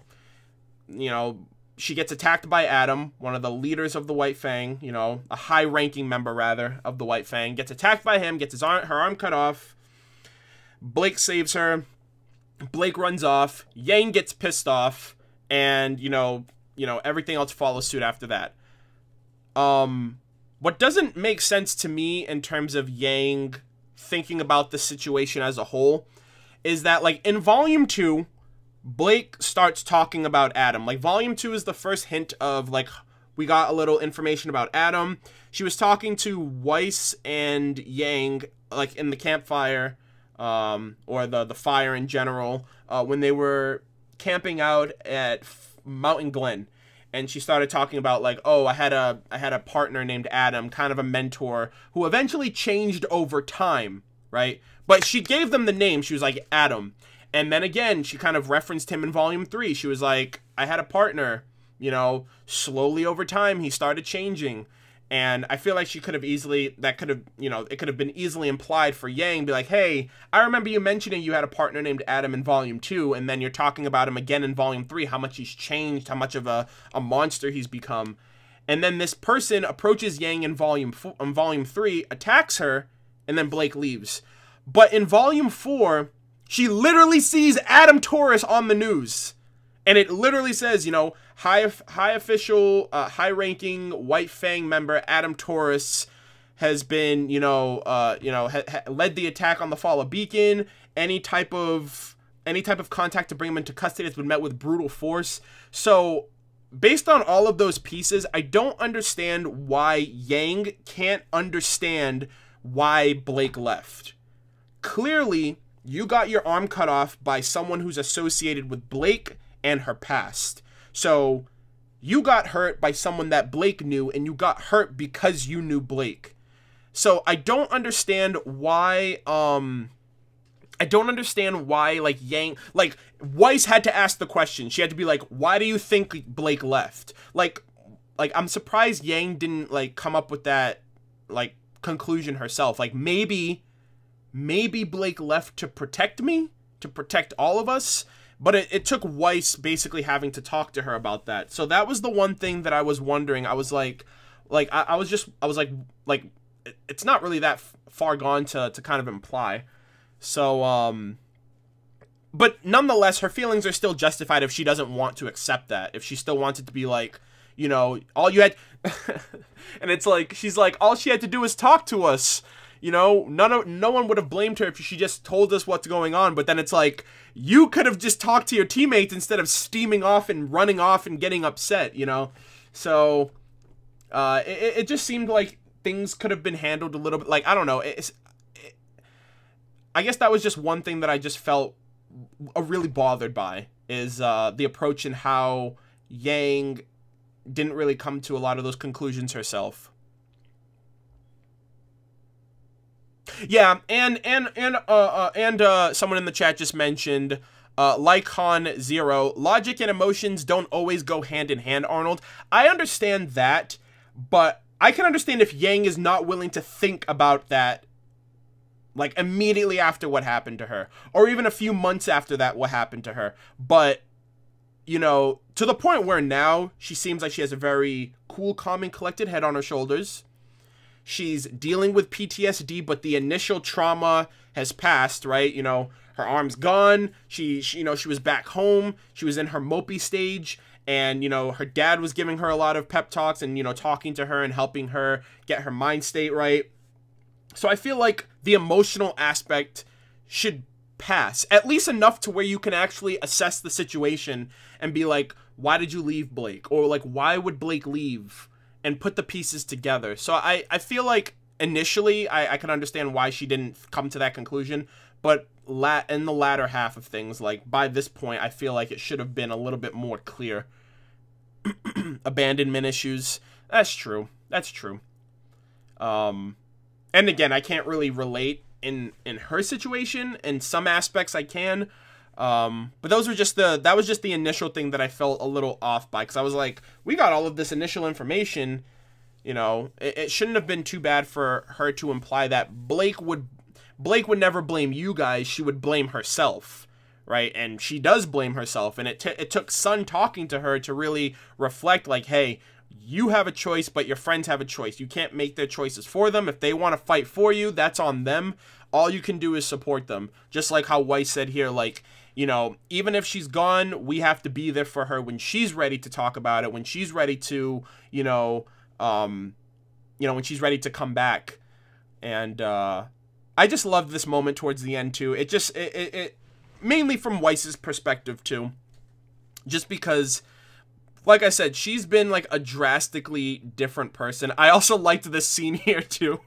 Speaker 2: You know, she gets attacked by Adam, one of the leaders of the White Fang. You know, a high-ranking member, rather, of the White Fang. Gets attacked by him, gets her arm cut off. Blake saves her. Blake runs off. Yang gets pissed off. And, you know, everything else follows suit after that. What doesn't make sense to me in terms of Yang thinking about the situation as a whole is that, like, in Volume 2, Blake starts talking about Adam. Like, Volume 2 is the first hint of, like, we got a little information about Adam. She was talking to Weiss and Yang, like, in the campfire, or the fire in general, when they were camping out at Mountain Glen. And she started talking about like, oh, I had a partner named Adam, kind of a mentor, who eventually changed over time, right? But she gave them the name. She was like, Adam. And then again, she kind of referenced him in Volume 3. She was like, I had a partner, you know, slowly over time, he started changing. And I feel like she could have easily, that could have, you know, it could have been easily implied for Yang, be like, hey, I remember you mentioning you had a partner named Adam in Volume 2, and then you're talking about him again in Volume 3, how much he's changed, how much of a monster he's become. And then this person approaches Yang in Volume 3, attacks her, and then Blake leaves. But in Volume 4, she literally sees Adam Taurus on the news. And it literally says, you know, high-ranking White Fang member Adam Taurus has been, led the attack on the Fala Beacon. Any type of contact to bring him into custody has been met with brutal force. So, based on all of those pieces, I don't understand why Yang can't understand why Blake left. Clearly, you got your arm cut off by someone who's associated with Blake and her past. So you got hurt by someone that Blake knew, and you got hurt because you knew Blake. So I don't understand why like Yang, like Weiss had to ask the question. She had to be like, why do you think Blake left? Like I'm surprised Yang didn't like come up with that like conclusion herself. Like maybe Blake left to protect me, to protect all of us. But it took Weiss basically having to talk to her about that. So that was the one thing that I was wondering. I was like, it's not really that far gone to kind of imply. So, but nonetheless, her feelings are still justified if she doesn't want to accept that. If she still wants it to be like, you know, all you had, and it's like, she's like, all she had to do was talk to us. You know, no one would have blamed her if she just told us what's going on. But then it's like, you could have just talked to your teammates instead of steaming off and running off and getting upset, you know? So, it just seemed like things could have been handled a little bit, like, I don't know. I guess that was just one thing that I just felt really bothered by, is the approach and how Yang didn't really come to a lot of those conclusions herself. Yeah, and someone in the chat just mentioned, Lycon Zero, logic and emotions don't always go hand in hand, Arnold. I understand that, but I can understand if Yang is not willing to think about that, like, immediately after what happened to her, or even a few months after that what happened to her. But, you know, to the point where now she seems like she has a very cool, calm, and collected head on her shoulders. She's dealing with PTSD, but the initial trauma has passed, right? You know, her arm's gone. She was back home. She was in her mopey stage, and, you know, her dad was giving her a lot of pep talks and, you know, talking to her and helping her get her mind state right. So I feel like the emotional aspect should pass, at least enough to where you can actually assess the situation and be like, why did you leave Blake? Or like, why would Blake leave? And put the pieces together. So I feel like initially I can understand why she didn't come to that conclusion, but in the latter half of things, like by this point, I feel like it should have been a little bit more clear. Abandonment issues. That's true. And again, I can't really relate in her situation. In some aspects I can. But that was just the initial thing that I felt a little off by, because I was like, we got all of this initial information, you know, it shouldn't have been too bad for her to imply that Blake would never blame you guys, she would blame herself, right? And she does blame herself, and it took Sun talking to her to really reflect, like, hey, you have a choice, but your friends have a choice. You can't make their choices for them. If they want to fight for you, that's on them. All you can do is support them. Just like how Weiss said here, like, you know, even if she's gone, we have to be there for her when she's ready to talk about it, when she's ready to, when she's ready to come back. And I just loved this moment towards the end too. It mainly from Weiss's perspective too, just because, like I said, she's been like a drastically different person. I also liked this scene here too.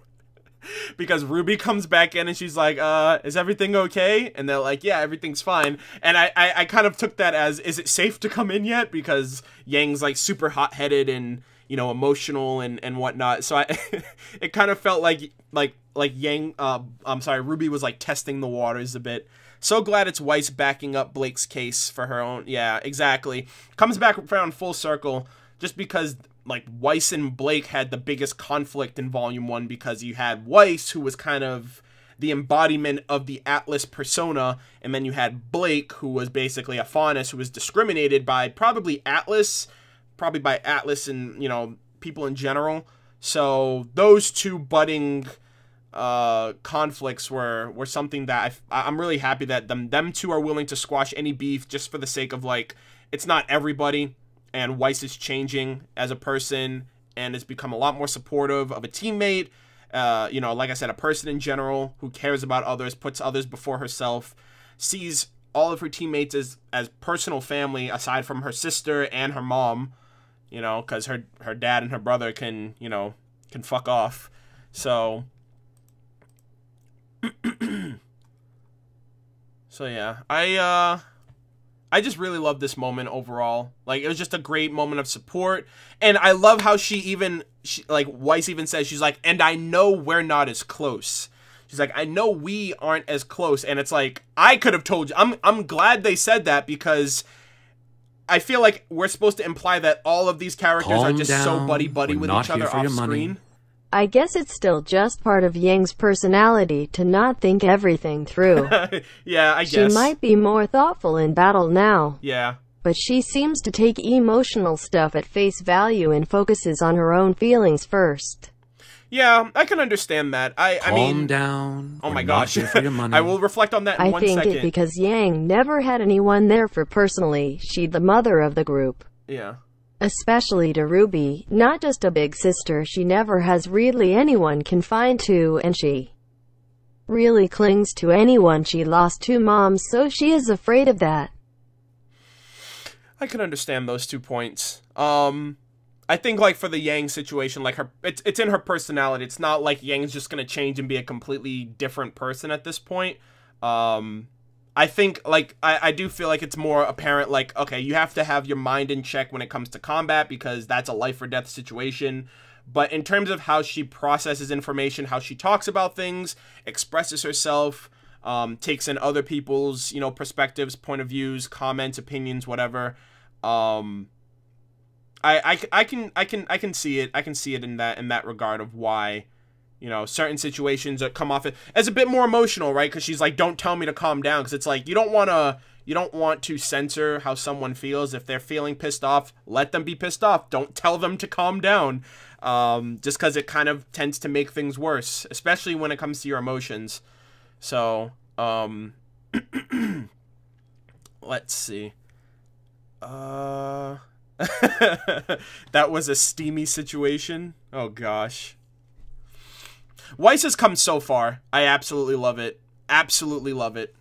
Speaker 2: because RWBY comes back in and she's like, is everything okay? And they're like, yeah, everything's fine. And I kind of took that as, is it safe to come in yet? Because Yang's like super hot-headed and, you know, emotional and whatnot. So it kind of felt like Yang, RWBY was like testing the waters a bit. So glad it's Weiss backing up Blake's case for her own. Yeah, exactly. Comes back around full circle just because like Weiss and Blake had the biggest conflict in Volume 1 because you had Weiss, who was kind of the embodiment of the Atlas persona, and then you had Blake, who was basically a Faunus, who was discriminated by probably by Atlas and, you know, people in general. So those two budding conflicts were something that I'm really happy that them two are willing to squash any beef just for the sake of, like, it's not everybody, and Weiss is changing as a person and has become a lot more supportive of a teammate, you know, like I said, a person in general who cares about others, puts others before herself, sees all of her teammates as personal family aside from her sister and her mom, you know, because her dad and her brother can fuck off. So so yeah, I just really love this moment overall. Like, it was just a great moment of support, and I love how Weiss even says, she's like, and I know we're not as close. She's like, I know we aren't as close, and it's like, I could have told you. I'm glad they said that, because I feel like we're supposed to imply that all of these characters are just so buddy-buddy with each other off screen.
Speaker 4: I guess it's still just part of Yang's personality to not think everything through.
Speaker 2: Yeah, I guess.
Speaker 4: She might be more thoughtful in battle now.
Speaker 2: Yeah.
Speaker 4: But she seems to take emotional stuff at face value and focuses on her own feelings first.
Speaker 2: Yeah, I can understand that. I mean,
Speaker 3: calm down.
Speaker 2: Oh my gosh. I will reflect on that in 1 second.
Speaker 4: I think it's because Yang never had anyone there for personally. She's the mother of the group.
Speaker 2: Yeah.
Speaker 4: Especially to RWBY, not just a big sister. She never has really anyone confide to, and she really clings to anyone. She lost 2 moms, so she is afraid of that.
Speaker 2: I can understand those 2 points. I think, like, for the Yang situation, like, it's in her personality. It's not like Yang's just gonna change and be a completely different person at this point. I think, like, I do feel like it's more apparent, like, okay, you have to have your mind in check when it comes to combat, because that's a life or death situation. But in terms of how she processes information, how she talks about things, expresses herself, takes in other people's, you know, perspectives, point of views, comments, opinions, whatever, I can see it. I can see it in that regard of why, you know, certain situations that come off as a bit more emotional, right? Because she's like, don't tell me to calm down. Because it's like, you don't want to censor how someone feels. If they're feeling pissed off, let them be pissed off. Don't tell them to calm down. Just because it kind of tends to make things worse, especially when it comes to your emotions. So, let's see. That was a steamy situation. Oh gosh. Weiss has come so far. I absolutely love it. Absolutely love it.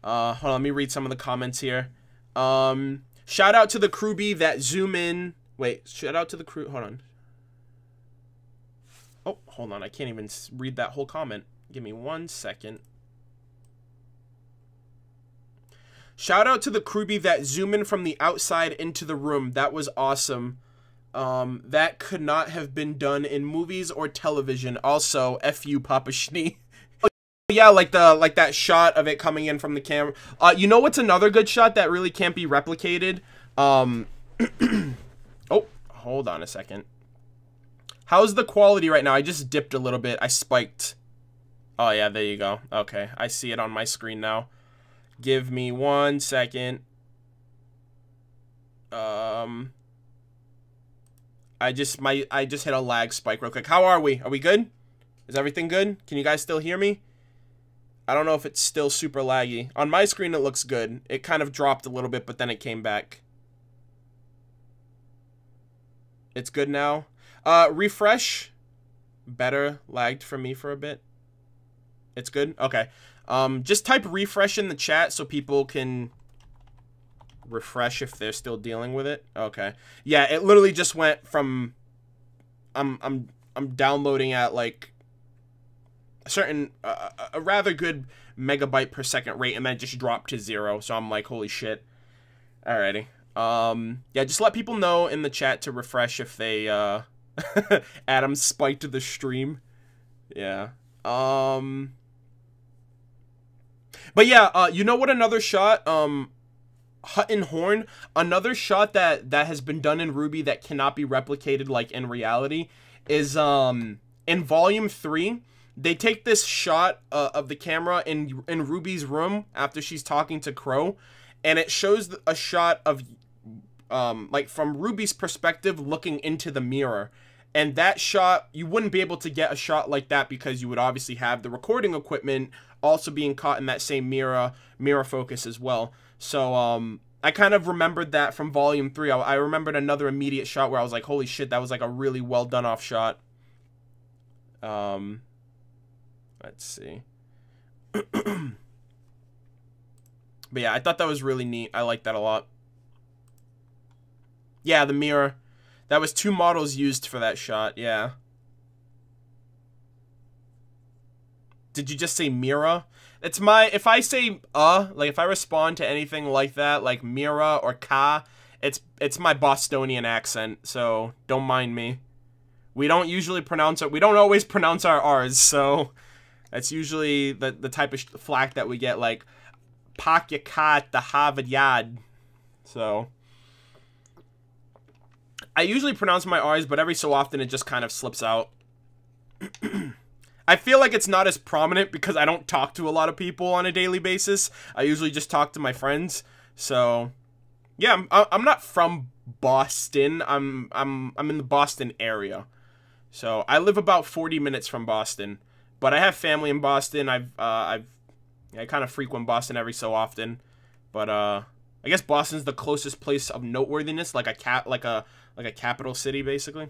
Speaker 2: Hold on, let me read some of the comments here. Shout out to the crewbie that zoom in. Wait, shout out to the crew. Hold on. Oh, hold on. I can't even read that whole comment. Give me 1 second. Shout out to the crewbie that zoom in from the outside into the room. That was awesome. That could not have been done in movies or television. Also, F you, Papa Schnee. Yeah, like that shot of it coming in from the camera. You know what's another good shot that really can't be replicated? Oh, hold on a second. How's the quality right now? I just dipped a little bit. I spiked. Oh yeah, there you go. Okay, I see it on my screen now. Give me 1 second. I just hit a lag spike real quick. How are we? Are we good? Is everything good? Can you guys still hear me? I don't know if it's still super laggy. On my screen, it looks good. It kind of dropped a little bit, but then it came back. It's good now. Refresh. Better. Lagged for me for a bit. It's good? Okay. Just type refresh in the chat so people can refresh if they're still dealing with it. Okay. Yeah, it literally just went from I'm downloading at like a rather good megabyte per second rate, and then it just dropped to 0. So I'm like, holy shit. Alrighty. Yeah, just let people know in the chat to refresh if they Adam spiked the stream. Yeah. But yeah, you know what, another shot, Hutton Horn, another shot that has been done in RWBY that cannot be replicated like in reality is in Volume 3. They take this shot of the camera in RWBY's room after she's talking to Crow, and it shows a shot of like from RWBY's perspective looking into the mirror. And that shot, you wouldn't be able to get a shot like that because you would obviously have the recording equipment also being caught in that same mirror focus as well. So I kind of remembered that from Volume 3. I remembered another immediate shot where I was like, holy shit, that was like a really well done off shot. Let's see. But yeah, I thought that was really neat. I like that a lot. Yeah, the mirror. That was 2 models used for that shot, yeah. Did you just say Mira? It's my, if I say like if I respond to anything like that, like Mira or Ka, it's my Bostonian accent, so don't mind me. We don't usually pronounce it, we don't always pronounce our R's, so that's usually the type of flack that we get, like Pakyakat the Harvard Yad. So I usually pronounce my R's, but every so often it just kind of slips out. I feel like it's not as prominent because I don't talk to a lot of people on a daily basis. I usually just talk to my friends. So, yeah, I'm not from Boston. I'm in the Boston area. So I live about 40 minutes from Boston, but I have family in Boston. I kind of frequent Boston every so often, but I guess Boston's the closest place of noteworthiness, like a capital city, basically.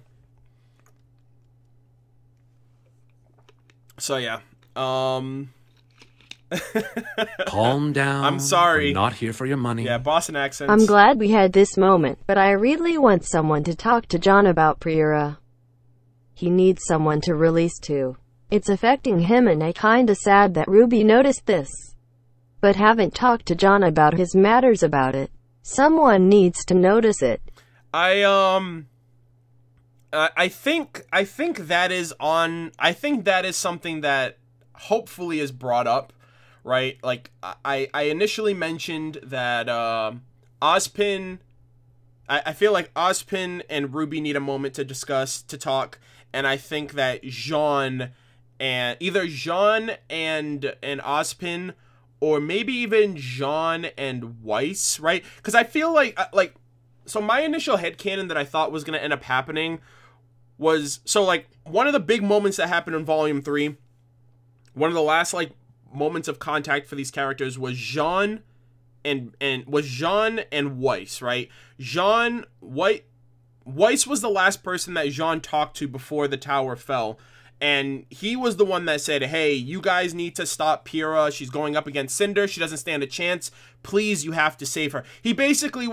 Speaker 2: So yeah,
Speaker 3: Calm down.
Speaker 2: I'm sorry.
Speaker 3: We're not here for your money.
Speaker 2: Yeah, Boston accents.
Speaker 4: I'm glad we had this moment, but I really want someone to talk to John about Priya. He needs someone to release to. It's affecting him, and I kinda sad that RWBY noticed this, but haven't talked to John about his matters about it. Someone needs to notice it.
Speaker 2: I think that is something that hopefully is brought up, right? Like I initially mentioned that Ozpin, I feel like Ozpin and RWBY need a moment to discuss, to talk, and I think that Jean and Ozpin, or maybe even Jean and Weiss, right? Because I feel like so my initial headcanon that I thought was going to end up happening was, so like one of the big moments that happened in Volume 3, one of the last like moments of contact for these characters was Jean and Weiss, right? Weiss was the last person that Jean talked to before the tower fell, and he was the one that said, hey, you guys need to stop Pyrrha. She's going up against Cinder. She doesn't stand a chance. Please, you have to save her. He basically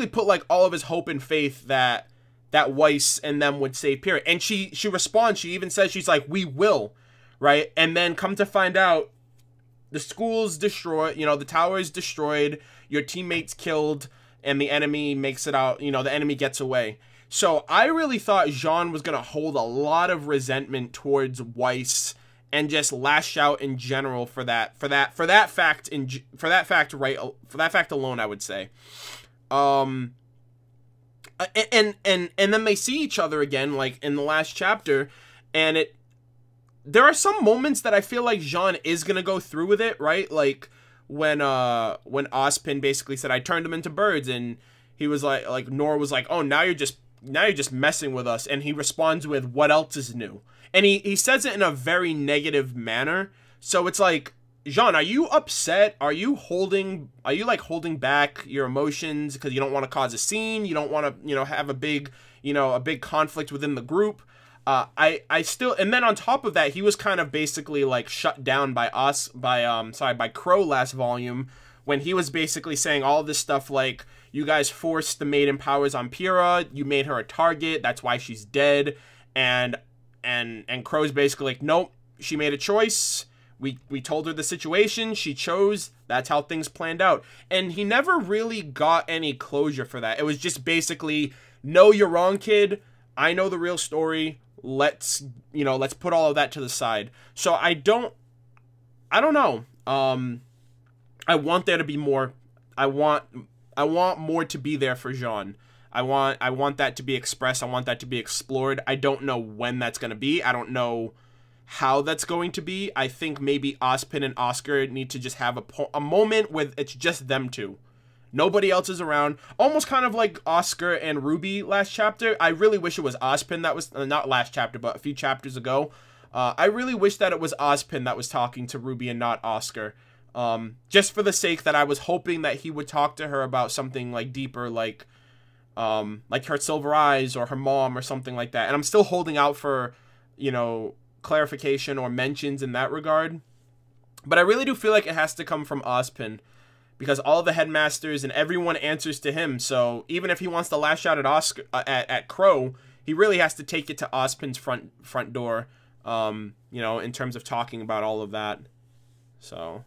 Speaker 2: put like all of his hope and faith that Weiss and them would save Pyrrha. And she responds, she even says, she's like, we will, right? And then come to find out, the school's destroyed, the tower is destroyed, your teammates killed, and the enemy makes it out, the enemy gets away. So I really thought Jean was going to hold a lot of resentment towards Weiss and just lash out in general for that fact alone, I would say. And then they see each other again, like in the last chapter, and there are some moments that I feel like Jean is gonna go through with it, right? Like when Ozpin basically said, I turned them into birds, and he was like Nora was like, oh, now you're just messing with us, and he responds with, what else is new? And he says it in a very negative manner. So it's like, Jean, are you upset? Are you holding back your emotions because you don't want to cause a scene? You don't want to, have a big conflict within the group? I still, and then on top of that, he was kind of basically like shut down by Crow last volume, when he was basically saying all this stuff like, you guys forced the maiden powers on Pyrrha, you made her a target, that's why she's dead, and Crow's basically like, nope, she made a choice. We told her the situation. She chose. That's how things planned out. And he never really got any closure for that. It was just basically, no, you're wrong, kid. I know the real story. Let's put all of that to the side. So I don't know. I want there to be more. I want more to be there for Jean. I want that to be expressed. I want that to be explored. I don't know when that's going to be. I don't know how that's going to be. I think maybe Ozpin and Oscar need to just have a moment where it's just them two. Nobody else is around. Almost kind of like Oscar and RWBY last chapter. I really wish it was Ozpin that was, not last chapter, but a few chapters ago. I really wish that it was Ozpin that was talking to RWBY and not Oscar. Just for the sake that I was hoping that he would talk to her about something like deeper, like her silver eyes or her mom or something like that. And I'm still holding out for, clarification or mentions in that regard. But I really do feel like it has to come from Ozpin, because all the headmasters and everyone answers to him. So even if he wants to lash out at Oscar, at Crow, he really has to take it to Ozpin's front door, in terms of talking about all of that. So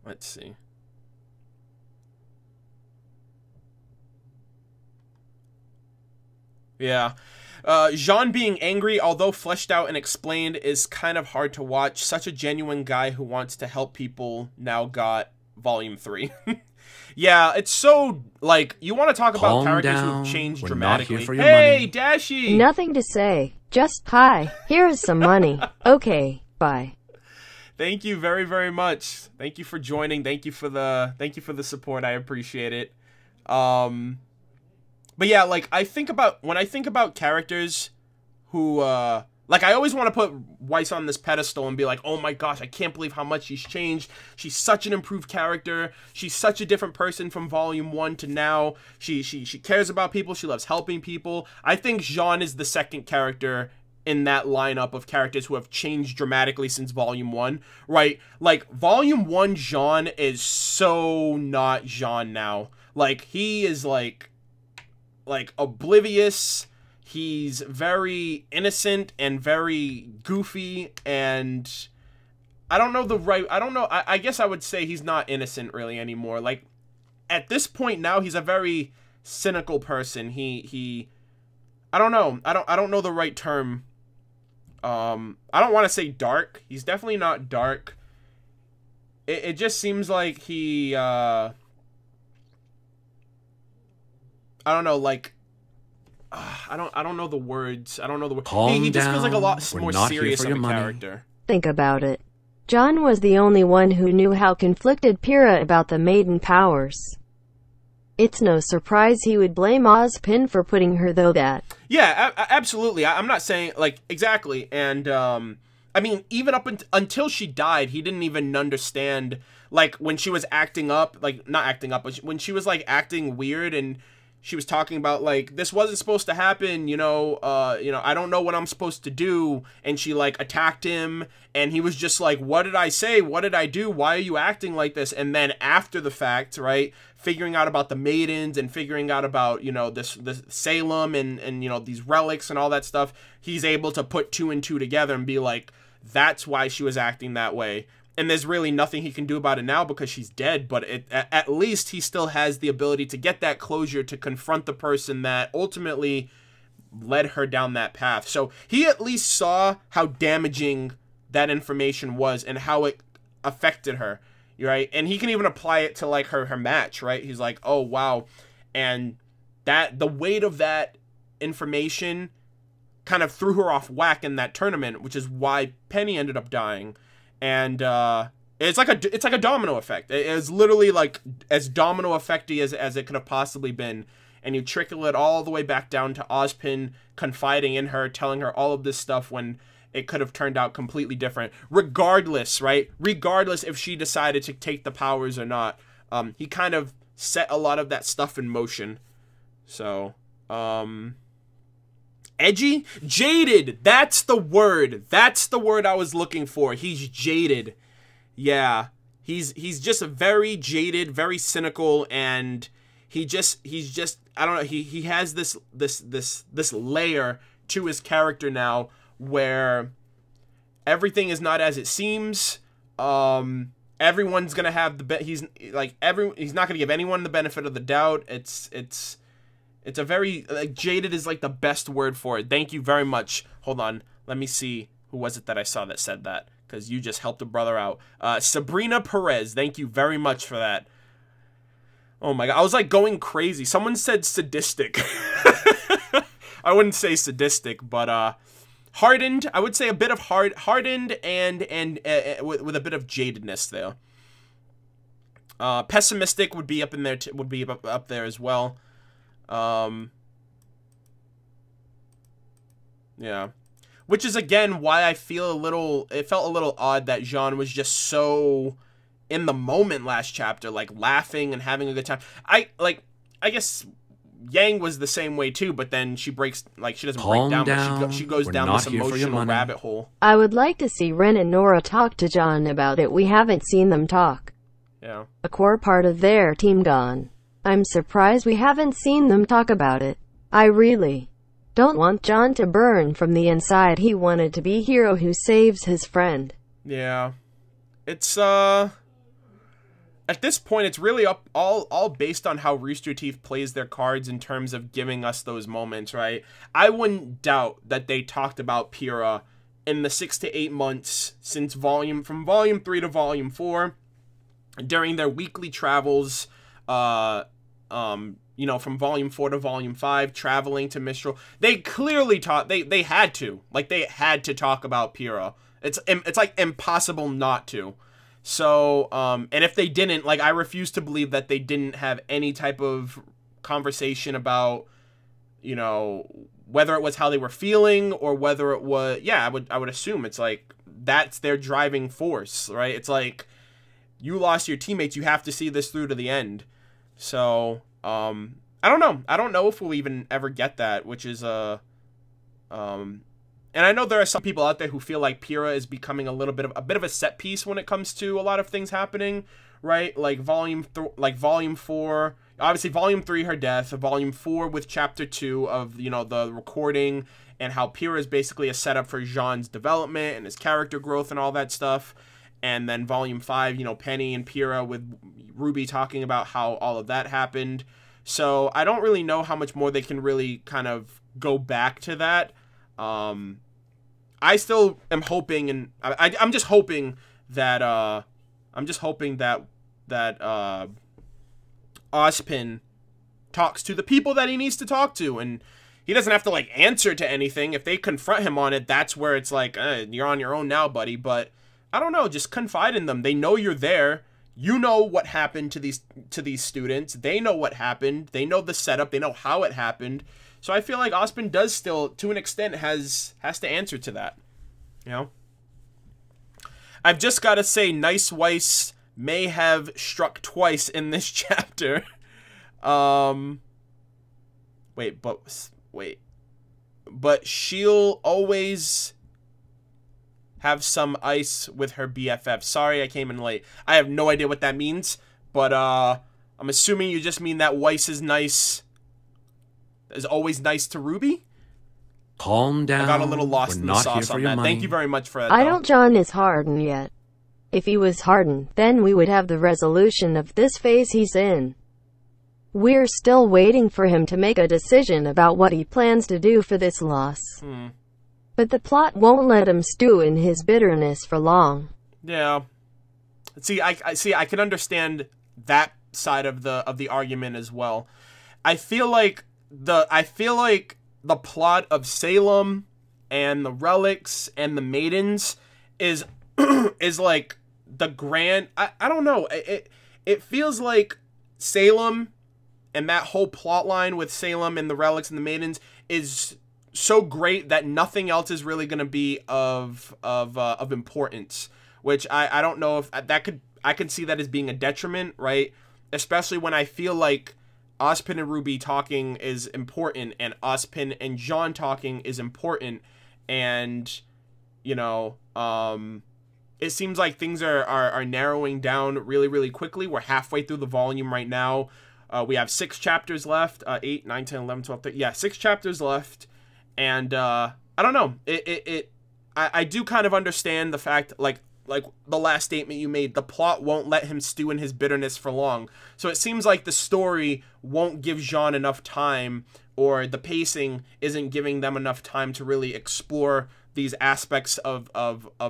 Speaker 2: let's see. Yeah. Jean being angry, although fleshed out and explained, is kind of hard to watch. Such a genuine guy who wants to help people now got Volume 3. Yeah, it's so, you want to talk about characters who have changed dramatically. Hey, Dashi!
Speaker 4: Nothing to say. Just, hi, here is some money. Okay, bye.
Speaker 2: Thank you very, very much. Thank you for joining. Thank you for the support. I appreciate it. But yeah, when I think about characters who, I always want to put Weiss on this pedestal and be like, oh my gosh, I can't believe how much she's changed. She's such an improved character. She's such a different person from Volume 1 to now. She cares about people. She loves helping people. I think Jean is the second character in that lineup of characters who have changed dramatically since Volume 1, right? Volume 1 Jean is so not Jean now. He is oblivious. He's very innocent and very goofy, and I guess I would say he's not innocent really anymore. At this point now, he's a very cynical person. I don't know. I don't know the right term. I don't want to say dark. He's definitely not dark. It just seems like he, I don't know, I don't know the words. I don't know the words. He just feels like a lot more serious of a character.
Speaker 4: Think about it. John was the only one who knew how conflicted Pyrrha about the maiden powers. It's no surprise he would blame Ozpin for putting her though that.
Speaker 2: Yeah, absolutely. I'm not saying, exactly. And, even up until she died, he didn't even understand, when she was acting up, not acting up, but when she was, acting weird and she was talking about, this wasn't supposed to happen, I don't know what I'm supposed to do, and she, attacked him, and he was just what did I say? What did I do? Why are you acting like this? And then after the fact, right, figuring out about the maidens and figuring out about, this Salem and these relics and all that stuff, he's able to put two and two together and be that's why she was acting that way. And there's really nothing he can do about it now because she's dead, but at least he still has the ability to get that closure, to confront the person that ultimately led her down that path. So he at least saw how damaging that information was and how it affected her, right? And he can even apply it to her match, right? He's oh wow. And that the weight of that information kind of threw her off whack in that tournament, which is why Penny ended up dying. And it's like a domino effect. It's literally as domino effecty as it could have possibly been. And you trickle it all the way back down to Ozpin confiding in her, telling her all of this stuff when it could have turned out completely different. Regardless, right? Regardless if she decided to take the powers or not. He kind of set a lot of that stuff in motion. So, edgy? Jaded! That's the word. That's the word I was looking for. He's jaded. Yeah. He's just very jaded, very cynical, and he's just I don't know, he has this layer to his character now, where everything is not as it seems. Everyone's gonna have he's not gonna give anyone the benefit of the doubt. It's a very, like, jaded is like the best word for it. Thank you very much. Hold on, let me see who was it that I saw that said that, because you just helped a brother out. Sabrina Perez, thank you very much for that. Oh my god, I was like going crazy. Someone said sadistic. I wouldn't say sadistic, but hardened. I would say a bit of hardened and with a bit of jadedness there. Pessimistic would be up in there. Would be up there as well. Yeah, which is again why I feel it felt a little odd that Jean was just so in the moment last chapter, like laughing and having a good time. I guess Yang was the same way too, but then she breaks, like, she doesn't break down, but she goes down this emotional rabbit hole.
Speaker 4: I would like to see Ren and Nora talk to John about it. We haven't seen them talk.
Speaker 2: Yeah.
Speaker 4: A core part of their team gone. I'm surprised we haven't seen them talk about it. I really don't want John to burn from the inside. He wanted to be a hero who saves his friend.
Speaker 2: Yeah. It's, at this point, it's really all based on how Rooster Teeth plays their cards in terms of giving us those moments, right? I wouldn't doubt that they talked about Pyrrha in the 6 to 8 months since from volume 3 to volume 4, during their weekly travels, from volume 4 to volume 5, traveling to Mistral. They clearly they had to talk about Pyrrha. It's like impossible not to. So, and if they didn't, like, I refuse to believe that they didn't have any type of conversation about, whether it was how they were feeling or whether it was, I would assume it's like, that's their driving force, right? It's like, you lost your teammates, you have to see this through to the end. So, I don't know. I don't know if we'll even ever get that, which is, and I know there are some people out there who feel like Pyrrha is becoming a bit of a set piece when it comes to a lot of things happening, right? Like volume 4, obviously volume 3, her death, volume 4 with chapter 2 of, the recording, and how Pyrrha is basically a setup for Jean's development and his character growth and all that stuff. And then volume 5, Penny and Pyrrha with RWBY talking about how all of that happened. So I don't really know how much more they can really kind of go back to that. I still am hoping, and I'm just hoping that Ozpin talks to the people that he needs to talk to, and he doesn't have to, like, answer to anything. If they confront him on it, that's where it's like, you're on your own now, buddy. But I don't know, just confide in them. They know you're there. You know what happened to these students. They know what happened. They know the setup. They know how it happened. So I feel like Ozpin does still, to an extent, has to answer to that. I've just got to say, Nice Weiss may have struck twice in this chapter. But she'll always have some ice with her BFF. Sorry, I came in late. I have no idea what that means, but I'm assuming you just mean that Weiss is always nice to RWBY.
Speaker 3: Calm down.
Speaker 2: I got a little lost in the sauce on that. Thank you very much for that.
Speaker 4: I don't John is hardened yet. If he was hardened, then we would have the resolution of this phase he's in. We're still waiting for him to make a decision about what he plans to do for this loss. But the plot won't let him stew in his bitterness for long. Yeah.
Speaker 2: I can understand that side of the argument as well. I feel like the plot of Salem and the relics and the maidens is like the grand, I don't know. It feels like Salem and that whole plot line with Salem and the relics and the maidens is so great that nothing else is really going to be of importance, which I don't know if I could see that as being a detriment, right? Especially when I feel like Ozpin and RWBY talking is important, and Ozpin and Jean talking is important, and it seems like things are narrowing down really, really quickly. We're halfway through the volume right now. We have 6 chapters left, 8, 9, 10, 11, 12, 13. Yeah, 6 chapters left, And I don't know. I do kind of understand the fact, like the last statement you made, the plot won't let him stew in his bitterness for long. So it seems like the story won't give Jean enough time, or the pacing isn't giving them enough time to really explore these aspects of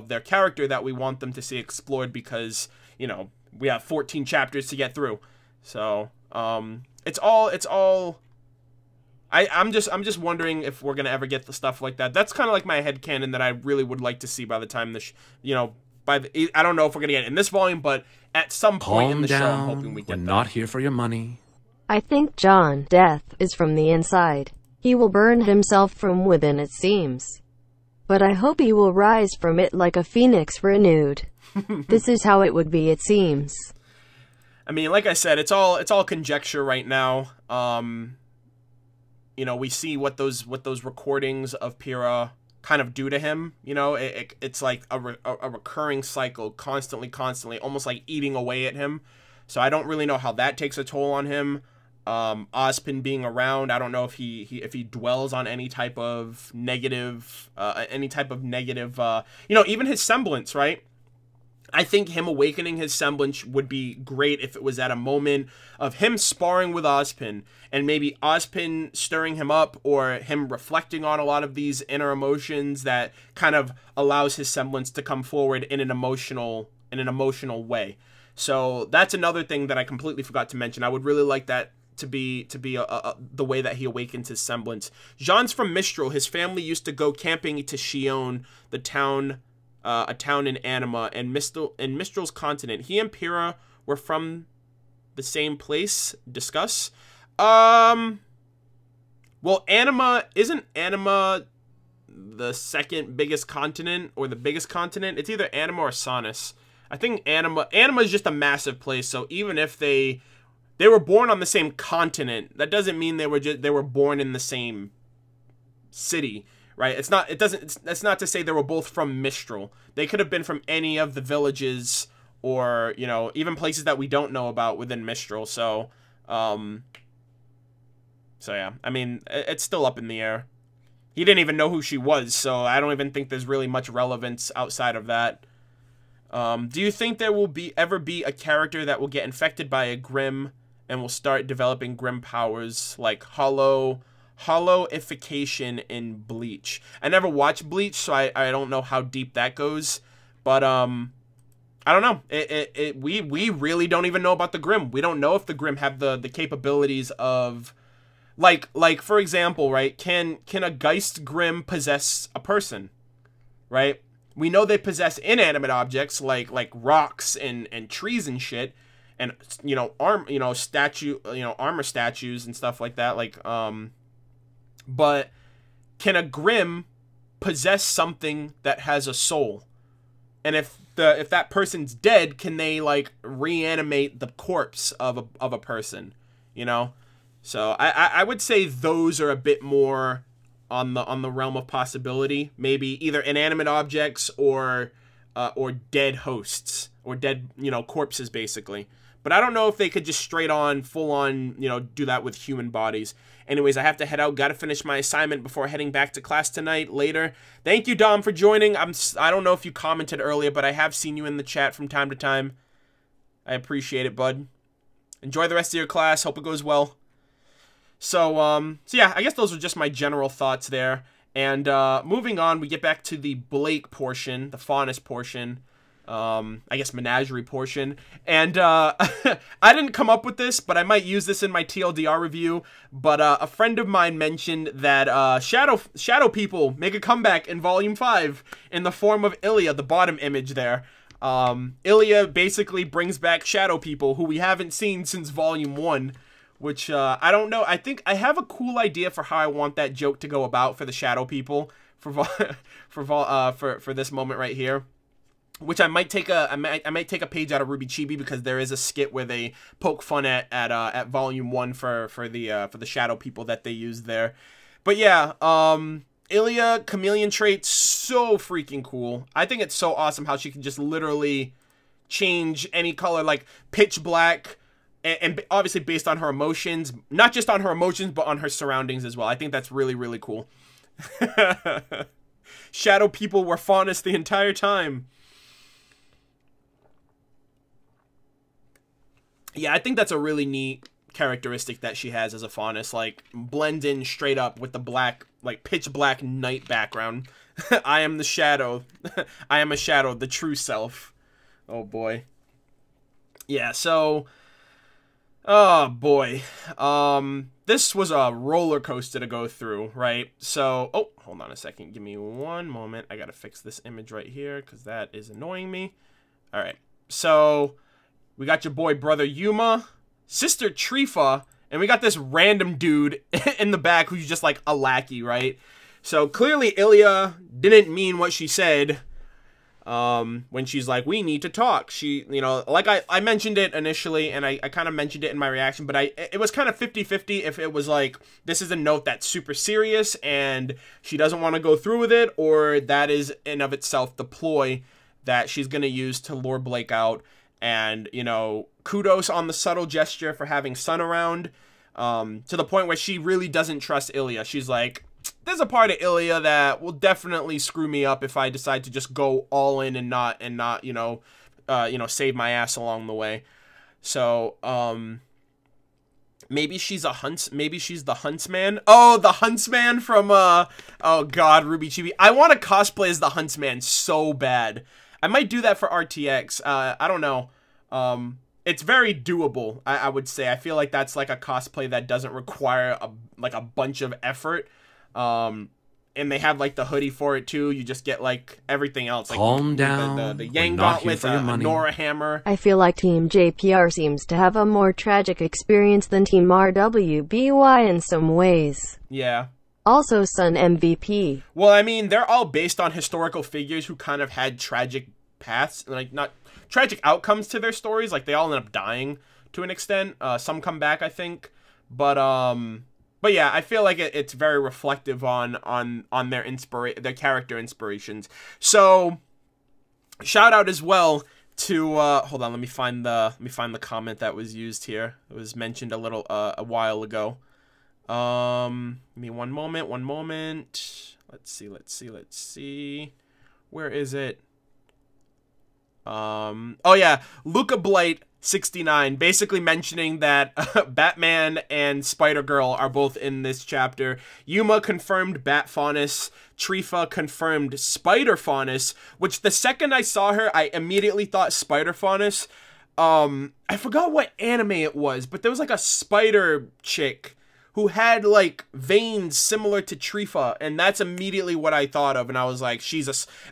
Speaker 2: their character that we want them to see explored, because, you know, we have 14 chapters to get through. So it's all I'm just wondering if we're gonna ever get the stuff like that. That's kind of like my headcanon that I really would like to see by the time I don't know if we're gonna get it in this volume, but at some point in the show, I'm hoping we get that.
Speaker 3: We're not here for your money.
Speaker 4: I think John's death is from the inside. He will burn himself from within, it seems. But I hope he will rise from it like a phoenix renewed. This is how it would be, it seems.
Speaker 2: I mean, like I said, it's all conjecture right now. You know, we see what those recordings of Pyrrha kind of do to him. You know, it's like a recurring cycle, constantly, almost like eating away at him. So I don't really know how that takes a toll on him. Ozpin being around, I don't know if he dwells on any type of negative, you know, even his semblance, right? I think him awakening his semblance would be great if it was at a moment of him sparring with Ozpin, and maybe Ozpin stirring him up, or him reflecting on a lot of these inner emotions that kind of allows his semblance to come forward in an emotional way. So that's another thing that I completely forgot to mention. I would really like that to be the way that he awakens his semblance. Jean's from Mistral. His family used to go camping to Shion, the town, a town in Anima, and Mistral's continent. He and Pyrrha were from the same place. Discuss. Well, isn't Anima the second biggest continent, or the biggest continent? It's either Anima or Faunus. I think Anima is just a massive place. So even if they were born on the same continent, that doesn't mean they were born in the same city, right? That's not to say they were both from Mistral. They could have been from any of the villages, or, you know, even places that we don't know about within Mistral. So yeah, I mean, it's still up in the air. He didn't even know who she was, so I don't even think there's really much relevance outside of that. Do you think there will ever be a character that will get infected by a Grimm and will start developing Grimm powers, like hollowification in Bleach? I never watched Bleach, so I don't know how deep that goes. But I don't know. We really don't even know about the Grimm. We don't know if the Grimm have the capabilities of, like for example, right? Can a Geist Grimm possess a person, right? We know they possess inanimate objects like rocks and trees and shit, and, you know, armor statues and stuff like that. Like, but can a Grimm possess something that has a soul? And if that person's dead, can they, like, reanimate the corpse of a person? You know, so I would say those are a bit more on the realm of possibility. Maybe either inanimate objects or dead hosts, or dead, you know, corpses, basically. But I don't know if they could just straight on, full on, you know, do that with human bodies. Anyways, I have to head out. Got to finish my assignment before heading back to class tonight later. Thank you, Dom, for joining. I don't know if you commented earlier, but I have seen you in the chat from time to time. I appreciate it, bud. Enjoy the rest of your class. Hope it goes well. So yeah, I guess those are just my general thoughts there. And moving on, we get back to the Blake portion, the Faunus portion, I guess Menagerie portion. And I didn't come up with this, but I might use this in my TLDR review. But a friend of mine mentioned that shadow people make a comeback in Volume 5 in the form of Ilya, the bottom image there. Ilya basically brings back shadow people who we haven't seen since Volume 1. Which, I don't know. I think I have a cool idea for how I want that joke to go about for the shadow people for this moment right here. Which I might take a page out of RWBY Chibi, because there is a skit where they poke fun at Volume 1 for the shadow people that they used there. But yeah, Ilya, chameleon trait, so freaking cool. I think it's so awesome how she can just literally change any color, like pitch black. And obviously based on her emotions, not just on her emotions, but on her surroundings as well. I think that's really, really cool. Shadow people were Faunus the entire time. Yeah, I think that's a really neat characteristic that she has as a Faunus. Like, blend in straight up with the black, like, pitch black night background. I am the shadow. I am a shadow, the true self. Oh, boy. Yeah, so... Oh, boy. This was a roller coaster to go through, right? So... Oh, hold on a second. Give me one moment. I gotta fix this image right here, because that is annoying me. Alright. So... We got your boy, brother Yuma, sister Trifa, and we got this random dude in the back who's just like a lackey, right? So clearly Ilya didn't mean what she said when she's like, we need to talk. She, you know, like I mentioned it initially, and I kind of mentioned it in my reaction, but it was kind of 50-50 if it was like, this is a note that's super serious and she doesn't want to go through with it, or that is in of itself the ploy that she's going to use to lure Blake out. And, you know, kudos on the subtle gesture for having Sun around, to the point where she really doesn't trust Ilya. She's like, there's a part of Ilya that will definitely screw me up if I decide to just go all in and not, you know, save my ass along the way. So, maybe she's the Huntsman. Oh, the Huntsman from, oh god, RWBY Chibi. I want to cosplay as the Huntsman so bad. I might do that for RTX. I don't know. It's very doable, I would say. I feel like that's like a cosplay that doesn't require a bunch of effort. And they have like the hoodie for it too. You just get like everything else. Like
Speaker 3: Calm down.
Speaker 2: The Yang gauntlets, a Nora hammer.
Speaker 4: I feel like Team JPR seems to have a more tragic experience than Team RWBY in some ways.
Speaker 2: Yeah.
Speaker 4: Also Sun MVP.
Speaker 2: Well, I mean, they're all based on historical figures who kind of had tragic paths, like not tragic outcomes to their stories. Like they all end up dying to an extent. Some come back, I think, but yeah, I feel like it's very reflective on their character inspirations. So shout out as well to hold on, let me find the comment that was used here. It was mentioned a while ago. Give me one moment. Let's see. Where is it? Oh yeah, Luca Blight 69 basically mentioning that Batman and Spider-Girl are both in this chapter. Yuma confirmed Bat Faunus. Trifa confirmed Spider Faunus, which the second I saw her, I immediately thought Spider Faunus. I forgot what anime it was, but there was like a spider chick who had, like, veins similar to Trifa, and that's immediately what I thought of, and I was like,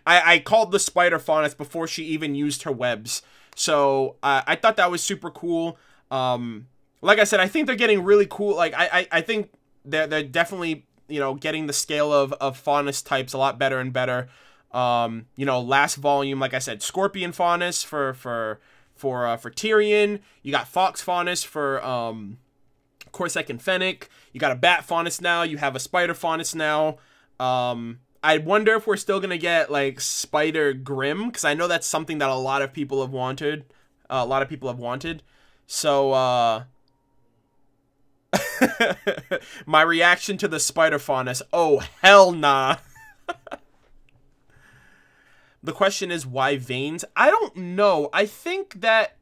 Speaker 2: I called the Spider Faunus before she even used her webs, so I thought that was super cool. Like I said, I think they're getting really cool, like, I think they're definitely, you know, getting the scale of Faunus types a lot better and better. You know, last volume, like I said, Scorpion Faunus for Tyrion, you got Fox Faunus for, Corsac and Fennec. You got a Bat Faunus now. You have a Spider Faunus now. I wonder if we're still gonna get like Spider Grimm, because I know that's something that a lot of people have wanted. So my reaction to the Spider Faunus. Oh hell nah. The question is, why veins? I don't know. I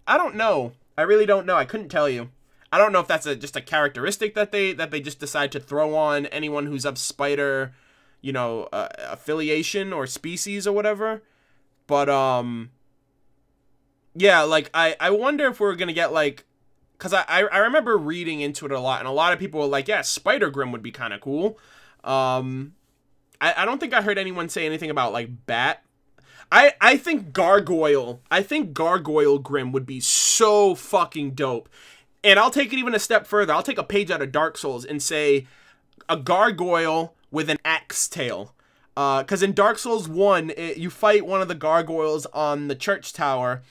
Speaker 2: don't know. I really don't know. I couldn't tell you. I don't know if that's just a characteristic that they just decide to throw on anyone who's of spider, you know, affiliation or species or whatever. But yeah, like I wonder if we're gonna get like, because I remember reading into it a lot, and a lot of people were like, yeah, Spider Grimm would be kind of cool. I don't think I heard anyone say anything about like Bat. I think Gargoyle Grimm would be so fucking dope. And I'll take it even a step further. I'll take a page out of Dark Souls and say a gargoyle with an axe tail. Because in Dark Souls 1, you fight one of the gargoyles on the church tower,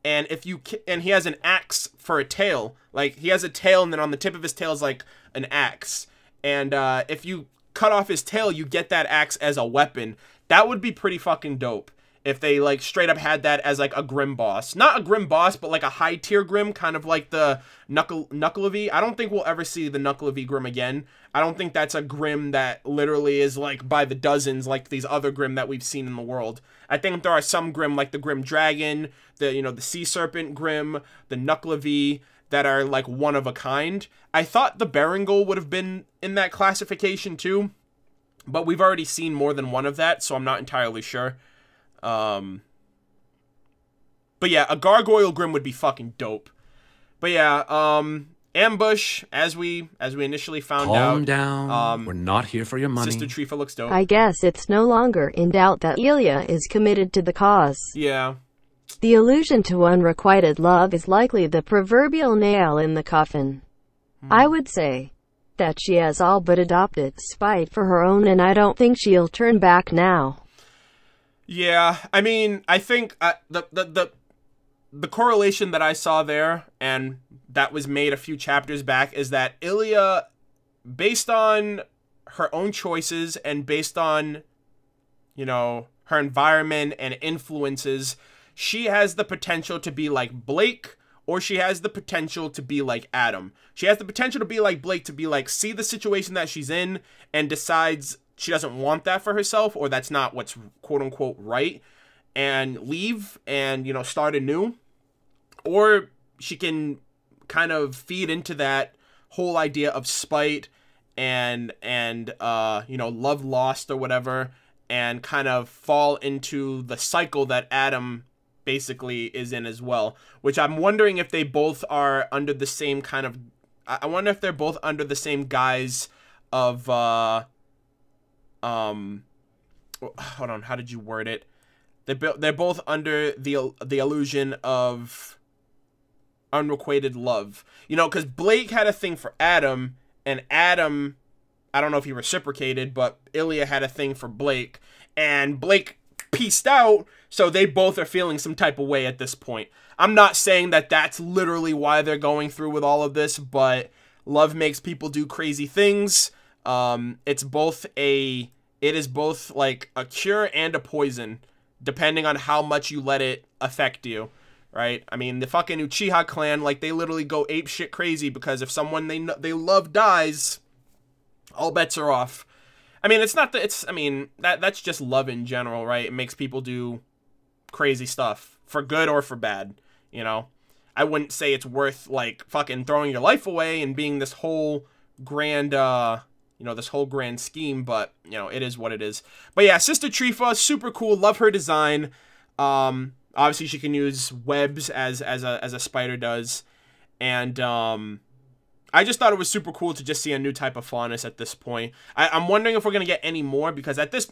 Speaker 2: and he has an axe for a tail. Like, he has a tail, and then on the tip of his tail is like an axe. And if you cut off his tail, you get that axe as a weapon. That would be pretty fucking dope. if they like straight up had that as like a Grim boss. Not a Grim boss, but like a high tier Grim, kind of like the Knuckle-V. I don't think we'll ever see the Knuckle-V Grim again. I don't think that's a Grim that literally is like by the dozens like these other Grim that we've seen in the world. I think there are some Grim like the Grim Dragon, the Sea Serpent Grim, the Knuckle-V that are like one of a kind. I thought the Berengal would have been in that classification too, but we've already seen more than one of that, so I'm not entirely sure. But yeah, a Gargoyle Grim would be fucking dope. But yeah, Ambush, as we initially found out.
Speaker 3: Calm down. We're not here for your money.
Speaker 2: Sister Trifa looks dope.
Speaker 4: I guess it's no longer in doubt that Ilya is committed to the cause.
Speaker 2: Yeah.
Speaker 4: The allusion to unrequited love is likely the proverbial nail in the coffin. I would say that she has all but adopted spite for her own, and I don't think she'll turn back now.
Speaker 2: Yeah, I mean, I think the correlation that I saw there, and that was made a few chapters back, is that Ilya, based on her own choices and based on, her environment and influences, she has the potential to be like Blake, or she has the potential to be like Adam. She has the potential to be like Blake, to be like, see the situation that she's in and decides she doesn't want that for herself, or that's not what's quote unquote right, and leave and, start anew. Or she can kind of feed into that whole idea of spite and love lost or whatever, and kind of fall into the cycle that Adam basically is in as well, which I'm wondering if they both are under the same kind of, I wonder if they're both under the same guise of, hold on, how did you word it? They're both under the illusion of unrequited love, because Blake had a thing for Adam, and Adam, I don't know if he reciprocated, but Ilya had a thing for Blake, and Blake pieced out, so they both are feeling some type of way at this point. I'm not saying that that's literally why they're going through with all of this, but love makes people do crazy things. It is both like a cure and a poison, depending on how much you let it affect you, right? I mean, the fucking Uchiha clan, like, they literally go ape shit crazy because if someone they love dies, all bets are off. I mean, that's just love in general, right? It makes people do crazy stuff, for good or for bad, I wouldn't say it's worth, like, fucking throwing your life away and being this whole grand, this whole grand scheme, but, it is what it is. But yeah, Sister Trifa, super cool, love her design. Obviously she can use webs as a spider does, and, I just thought it was super cool to just see a new type of Faunus at this point. I'm wondering if we're going to get any more, because at this,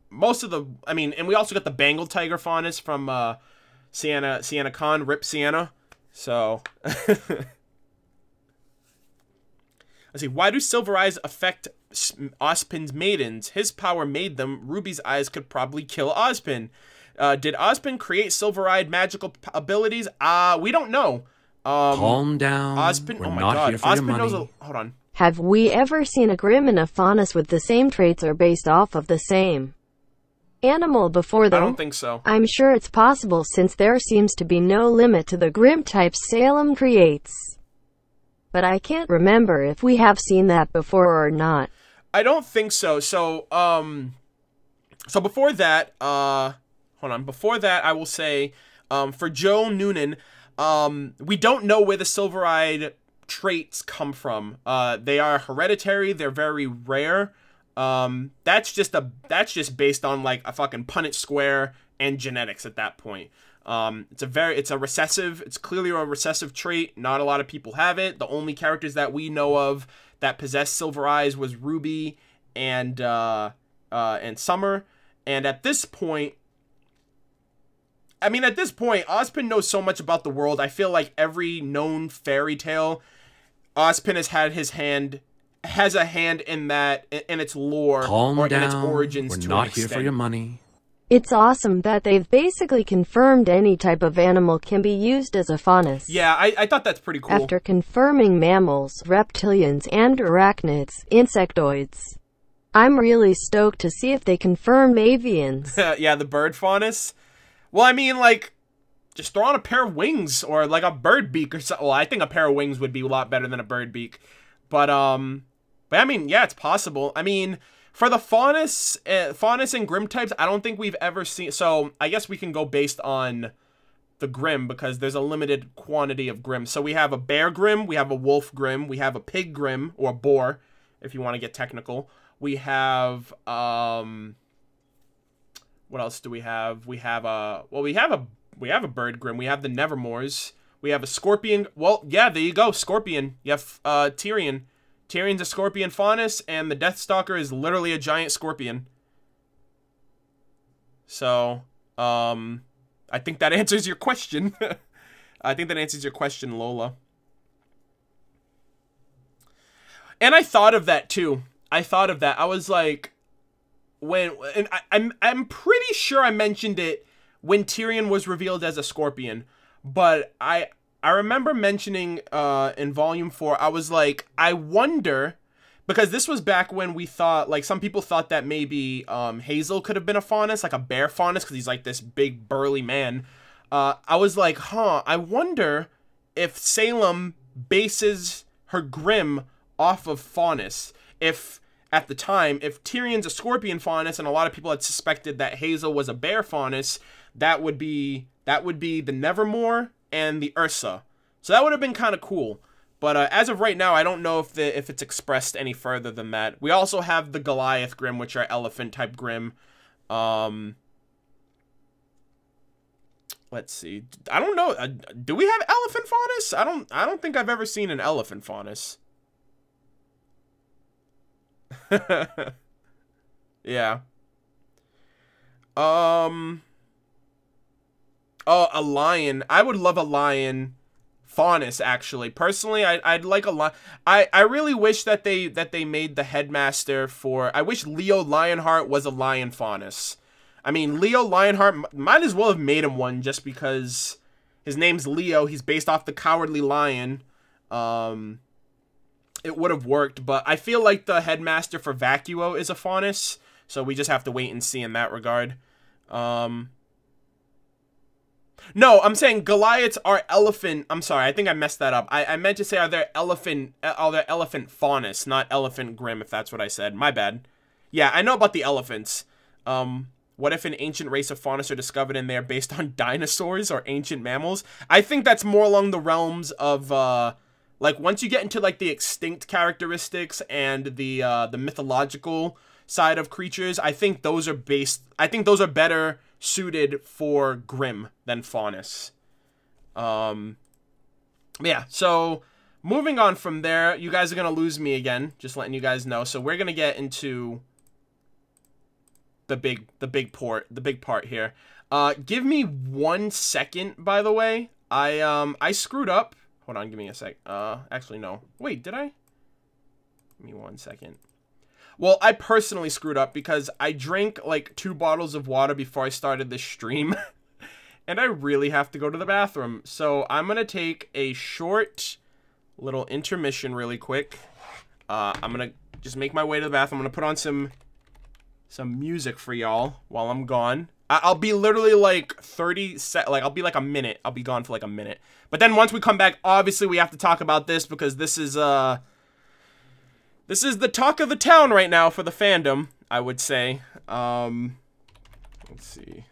Speaker 2: most of the, and we also got the Bengal Tiger Faunus from Sienna Khan, Rip Sienna. So, let's see. Why do Silver Eyes affect Ozpin's maidens? His power made them. Ruby's eyes could probably kill Ozpin. Did Ozpin create silver-eyed magical abilities? We don't know.
Speaker 3: Calm down.
Speaker 2: Ozpin,
Speaker 3: We're
Speaker 2: oh my
Speaker 3: not
Speaker 2: god,
Speaker 3: here for your
Speaker 2: Ozpin knows
Speaker 3: money.
Speaker 2: hold on.
Speaker 4: Have we ever seen a Grim and a Faunus with the same traits or based off of the same animal before, though?
Speaker 2: I don't think so.
Speaker 4: I'm sure it's possible, since there seems to be no limit to the Grim types Salem creates. But I can't remember if we have seen that before or not.
Speaker 2: I don't think so. So before that, before that, I will say, for Joe Noonan, we don't know where the silver-eyed traits come from. They are hereditary. They're very rare. That's just based on like a fucking Punnett square and genetics at that point. It's clearly a recessive trait. Not a lot of people have it. The only characters that we know of that possess silver eyes was RWBY and Summer. And at this point, Ozpin knows so much about the world. I feel like every known fairy tale, Ozpin has a hand in that, in its lore, or in its origins.
Speaker 3: We're
Speaker 2: to
Speaker 3: not
Speaker 2: an
Speaker 3: here
Speaker 2: extent.
Speaker 3: for your money.
Speaker 4: It's awesome that they've basically confirmed any type of animal can be used as a Faunus.
Speaker 2: Yeah, I thought that's pretty cool.
Speaker 4: After confirming mammals, reptilians, and arachnids, insectoids. I'm really stoked to see if they confirm avians.
Speaker 2: Yeah, the bird Faunus. Well, I mean, like, just throw on a pair of wings or like a bird beak or something. Well, I think a pair of wings would be a lot better than a bird beak. But I mean, yeah, it's possible. I mean, for the Faunus and Grim types, I don't think we've ever seen. So I guess we can go based on the Grim because there's a limited quantity of Grim. So we have a bear Grim, we have a wolf Grim, we have a pig Grim or boar, if you want to get technical. We have what else do we have? We have a bird Grim. We have the Nevermores. We have a scorpion. Well, yeah, there you go, scorpion. You have Tyrion. Tyrion's a scorpion Faunus, and the Deathstalker is literally a giant scorpion. So, I think that answers your question. I think that answers your question, Lola. And I thought of that too. I was like, I'm pretty sure I mentioned it when Tyrion was revealed as a scorpion, but I remember mentioning in Volume 4, I was like, I wonder, because this was back when we thought, like, some people thought that maybe Hazel could have been a Faunus, like a bear Faunus, because he's like this big burly man. I was like, I wonder if Salem bases her Grim off of Faunus. If, at the time, if Tyrion's a scorpion Faunus, and a lot of people had suspected that Hazel was a bear Faunus, that would be the Nevermore and the Ursa. So that would have been kind of cool. But as of right now, I don't know if it's expressed any further than that. We also have the Goliath Grim, which are elephant type Grim. Let's see. I don't know. Do we have elephant Faunus? I don't think I've ever seen an elephant Faunus. Yeah. Oh, a lion. I would love a lion Faunus, actually. Personally, I'd like a lion. I really wish that they made the headmaster for... I wish Leo Lionheart was a lion Faunus. I mean, Leo Lionheart might as well have made him one just because his name's Leo. He's based off the Cowardly Lion. It would have worked, but I feel like the headmaster for Vacuo is a Faunus, so we just have to wait and see in that regard. No, I'm saying Goliaths are elephant. I'm sorry, I think I messed that up. I meant to say are they elephant Faunus, not elephant Grim, if that's what I said. My bad. Yeah, I know about the elephants. What if an ancient race of Faunus are discovered and they are based on dinosaurs or ancient mammals? I think that's more along the realms of, like, once you get into, like, the extinct characteristics and the mythological side of creatures, I think those are better suited for Grim than Faunus. Yeah, so moving on from there, you guys are going to lose me again, just letting you guys know. So we're going to get into the big part here. Give me 1 second, by the way. I screwed up. Hold on, give me a sec. Actually, no. Wait, did I? Give me 1 second. Well, I personally screwed up because I drank like 2 bottles of water before I started this stream. And I really have to go to the bathroom. So I'm going to take a short little intermission really quick. I'm going to just make my way to the bathroom. I'm going to put on some music for y'all while I'm gone. I'll be literally like I'll be like a minute. I'll be gone for like a minute. But then once we come back, obviously we have to talk about this because this is the talk of the town right now for the fandom, I would say. Let's see.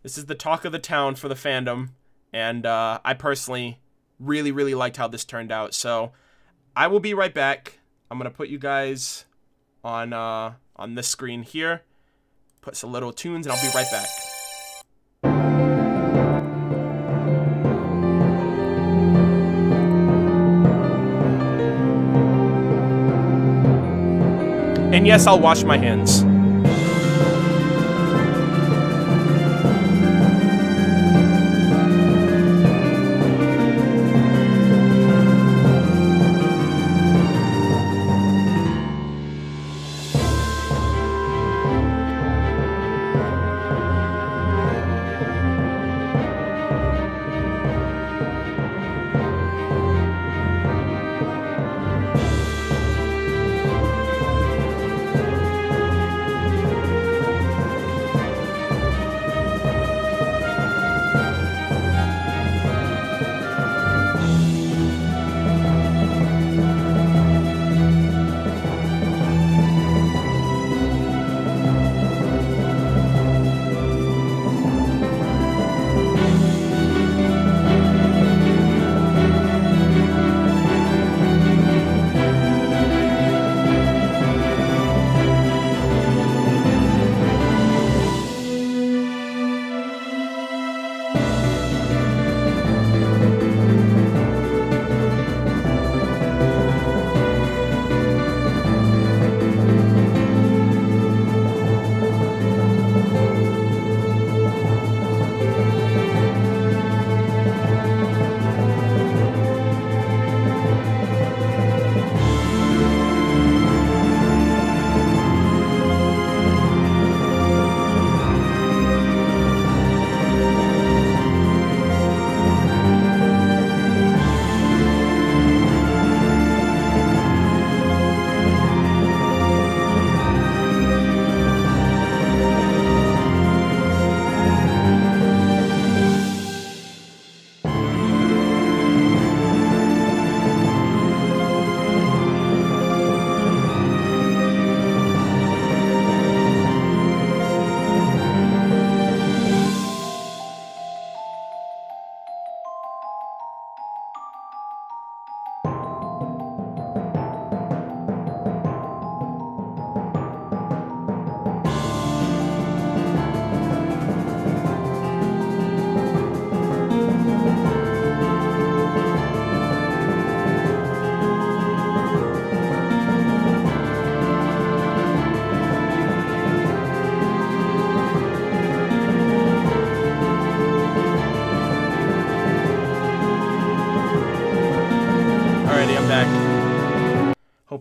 Speaker 2: This is the talk of the town for the fandom, and I personally really, really liked how this turned out. So I will be right back. I'm gonna put you guys on this screen here. Put some little tunes, and I'll be right back. And yes, I'll wash my hands.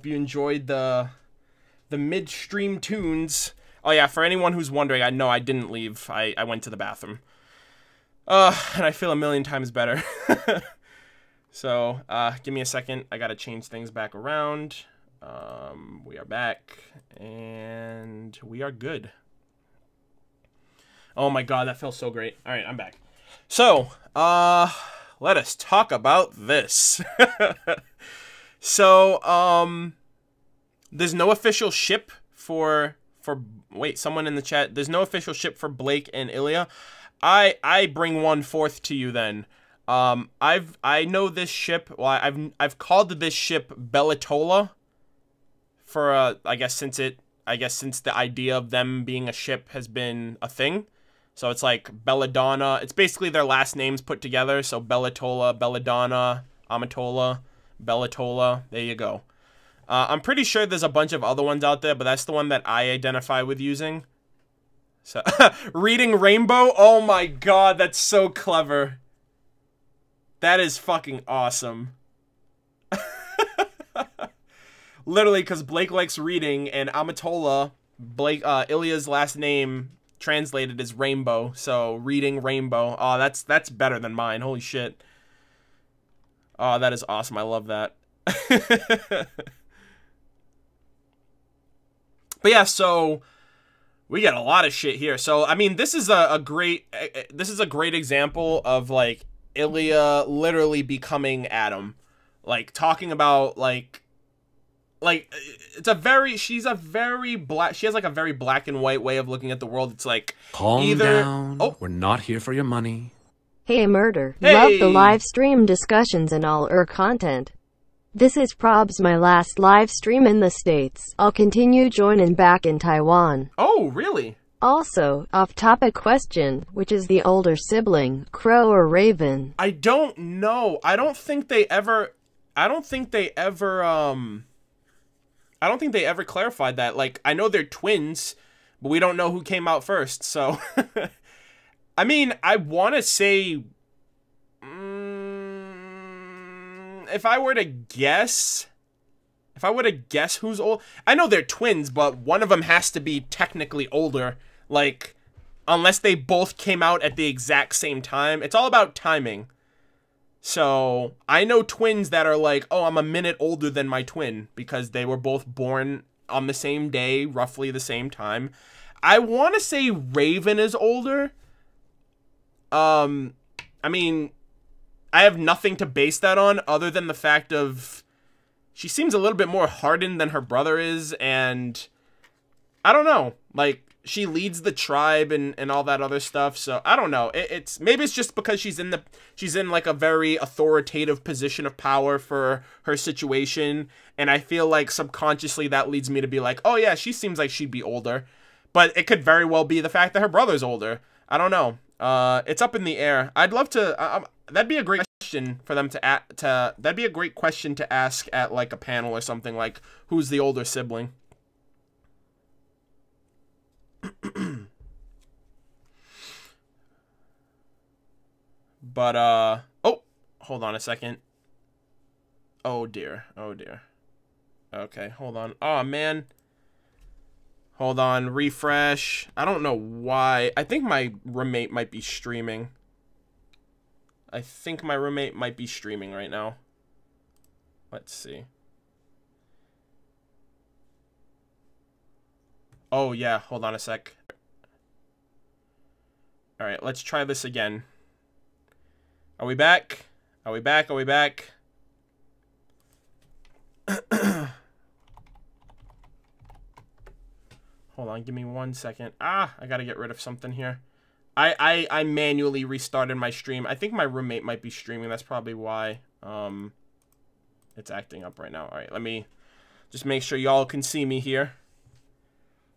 Speaker 2: you enjoyed the midstream tunes. Oh yeah, for anyone who's wondering, I didn't leave. I went to the bathroom. And I feel a million times better. So, give me a second. I gotta change things back around. We are back, and we are good. Oh my god, that feels so great. Alright, I'm back. So, let us talk about this. So, there's no official ship for wait, someone in the chat. There's no official ship for Blake and Ilya. I bring one forth to you then. I know this ship. Well, I've called this ship Bellatola for I guess since the idea of them being a ship has been a thing. So it's like Belladonna. It's basically their last names put together. So Bellatola, Belladonna, Amatola, Bellatola. There you go. I'm pretty sure there's a bunch of other ones out there, but that's the one that I identify with using. So reading Rainbow. Oh my god, that's so clever. That is fucking awesome. Literally, because Blake likes reading, and Amatola, Ilya's last name translated as Rainbow. So reading Rainbow. Oh, that's better than mine. Holy shit. Oh, that is awesome. I love that. But yeah, so we got a lot of shit here. So I mean, this is a great example of like Ilya literally becoming Adam, like talking about like she has like a very black and white way of looking at the world. It's like
Speaker 3: Calm down. We're not here for your money.
Speaker 4: Hey Murder,
Speaker 2: Hey.
Speaker 4: love the live stream discussions and all content. This is probs my last live stream in the States. I'll continue joining back in Taiwan.
Speaker 2: Oh, really?
Speaker 4: Also, off-topic question, which is the older sibling, Crow or Raven?
Speaker 2: I don't know. I don't think they ever clarified that. Like, I know they're twins, but we don't know who came out first. So, I mean, I want to say, if I were to guess who's old, I know they're twins, but one of them has to be technically older. Like, unless they both came out at the exact same time. It's all about timing. So, I know twins that are like, oh, I'm a minute older than my twin because they were both born on the same day, roughly the same time. I want to say Raven is older. I mean, I have nothing to base that on other than the fact of she seems a little bit more hardened than her brother is, and I don't know, like, she leads the tribe and all that other stuff, so I don't know. Maybe it's just because she's in like a very authoritative position of power for her situation, and I feel like subconsciously that leads me to be like, oh yeah, she seems like she'd be older, but it could very well be the fact that her brother's older. I don't know. It's up in the air. I'd love to. That'd be a great question for them to. That'd be a great question to ask at like a panel or something, like who's the older sibling. But oh, hold on a second. Oh dear. Okay, hold on. Oh man. Hold on, refresh. I don't know why. I think my roommate might be streaming. Right now. Let's see. Oh yeah, hold on a sec. Alright, let's try this again. Are we back? Are we back? Hold on, give me 1 second. I gotta get rid of something here. I manually restarted my stream. I think my roommate might be streaming. That's probably why it's acting up right now. Alright, let me just make sure y'all can see me here.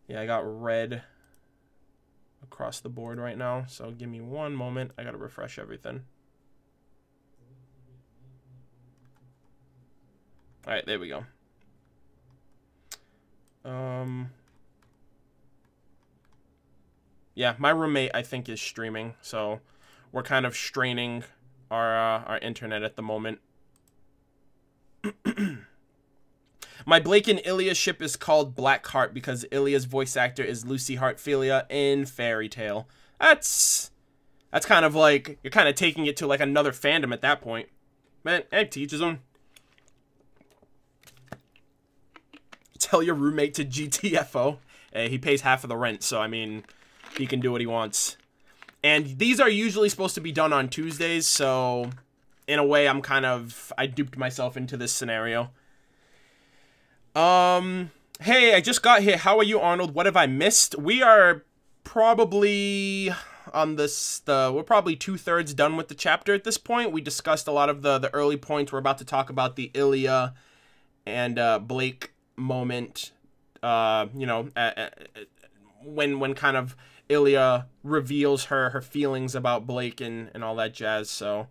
Speaker 2: Yeah, I got red across the board right now. So give me 1 moment. I gotta refresh everything. Alright, there we go. Yeah, my roommate, I think, is streaming, so we're kind of straining our internet at the moment. My Blake and Ilya ship is called Blackheart because Ilya's voice actor is Lucy Hartfilia in Fairy Tale. That's kind of like, you're kind of taking it to like another fandom at that point. Man, to each his own. Tell your roommate to GTFO. Hey, he pays half of the rent, so I mean, he can do what he wants. And these are usually supposed to be done on Tuesdays, so in a way, I duped myself into this scenario. Hey, I just got hit. How are you, Arnold? What have I missed? We are probably on this, we're probably 2/3 done with the chapter at this point. We discussed a lot of the early points. We're about to talk about the Ilya and Blake moment. You know, when kind of Ilya reveals her feelings about Blake and all that jazz. So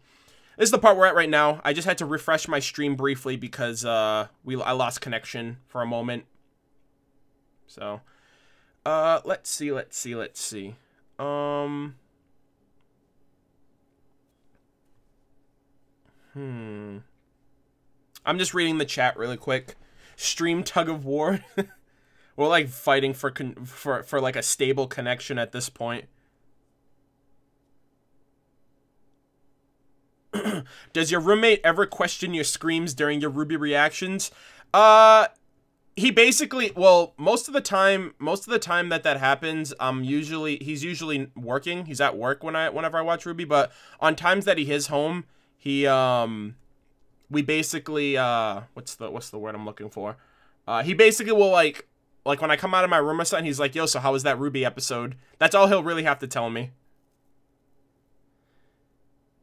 Speaker 2: this is the part we're at right now. I just had to refresh my stream briefly because I lost connection for a moment. So let's see. I'm just reading the chat really quick. Stream tug of war. We're like fighting for like a stable connection at this point. Does your roommate ever question your screams during your RWBY reactions? He basically, well, most of the time that happens, he's usually working. He's at work whenever I watch RWBY, but on times that he is home, we basically, what's the word I'm looking for? He basically will like when I come out of my room or something, he's like, yo, so how was that RWBY episode? That's all he'll really have to tell me.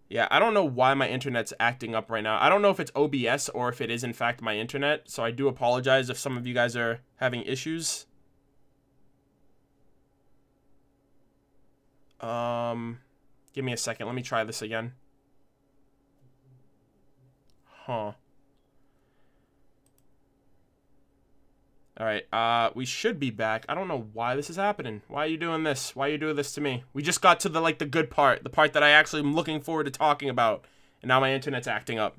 Speaker 2: Yeah, I don't know why my internet's acting up right now. I don't know if it's OBS or if it is in fact my internet, so I do apologize if some of you guys are having issues. Give me a second. Let me try this again. Huh. Alright, we should be back. I don't know why this is happening. Why are you doing this? Why are you doing this to me? We just got to the good part. The part that I actually am looking forward to talking about. And now my internet's acting up.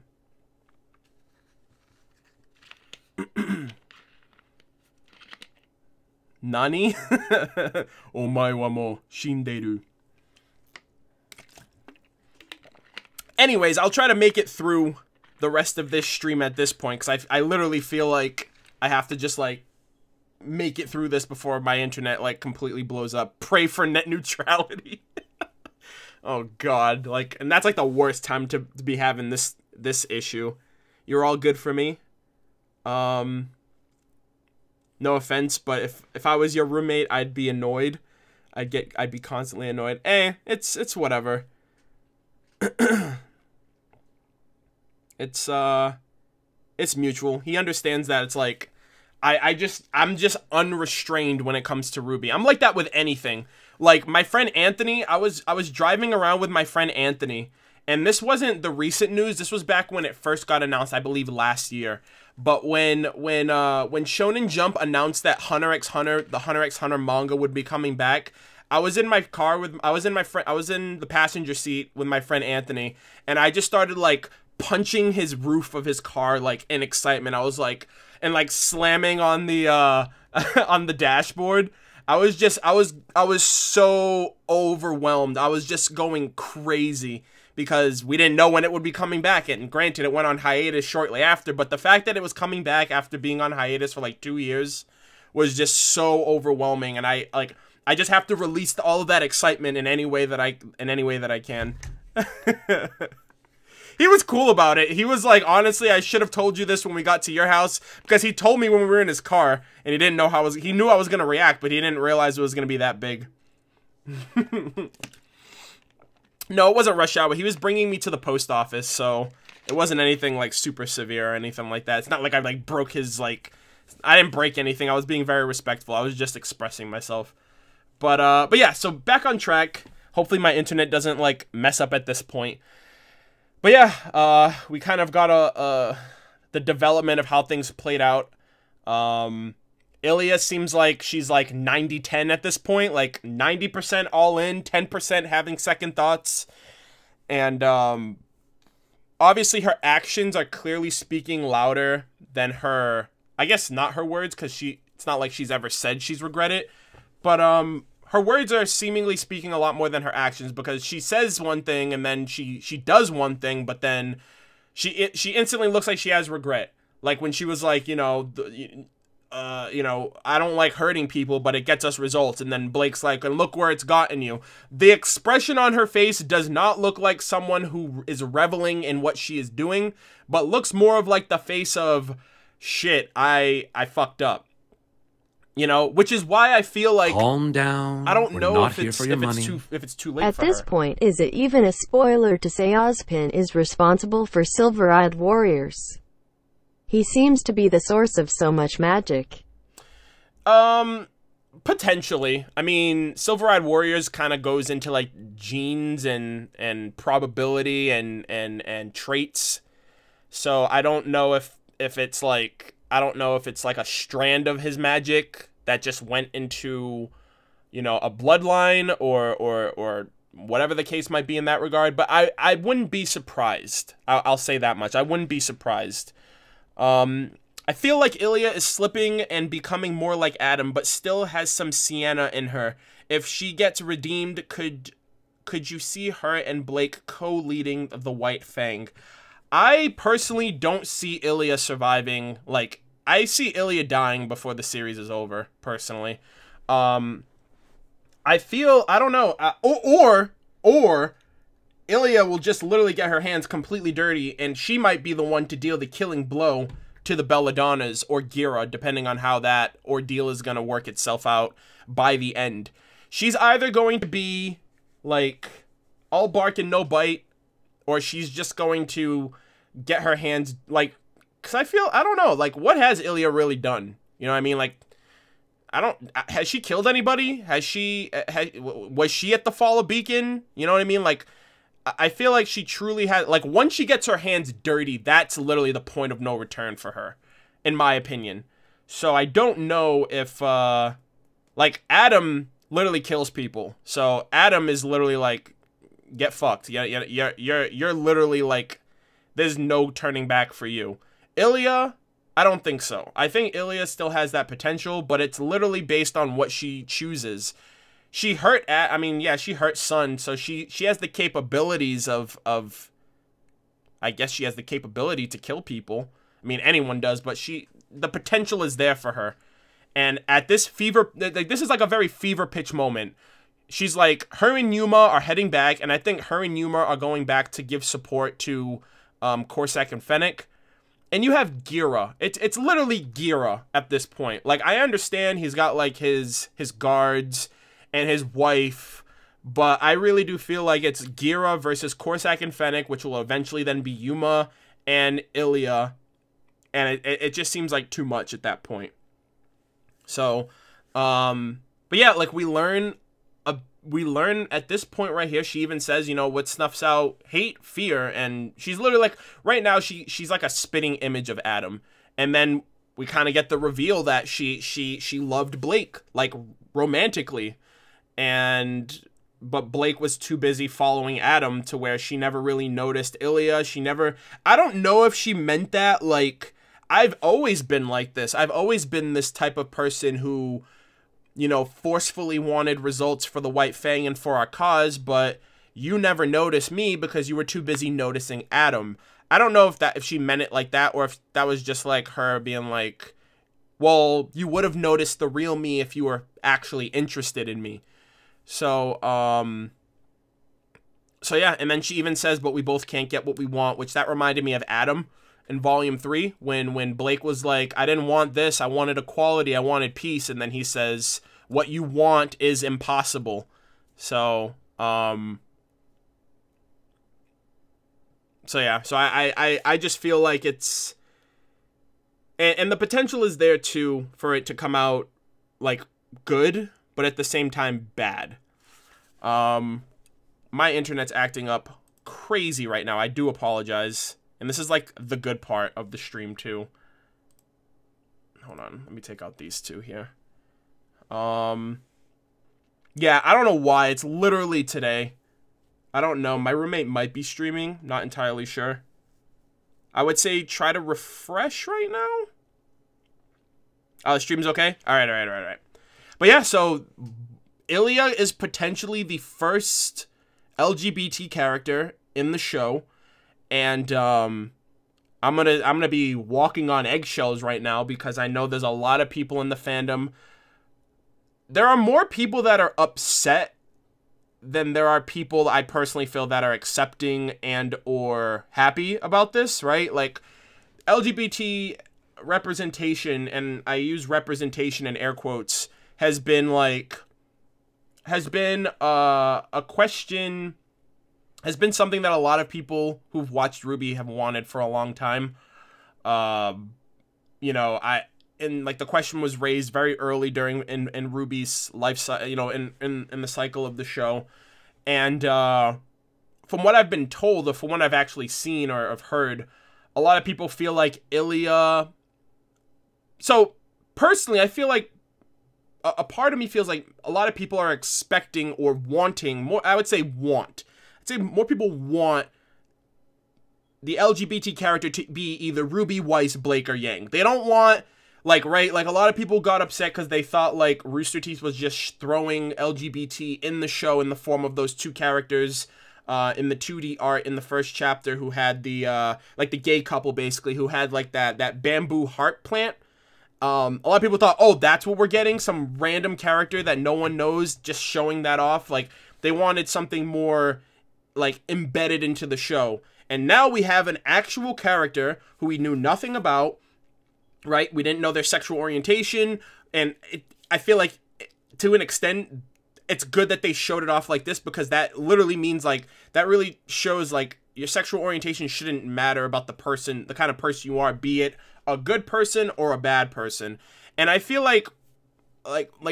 Speaker 2: Nani? Omae wa mo shinderu. Anyways, I'll try to make it through the rest of this stream at this point. Because I literally feel like I have to just make it through this before my internet completely blows up. Pray for net neutrality. Oh god, and that's the worst time to be having this issue. You're all good for me. No offense, but if I was your roommate, I'd be annoyed. I'd be constantly annoyed. It's whatever. It's mutual. He understands that it's I'm just unrestrained when it comes to RWBY. I'm like that with anything. Like my friend Anthony, I was driving around with my friend Anthony, and this wasn't the recent news. This was back when it first got announced, I believe last year. But when Shonen Jump announced that the Hunter x Hunter manga would be coming back, I was in my car I was in the passenger seat with my friend Anthony, and I just started punching his roof of his car in excitement. I was slamming on the on the dashboard. I was so overwhelmed. I was just going crazy because we didn't know when it would be coming back. And granted, it went on hiatus shortly after, but the fact that it was coming back after being on hiatus for 2 years was just so overwhelming. And I just have to release all of that excitement in any way that I can. He was cool about it. He was honestly, I should have told you this when we got to your house, because he told me when we were in his car, and he didn't know he knew I was going to react, but he didn't realize it was going to be that big. No, it wasn't rush hour. He was bringing me to the post office, so it wasn't anything super severe or anything like that. It's not like I broke his I didn't break anything. I was being very respectful. I was just expressing myself. But yeah, so back on track. Hopefully my internet doesn't mess up at this point. But yeah, we kind of got the development of how things played out. Ilya seems like she's 90-10 at this point, 90% all in, 10% having second thoughts. And obviously her actions are clearly speaking louder than her I guess not her words, because it's not like she's ever said she's regretted, but her words are seemingly speaking a lot more than her actions, because she says one thing and then she does one thing, but then she instantly looks like she has regret. Like when she was like, you know, I don't like hurting people, but it gets us results. And then Blake's like, and look where it's gotten you. The expression on her face does not look like someone who is reveling in what she is doing, but looks more of like the face of, shit, I fucked up. You know, which is why I feel like,
Speaker 3: calm down.
Speaker 2: I don't know if it's too late
Speaker 4: At
Speaker 2: for
Speaker 4: this
Speaker 2: her.
Speaker 4: point, is it even a spoiler to say Ozpin is responsible for silver-eyed warriors? He seems to be the source of so much magic.
Speaker 2: Potentially. I mean, Silver-Eyed Warriors kind of goes into like genes and probability and traits. So I don't know if it's like, I don't know if it's like a strand of his magic that just went into, you know, a bloodline or whatever the case might be in that regard. But I wouldn't be surprised. I'll say that much. I wouldn't be surprised. I feel like Ilya is slipping and becoming more like Adam, but still has some Sienna in her. If she gets redeemed, could you see her and Blake co-leading the White Fang? I personally don't see Ilya surviving. Like, I see Ilya dying before the series is over, personally. I feel, I don't know, or Ilya will just literally get her hands completely dirty, and she might be the one to deal the killing blow to the Belladonnas or Gira, depending on how that ordeal is going to work itself out by the end. She's either going to be, like, all bark and no bite, or she's just going to get her hands, like, because I don't know, like, what has Ilya really done? You know what I mean? Like, has she killed anybody? Was she at the Fall of Beacon? You know what I mean? Like, I feel like she truly had, like, once she gets her hands dirty, that's literally the point of no return for her, in my opinion. So I don't know if, like, Adam literally kills people. So Adam is literally like, get fucked. You're literally like, there's no turning back for you. Ilya, I don't think so. I think Ilya still has that potential, but it's literally based on what she chooses. She hurt she hurt Sun, so she has the capabilities of I guess she has the capability to kill people. I mean, anyone does, but the potential is there for her. And at this this is like a very fever pitch moment. She's like, her and Yuma are heading back, and I think her and Yuma are going back to give support to Corsac and Fennec. And you have Gira. It's literally Gira at this point. Like, I understand he's got like his guards and his wife, but I really do feel like it's Gira versus Corsac and Fennec, which will eventually then be Yuma and Ilya, and it just seems like too much at that point. So, but yeah, like we learn at this point right here, she even says, you know, what snuffs out hate, fear, and she's literally like, right now she's like a spitting image of Adam, and then we kind of get the reveal that she loved Blake, like, romantically, but Blake was too busy following Adam to where she never really noticed Ilya. I don't know if she meant that, like, I've always been like this. I've always been this type of person who, you know, forcefully wanted results for the White Fang and for our cause, but you never noticed me because you were too busy noticing Adam. I don't know if she meant it like that, or if that was just like her being like, well, you would have noticed the real me if you were actually interested in me. So yeah, and then she even says, but we both can't get what we want, which that reminded me of Adam in Volume 3, when Blake was like, I didn't want this, I wanted equality, I wanted peace, and then he says, what you want is impossible. So yeah, so I just feel like it's, and the potential is there too for it to come out like good, but at the same time bad. My internet's acting up crazy right now. I do apologize. And this is like the good part of the stream too. Hold on, let me take out these two here. Yeah, I don't know why. It's literally today. I don't know. My roommate might be streaming. Not entirely sure. I would say try to refresh right now. Oh, the stream's okay? All right. But yeah, so Ilya is potentially the first LGBT character in the show, and I'm gonna be walking on eggshells right now because I know there's a lot of people in the fandom. There are more people that are upset than there are people I personally feel that are accepting and or happy about this, right? Like LGBT representation, and I use representation in air quotes, has been a question, has been something that a lot of people who've watched RWBY have wanted for a long time. The question was raised very early during in RWBY's life cycle, in the cycle of the show. And from what I've been told, or from what I've actually seen or have heard, a lot of people feel like Ilya. So personally, I feel like a part of me feels like a lot of people are expecting or wanting more. I'd say more people want the LGBT character to be either RWBY, Weiss, Blake, or Yang. They don't want, like a lot of people got upset because they thought like Rooster Teeth was just throwing LGBT in the show in the form of those two characters in the 2D art in the first chapter, who had the the gay couple basically, who had like that bamboo heart plant. A lot of people thought, oh, that's what we're getting, some random character that no one knows, just showing that off. Like they wanted something more like embedded into the show. And now we have an actual character who we knew nothing about, right? We didn't know their sexual orientation. And I feel like to an extent, it's good that they showed it off like this, because that literally means like, that really shows like your sexual orientation shouldn't matter about the person, the kind of person you are, be it a good person or a bad person. And I feel like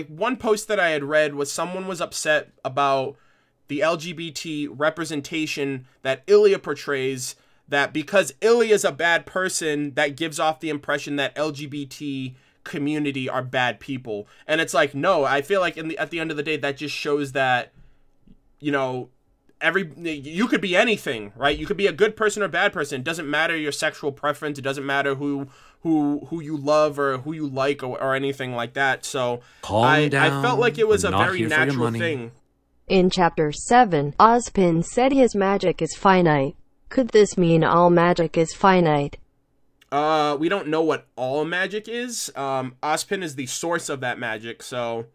Speaker 2: one post that I had read was someone was upset about the LGBT representation that Ilya portrays, that because Ilya is a bad person, that gives off the impression that LGBT community are bad people. And it's like, no, I feel like at the end of the day, that just shows that, you could be anything, right? You could be a good person or a bad person. It doesn't matter your sexual preference. It doesn't matter who you love or who you like or anything like that. So I felt like it was a very natural thing.
Speaker 4: In Chapter 7, Ozpin said his magic is finite. Could this mean all magic is finite?
Speaker 2: We don't know what all magic is. Ozpin is the source of that magic, so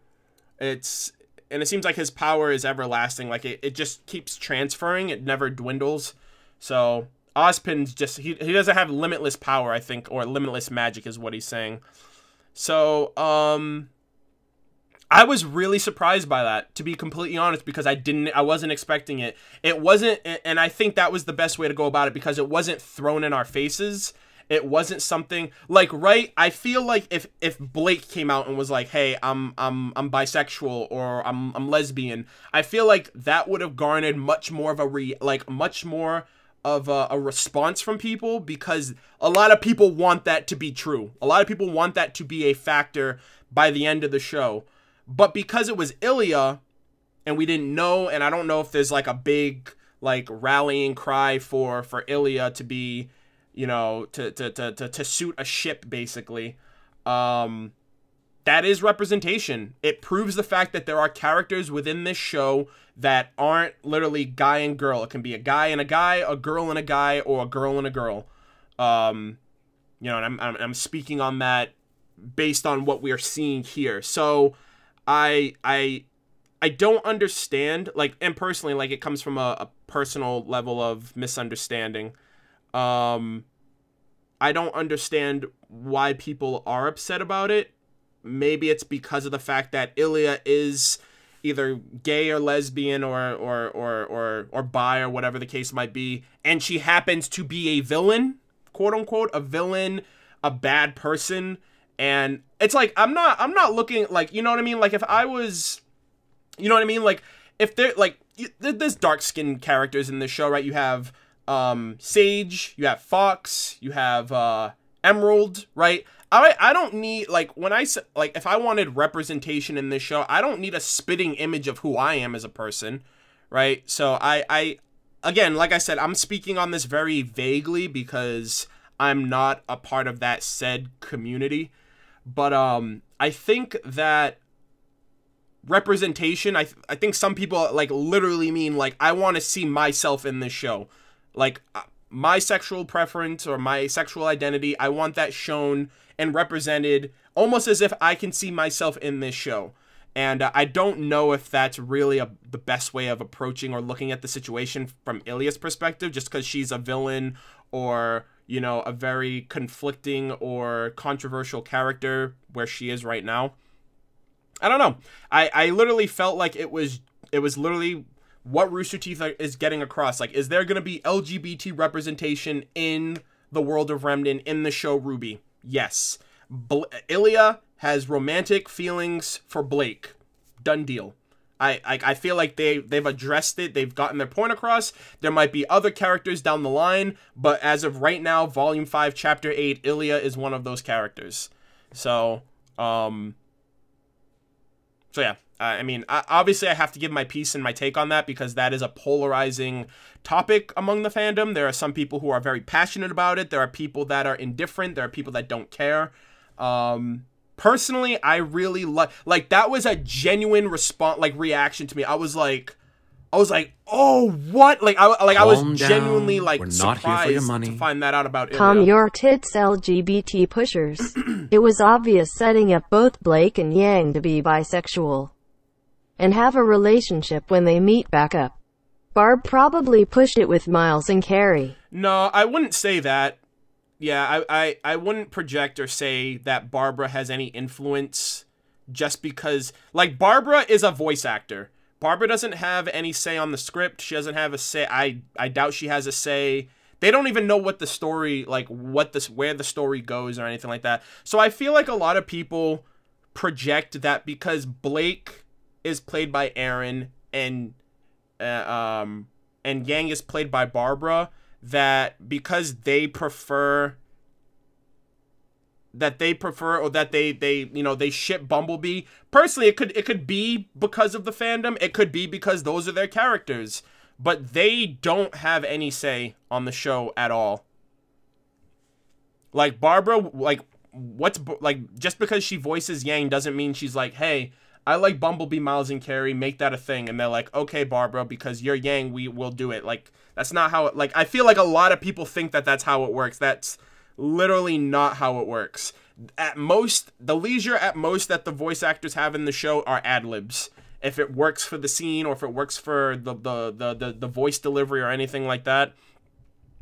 Speaker 2: it seems like his power is everlasting. Like it just keeps transferring. It never dwindles. So Ozpin's just, he doesn't have limitless power, I think, or limitless magic is what he's saying. So, I was really surprised by that, to be completely honest, because I wasn't expecting it. It wasn't, and I think that was the best way to go about it, because it wasn't thrown in our faces. It wasn't something like, right? I feel like if Blake came out and was like, "Hey, I'm bisexual," or I'm lesbian, I feel like that would have garnered much more of a response from people, because a lot of people want that to be true. A lot of people want that to be a factor by the end of the show. But because it was Ilya, and we didn't know, and I don't know if there's like a big like rallying cry for Ilya to be, to suit a ship, basically. That is representation. It proves the fact that there are characters within this show that aren't literally guy and girl. It can be a guy and a guy, a girl and a guy, or a girl and a girl. And I'm speaking on that based on what we are seeing here. So I don't understand, like, and personally, like, it comes from a personal level of misunderstanding. I don't understand why people are upset about it. Maybe it's because of the fact that Ilya is either gay or lesbian or bi or whatever the case might be, and she happens to be a villain, quote unquote, a villain, a bad person. And it's like, I'm not looking like, you know what I mean? Like if I was, you know what I mean? Like if they're like, there's dark skinned characters in this show, right? You have Sage, you have Fox, you have Emerald, right? I don't need, like, when I say, like, if I wanted representation in this show, I don't need a spitting image of who I am as a person, right? So I again, like I said, I'm speaking on this very vaguely because I'm not a part of that said community. But I think that representation, I think some people like literally mean like, I want to see myself in this show. Like my sexual preference or my sexual identity, I want that shown and represented almost as if I can see myself in this show. And I don't know if that's really the best way of approaching or looking at the situation from Ilya's perspective, just because she's a villain or, you know, a very conflicting or controversial character where she is right now. I don't know. I literally felt like it was literally what Rooster Teeth is getting across. Like, is there going to be LGBT representation in the world of Remnant in the show RWBY? Yes. Ilya has romantic feelings for Blake. Done deal. I feel like they've addressed it. They've gotten their point across. There might be other characters down the line, but as of right now, Volume 5, Chapter 8, Ilya is one of those characters. So yeah, I mean, obviously I have to give my piece and my take on that because that is a polarizing topic among the fandom. There are some people who are very passionate about it. There are people that are indifferent. There are people that don't care. Personally, I really like that was a genuine response, like reaction to me. I was like, oh, what? Like I was genuinely like surprised to find that out about Ilya.
Speaker 4: Calm your tits, LGBT pushers. It was obvious setting up both Blake and Yang to be bisexual and have a relationship when they meet back up. Barb probably pushed it with Miles and Carrie.
Speaker 2: No, I wouldn't say that. Yeah, I wouldn't project or say that Barbara has any influence just because, like, Barbara is a voice actor. Barbara doesn't have any say on the script. She doesn't have a say. I doubt she has a say. They don't even know what the story, like, where the story goes or anything like that. So I feel like a lot of people project that because Blake is played by Aaron and Yang is played by Barbara, that because they prefer or that they you know, they ship Bumblebee. Personally, it could be because of the fandom. It could be because those are their characters, but they don't have any say on the show at all. Like Barbara, like just because she voices Yang doesn't mean she's like, hey, I like Bumblebee, Miles, and Carrie, make that a thing. And they're like, okay, Barbara, because you're Yang, we will do it. Like, that's not how it, like, I feel like a lot of people think that that's how it works. That's literally not how it works. At most, the leisure at most that the voice actors have in the show are ad-libs. If it works for the scene or if it works for the voice delivery or anything like that.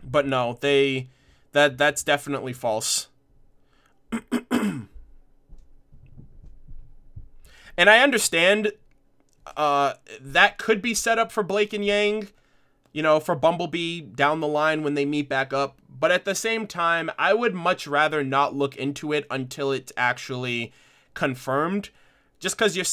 Speaker 2: But no, that's definitely false. And I understand that could be set up for Blake and Yang, you know, for Bumblebee down the line when they meet back up. But at the same time, I would much rather not look into it until it's actually confirmed. Just because you're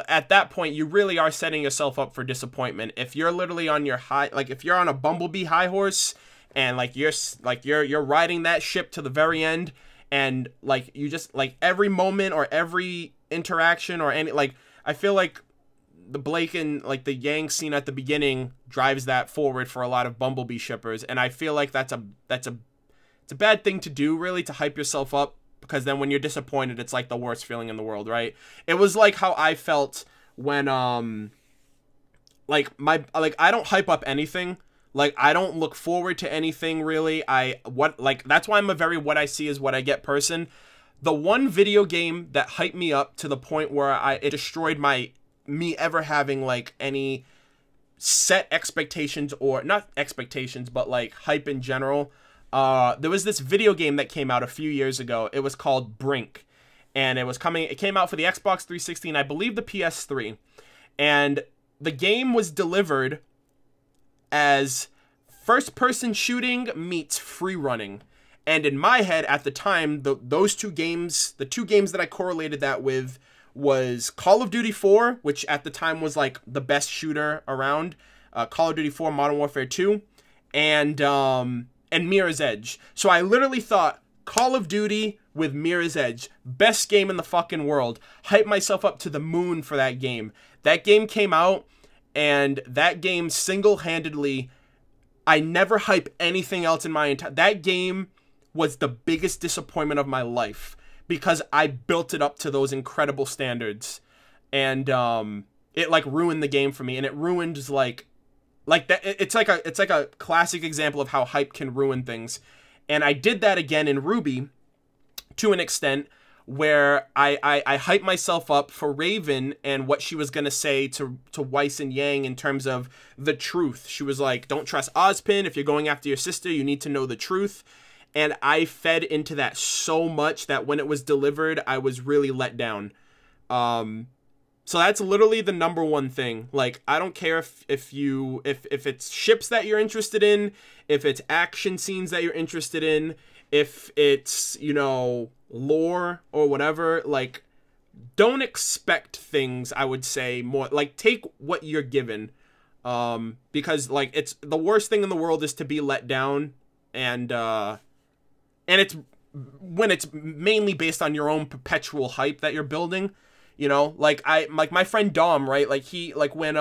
Speaker 2: at that point, you really are setting yourself up for disappointment. If you're literally on your high, like if you're on a Bumblebee high horse and you're riding that ship to the very end, and like you just like every moment or every interaction or any, like, I feel like the Blake and like the Yang scene at the beginning drives that forward for a lot of Bumblebee shippers, and I feel like it's a bad thing to do, really, to hype yourself up, because then when you're disappointed, it's like the worst feeling in the world, right? It was like how I felt when I don't hype up anything. Like, I don't look forward to anything, really. That's why I'm a very what I see is what I get person. The one video game that hyped me up to the point where it destroyed me ever having like any set expectations, or not expectations, but like hype in general. There was this video game that came out a few years ago. It was called Brink, and it came out for the Xbox 360 and I believe the PS3. And the game was delivered as first-person shooting meets free running. And in my head at the time, the two games that I correlated that with was Call of Duty 4, which at the time was like the best shooter around, Call of Duty 4 Modern Warfare 2, and Mirror's Edge. So I literally thought Call of Duty with Mirror's Edge, best game in the fucking world. Hyped myself up to the moon for that game. That game came out, and that game single-handedly, I never hype anything else in my entire... That game was the biggest disappointment of my life, because I built it up to those incredible standards, and it like ruined the game for me, and it ruined like that. It's like a classic example of how hype can ruin things, and I did that again in RWBY to an extent, where I hyped myself up for Raven and what she was going to say to Weiss and Yang in terms of the truth. She was like, don't trust Ozpin. If you're going after your sister, you need to know the truth. And I fed into that so much that when it was delivered, I was really let down. So that's literally the number one thing. Like, I don't care if it's ships that you're interested in, if it's action scenes that you're interested in, if it's, you know, lore or whatever. Like, don't expect things, I would say, more. Like, take what you're given. Because, like, it's the worst thing in the world is to be let down. And it's when it's mainly based on your own perpetual hype that you're building. You know, like my friend Dom, right? Like he, like when,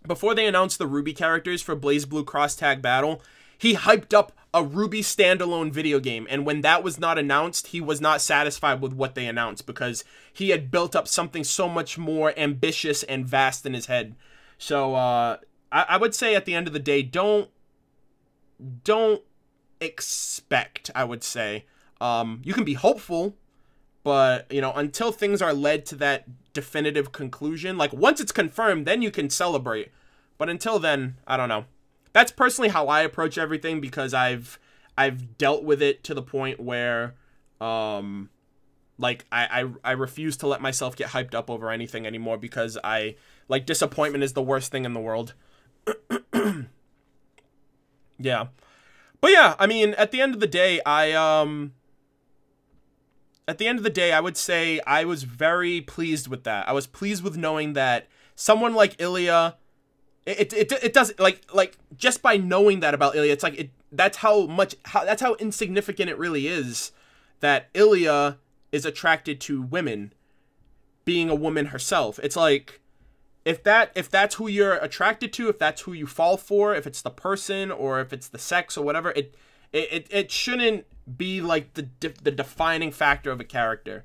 Speaker 2: before they announced the RWBY characters for BlazBlue Cross Tag Battle, he hyped up a RWBY standalone video game. And when that was not announced, he was not satisfied with what they announced because he had built up something so much more ambitious and vast in his head. So, I would say at the end of the day, don't expect, I would say. You can be hopeful, but, you know, until things are led to that definitive conclusion, like, once it's confirmed, then you can celebrate. But until then, I don't know. That's personally how I approach everything, because I've dealt with it to the point where, like, I refuse to let myself get hyped up over anything anymore, because like, disappointment is the worst thing in the world. Yeah. But yeah, I mean, at the end of the day, I would say I was very pleased with that. I was pleased with knowing that someone like Ilya, it does, like just by knowing that about Ilya, it's like that's how insignificant it really is that Ilya is attracted to women, being a woman herself. It's like, if that's who you're attracted to, if that's who you fall for, if it's the person or if it's the sex or whatever, it shouldn't be like the defining factor of a character.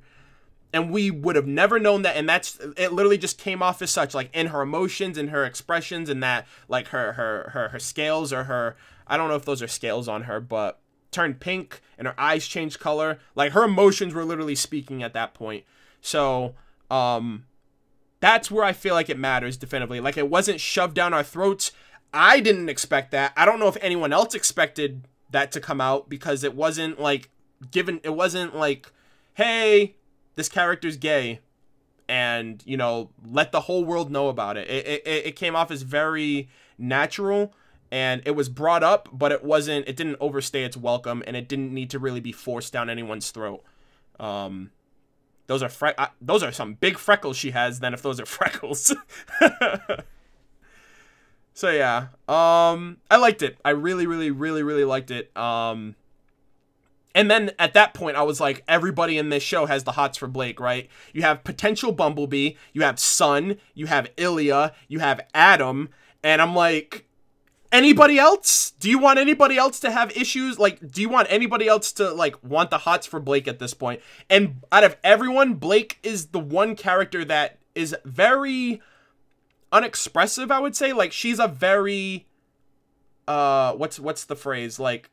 Speaker 2: And we would have never known that, and it literally just came off as such, like in her emotions and her expressions, and that, like, her scales, or her, I don't know if those are scales on her, but turned pink and her eyes changed color. Like, her emotions were literally speaking at that point. So that's where I feel like it matters definitively. Like, it wasn't shoved down our throats. I didn't expect that. I don't know if anyone else expected that to come out, because it wasn't like it wasn't like, hey, this character's gay, and, you know, let the whole world know about it. It came off as very natural, and it was brought up, but it didn't overstay its welcome, and it didn't need to really be forced down anyone's throat. Those are some big freckles she has, then, if those are freckles. So yeah, I liked it. I really, really, really, really liked it. And then at that point, I was like, everybody in this show has the hots for Blake, right? You have potential Bumblebee, you have Sun, you have Ilya, you have Adam, and I'm like, anybody else? Do you want anybody else to have issues? Like, do you want anybody else to, like, want the hots for Blake at this point? And out of everyone, Blake is the one character that is very unexpressive, I would say. Like, she's a very, what's the phrase? Like,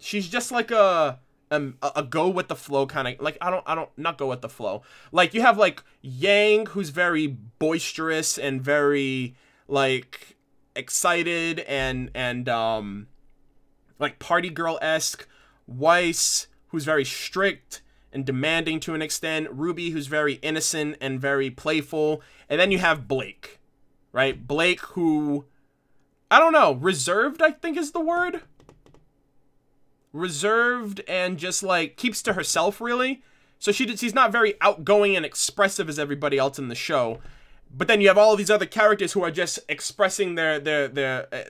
Speaker 2: she's just like a go with the flow kind of, like, I don't not go with the flow. Like, you have, like, Yang, who's very boisterous and very, like, excited and like, party girl-esque. Weiss, who's very strict and demanding to an extent. RWBY, who's very innocent and very playful. And then you have Blake, right? Blake, who, I don't know, reserved, I think is the word. Reserved and just, like, keeps to herself, really. So she's not very outgoing and expressive as everybody else in the show. But then you have all of these other characters who are just expressing their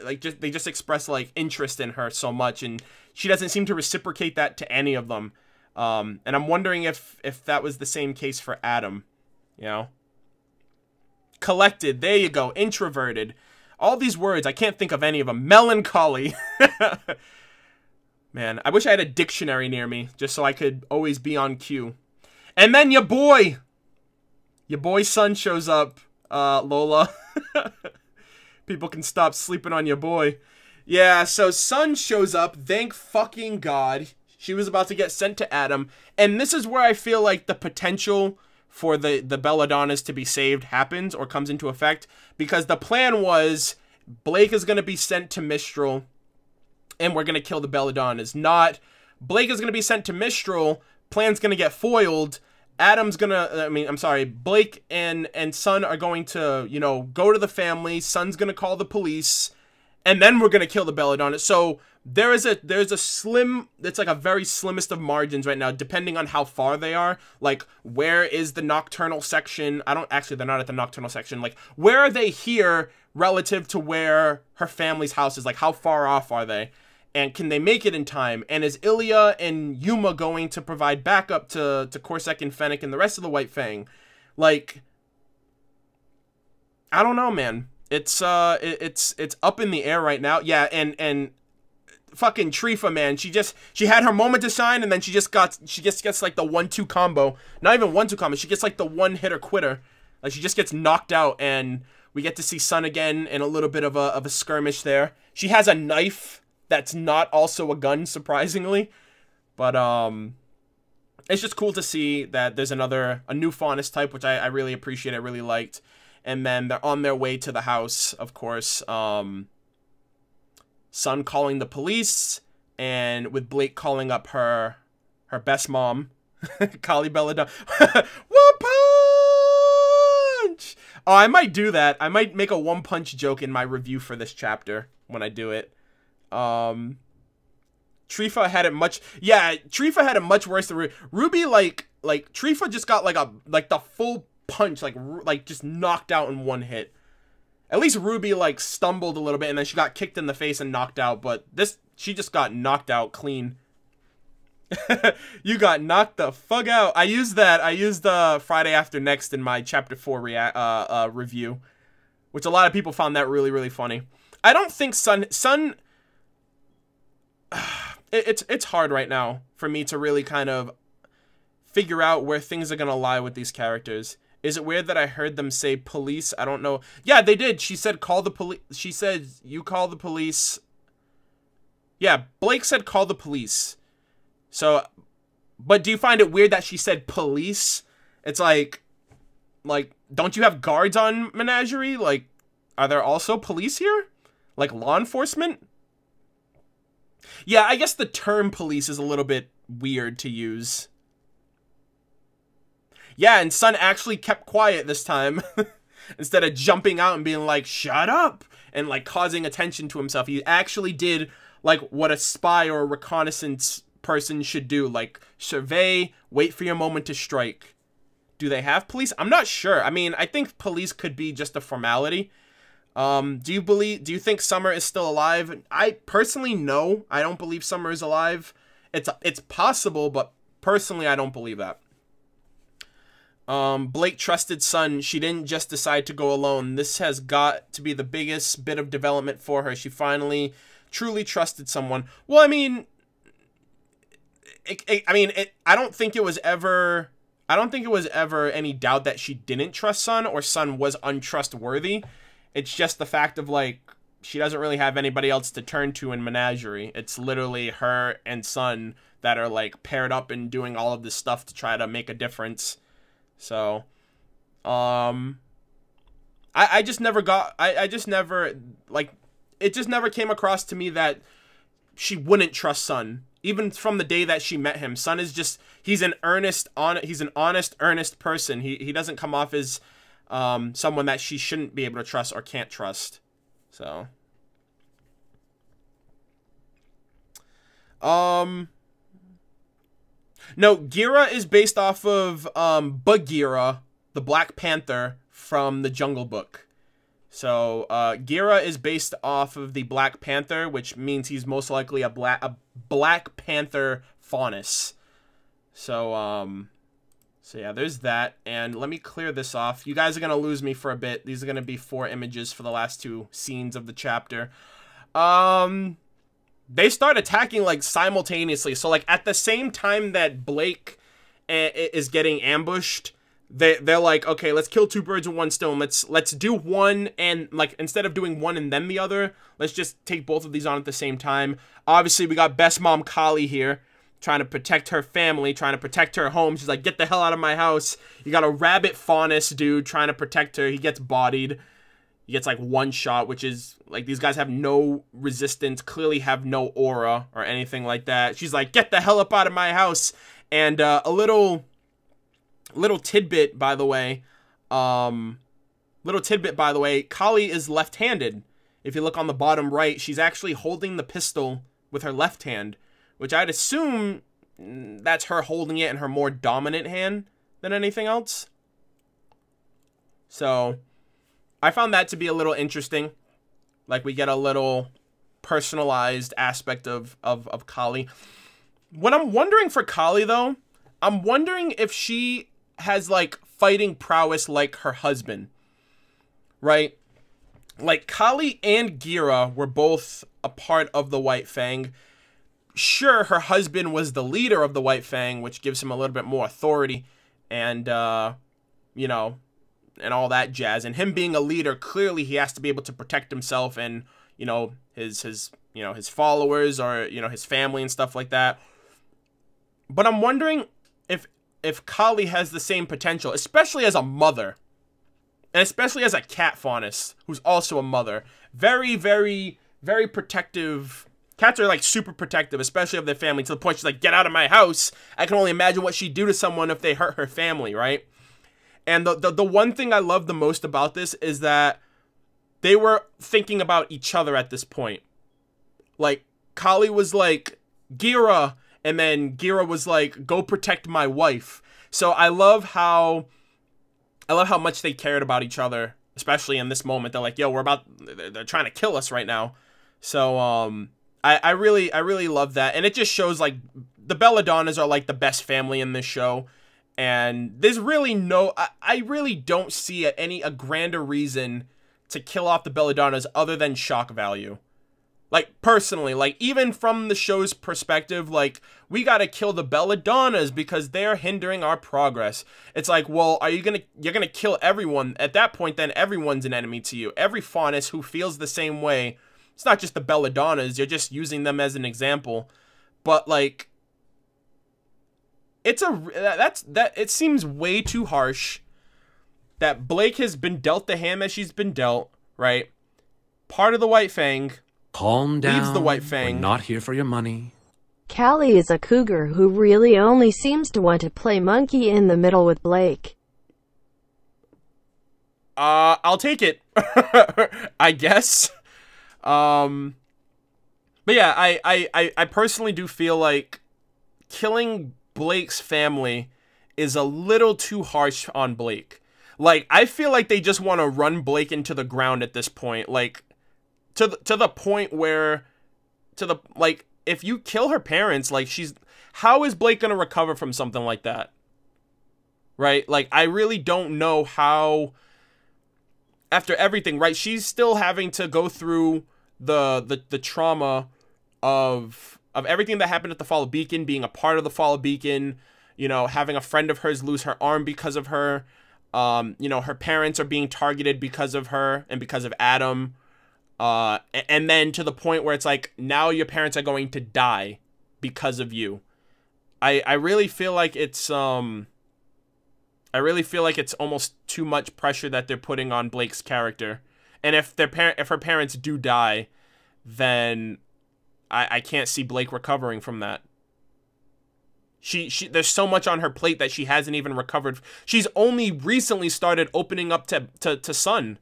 Speaker 2: like, they just express, like, interest in her so much, and she doesn't seem to reciprocate that to any of them. And I'm wondering if that was the same case for Adam, you know? Collected, there you go. Introverted. All these words, I can't think of any of them. Melancholy. Man, I wish I had a dictionary near me, just so I could always be on cue. And then your boy Son shows up, Lola. People can stop sleeping on your boy. Yeah, so Son shows up, thank fucking God. She was about to get sent to Adam. And this is where I feel like the potential for the Belladonnas to be saved happens or comes into effect. Because the plan was Blake is going to be sent to Mistral and we're going to kill the Belladonnas. Not Blake is going to be sent to Mistral, plan's going to get foiled, Blake and Son are going to, you know, go to the family, Son's going to call the police, and then we're going to kill the Belladonnas. So there's a slim, it's like a very slimmest of margins right now, depending on how far they are. Like, where is the nocturnal section? They're not at the nocturnal section. Like, where are they here relative to where her family's house is? Like, how far off are they? And can they make it in time? And is Ilya and Yuma going to provide backup to Corsac and Fennec and the rest of the White Fang? Like, I don't know, man. It's up in the air right now. Yeah, and fucking Trifa, man. She had her moment to shine, and then she just gets like the 1-2 combo. Not even 1-2 combo. She gets like the one hitter quitter. Like, she just gets knocked out, and we get to see Sun again in a little bit of a skirmish there. She has a knife that's not also a gun, surprisingly. But it's just cool to see that there's a new Faunus type, which I really appreciate. I really liked. And then they're on their way to the house, of course. Sun calling the police, and with Blake calling up her best mom, Kali Belladonna. One punch! Oh, I might do that. I might make a one punch joke in my review for this chapter when I do it. Trifa had it much worse than Ruby. Ruby, like Trifa just got like the full punch, like just knocked out in one hit. At least Ruby like stumbled a little bit and then she got kicked in the face and knocked out, but she just got knocked out clean. You got knocked the fuck out. I used Friday After Next in my chapter 4 review, which a lot of people found that really, really funny. I don't think Sun it's hard right now for me to really kind of figure out where things are gonna lie with these characters. Is it weird that I heard them say police? I don't know. Yeah, they did. She said call the police. She said you call the police. Yeah, Blake said call the police. So, but do you find it weird that she said police? It's like, don't you have guards on Menagerie? Like, are there also police here? Like law enforcement? Yeah, I guess the term police is a little bit weird to use. Yeah, and Sun actually kept quiet this time. Instead of jumping out and being like, shut up! And like causing attention to himself. He actually did like what a spy or a reconnaissance person should do. Like, survey, wait for your moment to strike. Do they have police? I'm not sure. I mean, I think police could be just a formality. Do you think Summer is still alive? I personally, no. I don't believe Summer is alive. It's possible, but personally, I don't believe that. Blake trusted Sun. She didn't just decide to go alone. This has got to be the biggest bit of development for her. She finally truly trusted someone. Well, I mean, I don't think it was ever any doubt that she didn't trust Sun or Sun was untrustworthy. It's just the fact of, like, she doesn't really have anybody else to turn to in Menagerie. It's literally her and Sun that are, like, paired up and doing all of this stuff to try to make a difference. So, it just never came across to me that she wouldn't trust Sun. Even from the day that she met him, Sun is just, he's an honest, earnest person. He doesn't come off as someone that she shouldn't be able to trust or can't trust. So, no, Gira is based off of Bagheera, the Black Panther from the Jungle Book. So, Gira is based off of the Black Panther, which means he's most likely a Black Panther Faunus. So yeah, there's that. And let me clear this off. You guys are going to lose me for a bit. These are going to be 4 images for the last 2 scenes of the chapter. they start attacking like simultaneously. So like at the same time that Blake is getting ambushed, they're like, okay, let's kill two birds with one stone. Let's do one, and like instead of doing one and then the other, let's just take both of these on at the same time. Obviously, we got best mom Kali here, trying to protect her family, trying to protect her home. She's like, get the hell out of my house. You got a rabbit Faunus dude trying to protect her. He gets bodied. He gets like one shot, which is like, these guys have no resistance, clearly have no aura or anything like that. She's like, get the hell up out of my house. And a little tidbit, by the way. Kali is left-handed. If you look on the bottom right, she's actually holding the pistol with her left hand, which I'd assume that's her holding it in her more dominant hand than anything else. So I found that to be a little interesting. Like, we get a little personalized aspect of Kali. What I'm wondering for Kali, though, I'm wondering if she has, like, fighting prowess like her husband. Right? Like, Kali and Gira were both a part of the White Fang. Sure, her husband was the leader of the White Fang, which gives him a little bit more authority and, you know, and all that jazz. And him being a leader, clearly he has to be able to protect himself and, you know, his followers or, you know, his family and stuff like that. But I'm wondering if Kali has the same potential, especially as a mother. And especially as a cat Faunus, who's also a mother. Very, very, very protective. Cats are, like, super protective, especially of their family, to the point she's like, get out of my house. I can only imagine what she'd do to someone if they hurt her family, right? And the one thing I love the most about this is that they were thinking about each other at this point. Like, Kali was like, Gira, and then Gira was like, go protect my wife. So I love how much they cared about each other, especially in this moment. They're like, yo, they're trying to kill us right now. So, I really love that. And it just shows, like, the Belladonnas are, like, the best family in this show. And there's really I really don't see a grander reason to kill off the Belladonnas other than shock value. Like, personally, like, even from the show's perspective, like, we gotta kill the Belladonnas because they're hindering our progress. It's like, well, you're gonna kill everyone. At that point, then everyone's an enemy to you. Every Faunus who feels the same way. It's not just the Belladonnas, you're just using them as an example. But, like, it seems way too harsh that Blake has been dealt the hand that she's been dealt, right? Part of the White Fang.
Speaker 3: Calm down.
Speaker 2: Leaves the White Fang.
Speaker 3: We're not here for your money.
Speaker 4: Kali is a cougar who really only seems to want to play monkey in the middle with Blake.
Speaker 2: I'll take it. I guess. But yeah, I personally do feel like killing Blake's family is a little too harsh on Blake. Like, I feel like they just want to run Blake into the ground at this point. Like, to the point where, like, if you kill her parents, like, how is Blake going to recover from something like that? Right? Like, I really don't know how, after everything, right? She's still having to go through the trauma of everything that happened at the Fall of Beacon, being a part of the Fall of Beacon, you know, having a friend of hers lose her arm because of her, you know, her parents are being targeted because of her and because of Adam, and then to the point where it's like, now your parents are going to die because of you. I really feel like it's almost too much pressure that they're putting on Blake's character. And if her parents do die, then I can't see Blake recovering from that. There's so much on her plate that she hasn't even recovered. She's only recently started opening up to Sun,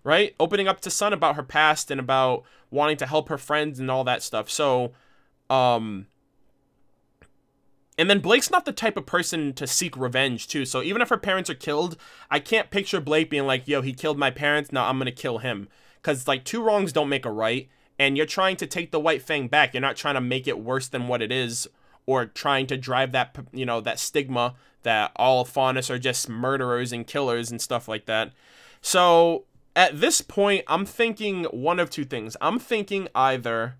Speaker 2: right? Opening up to Sun about her past and about wanting to help her friends and all that stuff. So, and then Blake's not the type of person to seek revenge, too. So even if her parents are killed, I can't picture Blake being like, yo, he killed my parents, now I'm going to kill him. Because, like, two wrongs don't make a right. And you're trying to take the White Fang back. You're not trying to make it worse than what it is. Or trying to drive that, you know, that stigma that all Faunus are just murderers and killers and stuff like that. So, at this point, I'm thinking one of two things. I'm thinking either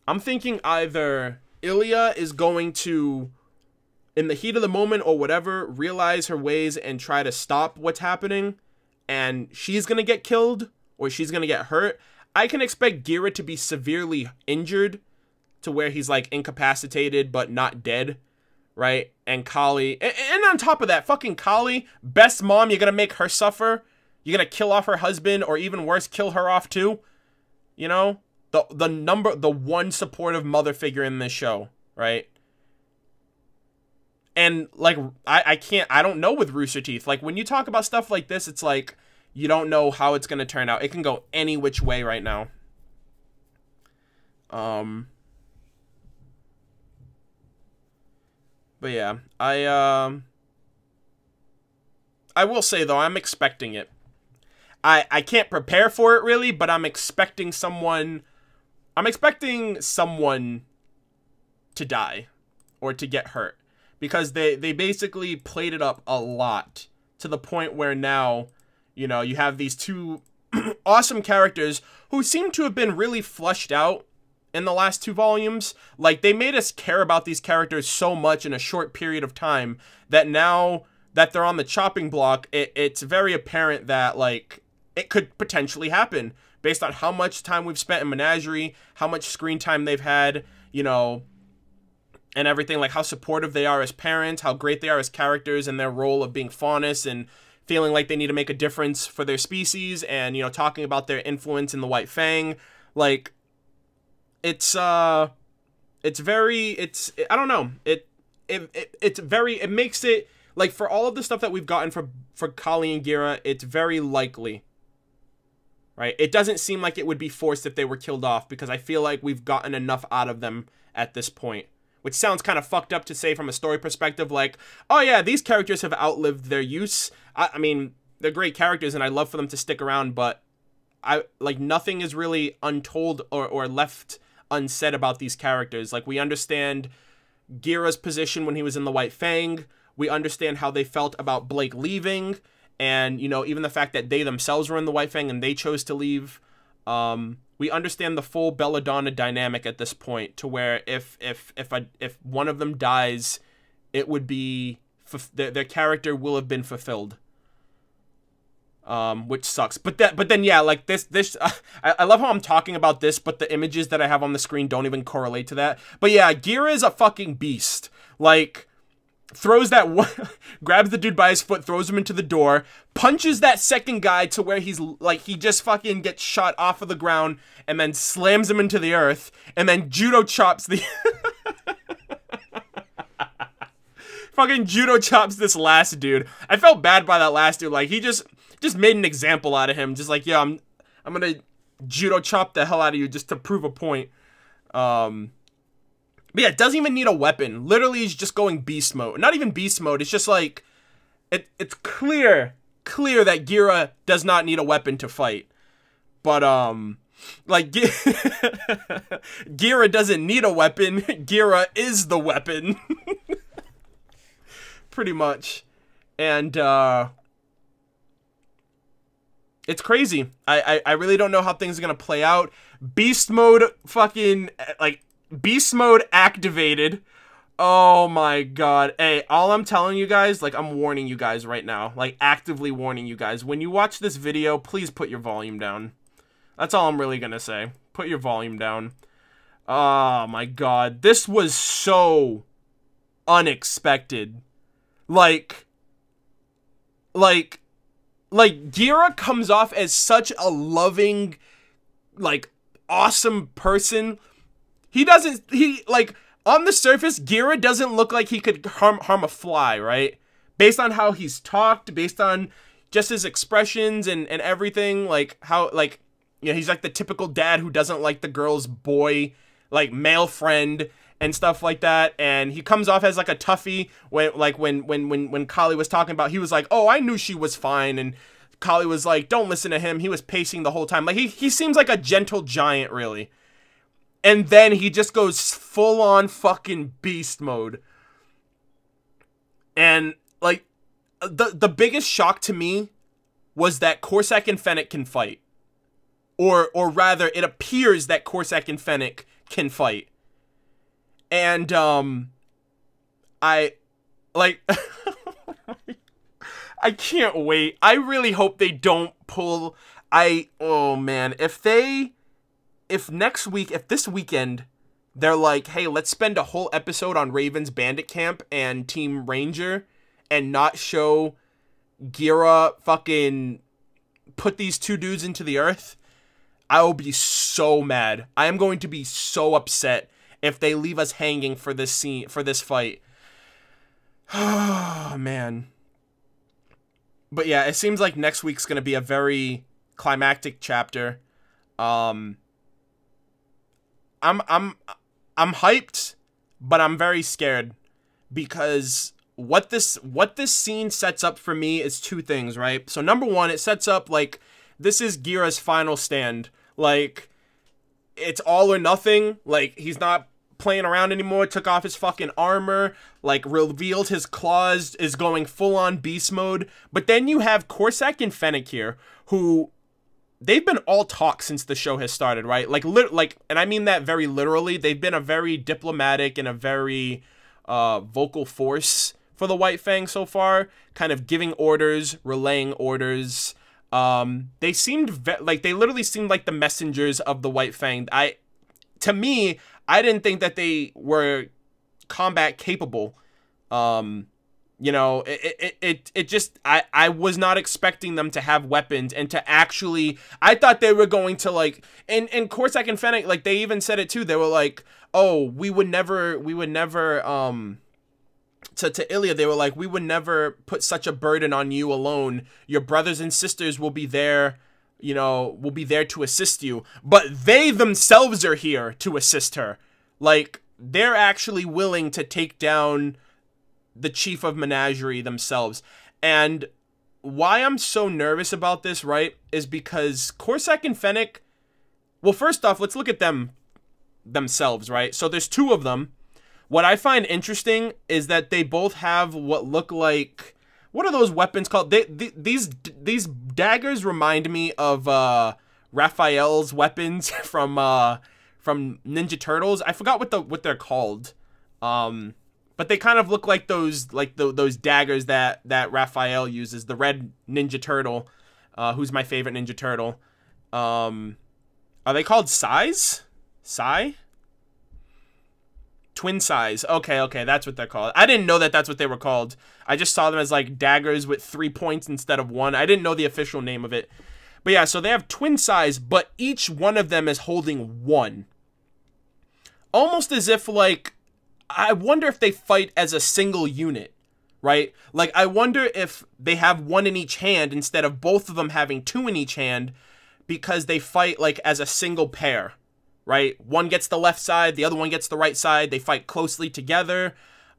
Speaker 2: I'm thinking either Ilya is going to, in the heat of the moment or whatever, realize her ways and try to stop what's happening, and she's gonna get killed or she's gonna get hurt. I can expect Gira to be severely injured to where he's like incapacitated but not dead, right? And Kali, and on top of that, fucking Kali, best mom, you're gonna make her suffer? You're gonna kill off her husband, or even worse, kill her off too? You know? The one supportive mother figure in this show, right? And like, I don't know with Rooster Teeth. Like, when you talk about stuff like this, it's like, you don't know how it's gonna turn out. It can go any which way right now. But yeah, I will say though, I'm expecting it. I can't prepare for it really, but I'm expecting someone to die or to get hurt, because they basically played it up a lot to the point where now, you know, you have these two awesome characters who seem to have been really fleshed out in the last 2 volumes. Like, they made us care about these characters so much in a short period of time that now that they're on the chopping block, it's very apparent that, like, it could potentially happen based on how much time we've spent in Menagerie, how much screen time they've had, you know, and everything, like how supportive they are as parents, how great they are as characters in their role of being Faunus and feeling like they need to make a difference for their species, and, you know, talking about their influence in the White Fang. Like, it's I don't know. It makes it, like, for all of the stuff that we've gotten for Kali and Gira, it's very likely. Right? It doesn't seem like it would be forced if they were killed off, because I feel like we've gotten enough out of them at this point. Which sounds kind of fucked up to say from a story perspective, like, oh yeah, these characters have outlived their use. I mean, they're great characters and I'd love for them to stick around, but nothing is really untold or left unsaid about these characters. Like, we understand Gira's position when he was in the White Fang. We understand how they felt about Blake leaving, and, you know, even the fact that they themselves were in the White Fang and they chose to leave. We understand the full Belladonna dynamic at this point, to where if one of them dies, it would be their character will have been fulfilled. Which sucks. But then yeah, like this I love how I'm talking about this, but the images that I have on the screen don't even correlate to that. But yeah, Gira is a fucking beast. Like, throws that one, grabs the dude by his foot, throws him into the door, punches that second guy to where he's like, he just fucking gets shot off of the ground, and then slams him into the earth, and then judo chops the fucking judo chops this last dude. I felt bad by that last dude. Like, he just made an example out of him. Just like, yeah, I'm gonna judo chop the hell out of you just to prove a point. But yeah, it doesn't even need a weapon. Literally, he's just going beast mode. Not even beast mode. It's just like, it's clear that Gira does not need a weapon to fight. But, like, Gira doesn't need a weapon. Gira is the weapon. Pretty much. And, it's crazy. I really don't know how things are gonna play out. Beast mode fucking, like, beast mode activated. Oh my god. Hey, all I'm telling you guys, like, I'm warning you guys right now. Like, actively warning you guys. When you watch this video, please put your volume down. That's all I'm really gonna say. Put your volume down. Oh my god. This was so unexpected. Like, Gira comes off as such a loving, like, awesome person. On the surface, Gira doesn't look like he could harm a fly, right? Based on how he's talked, based on just his expressions and everything, like, how, like, you know, he's like the typical dad who doesn't like the girl's boy, like, male friend and stuff like that, and he comes off as like a toughie when Kali was talking about, he was like, oh, I knew she was fine, and Kali was like, don't listen to him, he was pacing the whole time. Like, he seems like a gentle giant, really. And then he just goes full-on fucking beast mode. And, like, the biggest shock to me was that Corsac and Fennec can fight. Or rather, it appears that Corsac and Fennec can fight. And, I, like, I can't wait. I really hope they don't pull, oh man, if this weekend, they're like, hey, let's spend a whole episode on Raven's Bandit Camp and Team Ranger and not show Gira fucking put these two dudes into the earth, I will be so mad. I am going to be so upset if they leave us hanging for this scene, for this fight. Oh, man. But yeah, it seems like next week's going to be a very climactic chapter. I'm hyped, but I'm very scared because what this scene sets up for me is two things, right? So number one, it sets up like this is Gira's final stand. Like it's all or nothing. Like he's not playing around anymore, took off his fucking armor, like revealed his claws, is going full on beast mode. But then you have Corsac and Fennec here, who they've been all talk since the show has started, right? Like, and I mean that very literally. They've been a very diplomatic and a very vocal force for the White Fang so far, kind of giving orders, relaying orders. They seemed like they literally seemed like the messengers of the White Fang. To me, I didn't think that they were combat capable. You know, it just, I was not expecting them to have weapons and to actually, I thought they were going to like, and Corsac and Fennec, like they even said it too. They were like, oh, we would never, to Ilya, they were like, we would never put such a burden on you alone. Your brothers and sisters will be there, you know, will be there to assist you. But they themselves are here to assist her. Like, they're actually willing to take down the chief of Menagerie themselves. And why I'm so nervous about this, right, is because Corsac and Fennec, well, first off, let's look at them themselves, right? So there's two of them. What I find interesting is that they both have what look like, what are those weapons called? These daggers remind me of Raphael's weapons from Ninja Turtles. I forgot what they're called. But they kind of look like those daggers that Raphael uses. The red Ninja Turtle, who's my favorite Ninja Turtle. Are they called Sais? Sai? Twin Sais. Okay, that's what they're called. I didn't know that that's what they were called. I just saw them as like daggers with 3 points instead of 1. I didn't know the official name of it. But yeah, so they have twin Sais, but each one of them is holding 1. Almost as if like, I wonder if they fight as a single unit, right? Like, I wonder if they have 1 in each hand instead of both of them having 2 in each hand because they fight, like, as a single pair, right? One gets the left side, the other one gets the right side. They fight closely together.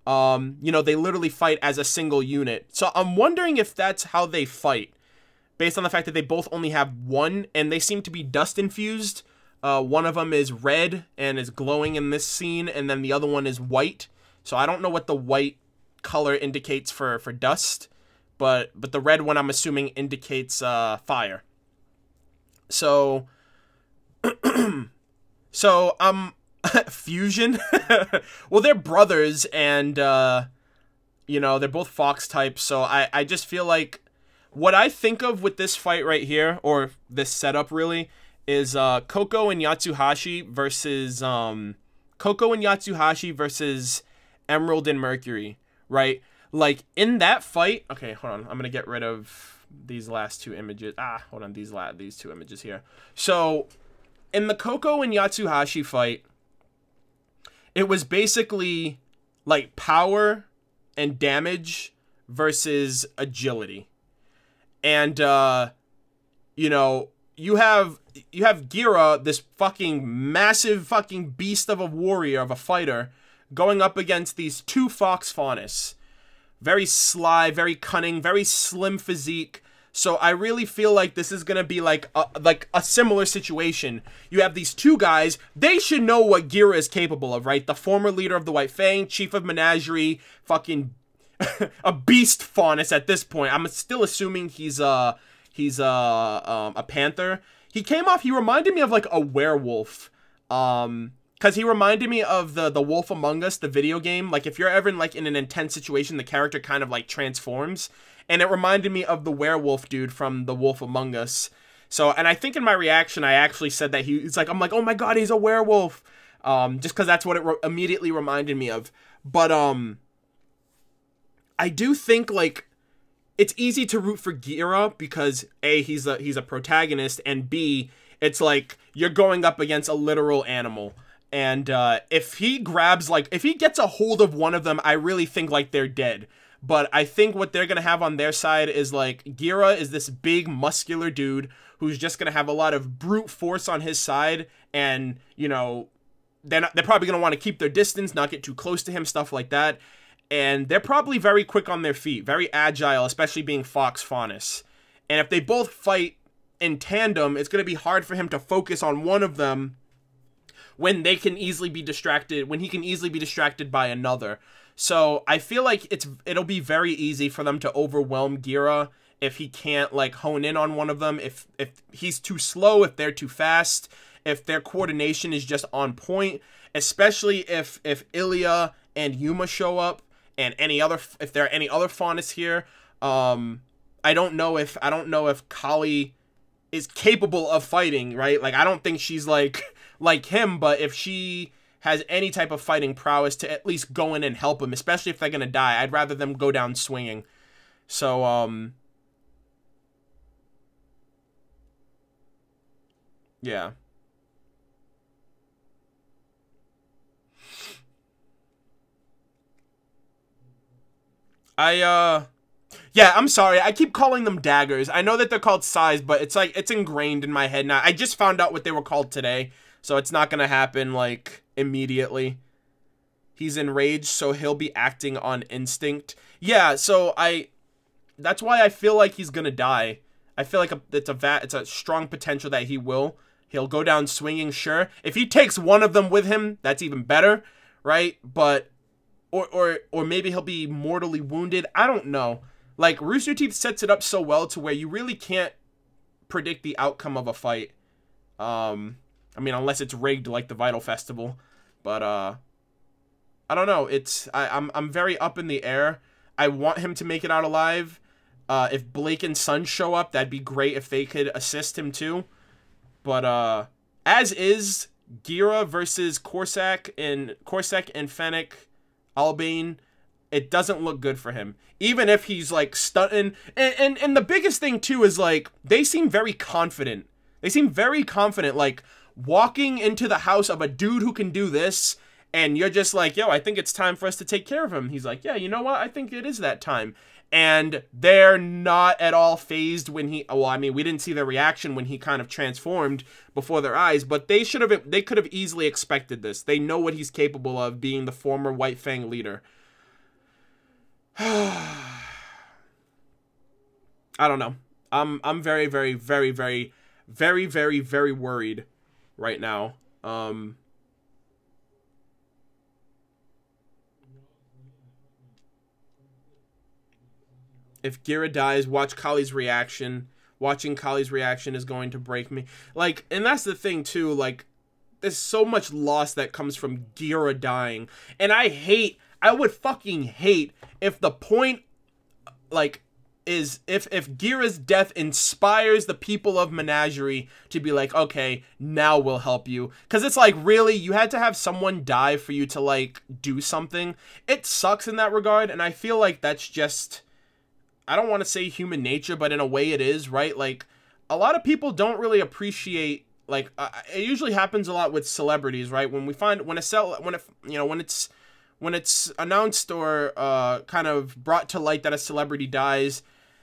Speaker 2: You know, they literally fight as a single unit. So I'm wondering if that's how they fight, based on the fact that they both only have 1, and they seem to be dust-infused. One of them is red and is glowing in this scene, and then the other one is white. So I don't know what the white color indicates for dust, but the red one I'm assuming indicates fire. So fusion. Well, they're brothers, and you know, they're both fox types. So I just feel like what I think of with this fight right here, or this setup really, is Coco and Yatsuhashi versus Emerald and Mercury, right? Like, in that fight, okay, hold on, I'm gonna get rid of these last 2 images. Hold on, these 2 images here. So, in the Coco and Yatsuhashi fight, it was basically like power and damage versus agility. And you know, you have Gira, this fucking massive fucking beast of a warrior, of a fighter, going up against these 2 fox Faunus. Very sly, very cunning, very slim physique. So I really feel like this is gonna be like a similar situation. You have these 2 guys. They should know what Gira is capable of, right? The former leader of the White Fang, chief of Menagerie, fucking a beast Faunus at this point. I'm still assuming he's a panther. He reminded me of like a werewolf, kind because he reminded me of the Wolf Among Us, the video game. Like, if you're ever in, like, in an intense situation, the character kind of, like, transforms. And it reminded me of the werewolf dude from the Wolf Among Us. So, and I think in my reaction, I actually said that he's like, I'm like, oh my god, he's a werewolf. Just because that's what it immediately reminded me of. But, I do think, like, it's easy to root for Gira because A, he's a protagonist, and B, it's like you're going up against a literal animal. And if he grabs, like, if he gets a hold of one of them, I really think, like, they're dead. But I think what they're going to have on their side is, like, Gira is this big, muscular dude who's just going to have a lot of brute force on his side. And, you know, they're probably going to want to keep their distance, not get too close to him, stuff like that. And they're probably very quick on their feet, very agile, especially being Fox Faunus. And if they both fight in tandem, it's going to be hard for him to focus on one of them when they can easily be distracted, when he can easily be distracted by another. So I feel like it'll be very easy for them to overwhelm Gira if he can't, like, hone in on one of them, if he's too slow, if they're too fast, if their coordination is just on point, especially if Ilya and Yuma show up, and if there are any other Faunus here. I don't know if Kali is capable of fighting, right? Like, I don't think she's like him, but if she has any type of fighting prowess to at least go in and help him, especially if they're gonna die, I'd rather them go down swinging. So, yeah. Yeah, I'm sorry. I keep calling them daggers. I know that they're called sais, but it's like, it's ingrained in my head now. I just found out what they were called today, so it's not gonna happen, like, immediately. He's enraged, so he'll be acting on instinct. Yeah, so that's why I feel like he's gonna die. I feel like it's a strong potential that he'll go down swinging, sure. If he takes one of them with him, that's even better, right? But or maybe he'll be mortally wounded. I don't know. Like, Rooster Teeth sets it up so well to where you really can't predict the outcome of a fight. I mean, unless it's rigged like the Vital Festival. But I don't know. I'm very up in the air. I want him to make it out alive. If Blake and Sun show up, that'd be great if they could assist him too. But as is, Gira versus Corsac and Fennec Albane, it doesn't look good for him. Even if he's, like, stunting. And the biggest thing, too, is, like, they seem very confident. Like, walking into the house of a dude who can do this, and you're just like, yo, I think it's time for us to take care of him. He's like, yeah, you know what? I think it is that time. And they're not at all phased when we didn't see their reaction when he kind of transformed before their eyes, but they could have easily expected this. They know what he's capable of, being the former White Fang leader. I don't know. I'm very, very, very, very, very, very, very worried right now. If Gira dies, watch Kali's reaction. Watching Kali's reaction is going to break me. Like, and that's the thing, too. Like, there's so much loss that comes from Gira dying. And I would fucking hate if the point, like, is if Gira's death inspires the people of Menagerie to be like, okay, now we'll help you. Because it's like, really, you had to have someone die for you to, like, do something. It sucks in that regard, and I feel like that's just, I don't want to say human nature, but in a way it is, right? Like, a lot of people don't really appreciate, like, it usually happens a lot with celebrities, right? When it's announced or kind of brought to light that a celebrity dies,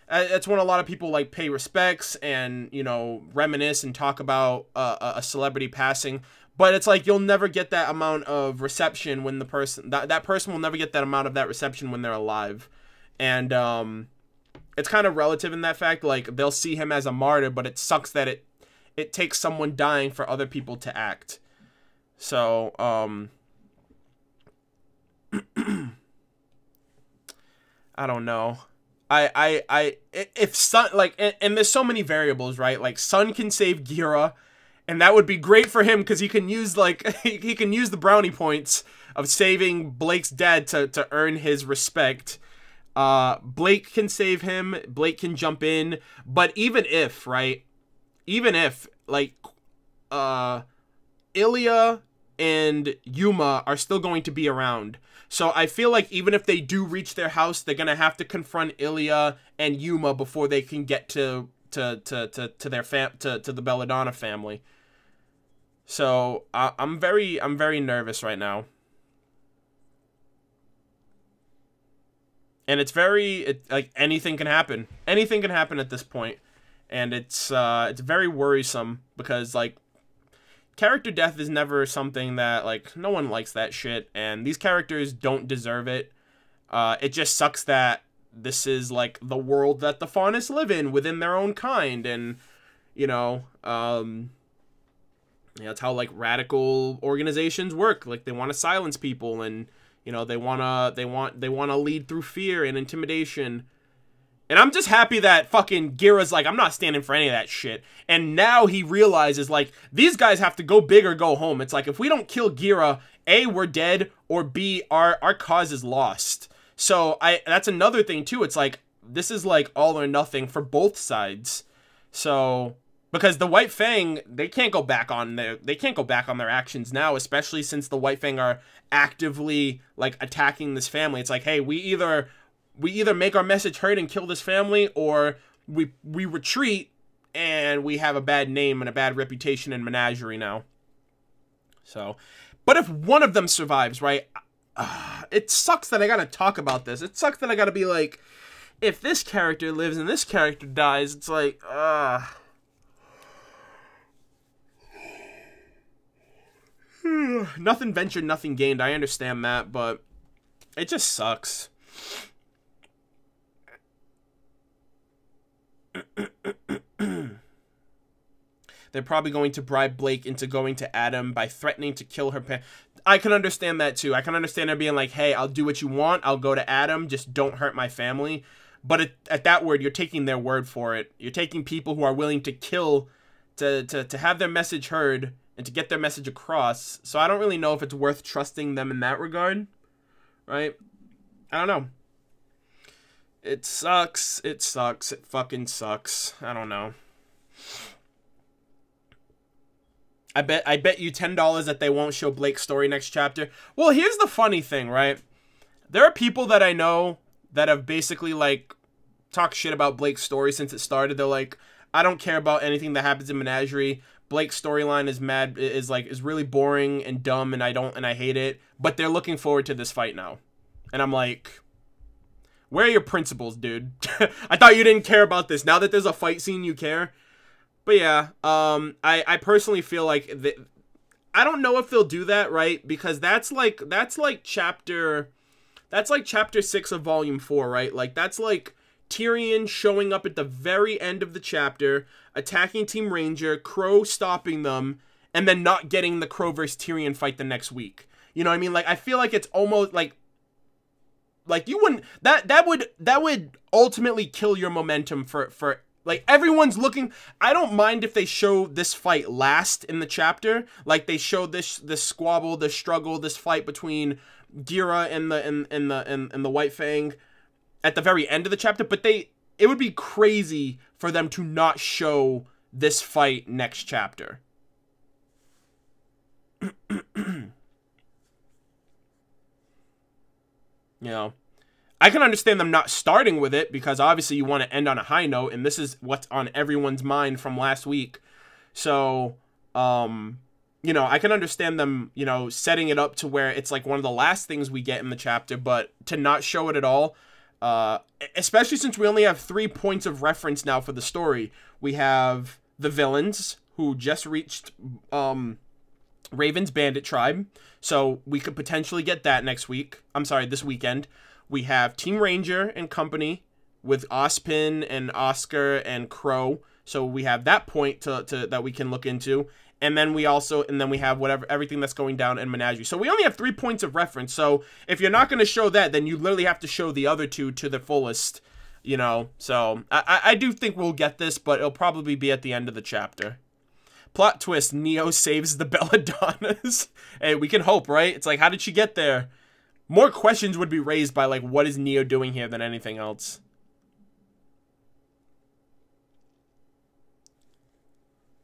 Speaker 2: that's when a lot of people, like, pay respects and, you know, reminisce and talk about a celebrity passing. But it's like, you'll never get that amount of reception when that person will never get that amount of that reception when they're alive. And it's kind of relative in that fact. Like, they'll see him as a martyr, but it sucks that it takes someone dying for other people to act. So, I don't know. If Sun, like, and there's so many variables, right? Like, Sun can save Gira, And that would be great for him because he can use like he can use the brownie points of saving Blake's dad to earn his respect. Blake can save him. Blake can jump in. But even if, right? Even if, like, Ilya and Yuma are still going to be around. So I feel like even if they do reach their house, they're gonna have to confront Ilya and Yuma before they can get to their to the Belladonna family. So I'm very nervous right now. And it's like anything can happen. Anything can happen at this point. And it's very worrisome because, like, character death is never something that, like, no one likes that shit, and these characters don't deserve it. It just sucks that this is, like, the world that the Faunus live in within their own kind, and, you know, that's how, like, radical organizations work. Like, they want to silence people, and, you know, they want to lead through fear and intimidation. And I'm just happy that fucking Gira's like, I'm not standing for any of that shit. And now he realizes, like, these guys have to go big or go home. It's like, if we don't kill Gira, A, we're dead, or B, our cause is lost. So that's another thing, too. It's like, this is, like, all or nothing for both sides. So, because the White Fang, they can't go back on their actions now, especially since the White Fang are actively, like, attacking this family. It's like, hey, we either make our message heard and kill this family, or we retreat and we have a bad name and a bad reputation in Menagerie now. So, but if one of them survives, right, it sucks that I gotta talk about this. It sucks that I gotta be like, if this character lives and this character dies, it's like, nothing ventured, nothing gained. I understand that, but it just sucks. They're probably going to bribe Blake into going to Adam by threatening to kill her parents. I can understand that too. I can understand her being like, hey, I'll do what you want. I'll go to Adam. Just don't hurt my family. But at that word, you're taking their word for it. You're taking people who are willing to kill to have their message heard and to get their message across. So I don't really know if it's worth trusting them in that regard. Right? I don't know. It sucks. It sucks. It fucking sucks. I don't know. I bet you $10 that they won't show Blake's story next chapter. Well, here's the funny thing, right? There are people that I know that have basically, like, talked shit about Blake's story since it started. They're like, I don't care about anything that happens in Menagerie. Blake's storyline is really boring and dumb, and I hate it. But they're looking forward to this fight now. And I'm like, where are your principles, dude? I thought you didn't care about this. Now that there's a fight scene, you care? But yeah, I personally feel like I don't know if they'll do that, right? Because that's like chapter 6 of volume 4, right? Like, that's like Tyrion showing up at the very end of the chapter, attacking Team Ranger, Crow stopping them, and then not getting the Crow versus Tyrion fight the next week. You know what I mean? Like, I feel like it's almost like you wouldn't, that would ultimately kill your momentum for like, everyone's looking. I don't mind if they show this fight last in the chapter, like they show this squabble, this struggle, this fight between Gira and the White Fang at the very end of the chapter. But it would be crazy for them to not show this fight next chapter. You know, I can understand them not starting with it because obviously you want to end on a high note, and this is what's on everyone's mind from last week. So, you know, I can understand them, you know, setting it up to where it's like one of the last things we get in the chapter, but to not show it at all, especially since we only have 3 points of reference now for the story. We have the villains who just reached Raven's bandit tribe, so we could potentially get that this weekend. We have Team Ranger and company with Ospin and Oscar and Crow, so we have that point to that we can look into. And then we have everything that's going down in Menagerie. So we only have 3 points of reference. So if you're not going to show that, then you literally have to show the other two to the fullest, you know. So I do think we'll get this, but it'll probably be at the end of the chapter. Plot twist, Neo saves the belladonnas. Hey, we can hope, right? It's like, how did she get there? More questions would be raised by, like, what is Neo doing here than anything else.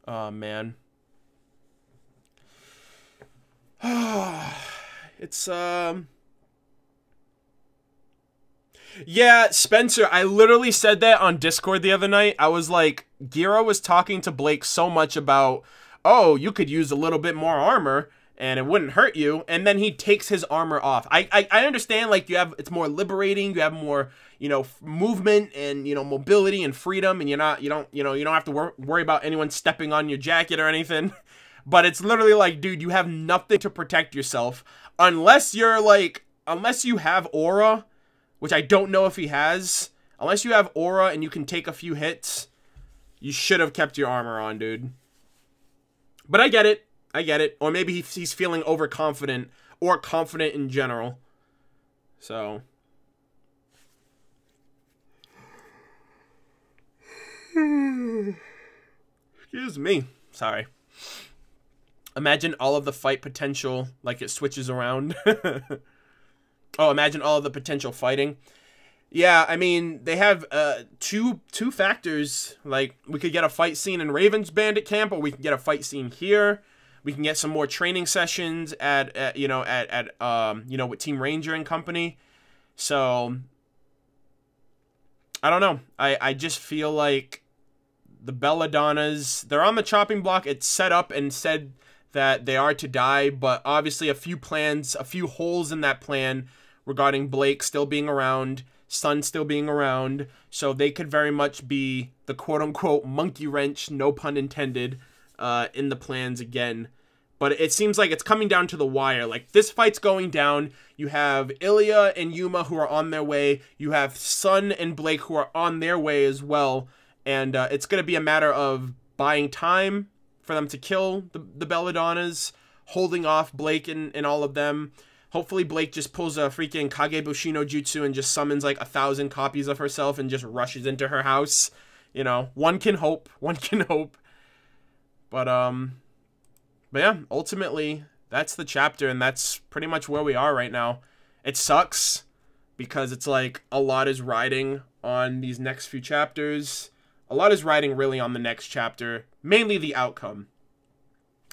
Speaker 2: Oh, man. It's, yeah, Spencer, I literally said that on Discord the other night. I was like, Gira was talking to Blake so much about, oh, you could use a little bit more armor and it wouldn't hurt you. And then he takes his armor off. I understand, like, it's more liberating. You have more, movement and, mobility and freedom, and you don't have to worry about anyone stepping on your jacket or anything. But it's literally like, dude, you have nothing to protect yourself unless you have aura, which I don't know if he has. Unless you have aura and you can take a few hits, you should have kept your armor on, dude. But I get it. Or maybe he's feeling overconfident or confident in general. So. Excuse me. Sorry. Imagine all of the fight potential, like it switches around. Oh, imagine all of the potential fighting. Yeah, I mean, they have two factors. Like, we could get a fight scene in Raven's Bandit Camp, or we can get a fight scene here. We can get some more training sessions at with Team Ranger and company. So, I don't know. I just feel like the belladonnas, they're on the chopping block. It's set up and said that they are to die, but obviously a few holes in that plan regarding Blake still being around, Sun still being around, so they could very much be the quote-unquote monkey wrench, no pun intended, in the plans again. But it seems like it's coming down to the wire. Like, this fight's going down. You have Ilya and Yuma who are on their way. You have Sun and Blake who are on their way as well. And it's going to be a matter of buying time for them to kill the belladonnas, holding off Blake and all of them. Hopefully Blake just pulls a freaking Kagebushi no Jutsu and just summons like 1,000 copies of herself and just rushes into her house. One can hope. But yeah, ultimately, that's the chapter, and that's pretty much where we are right now. It sucks, because it's like a lot is riding on these next few chapters. A lot is riding really on the next chapter, mainly the outcome.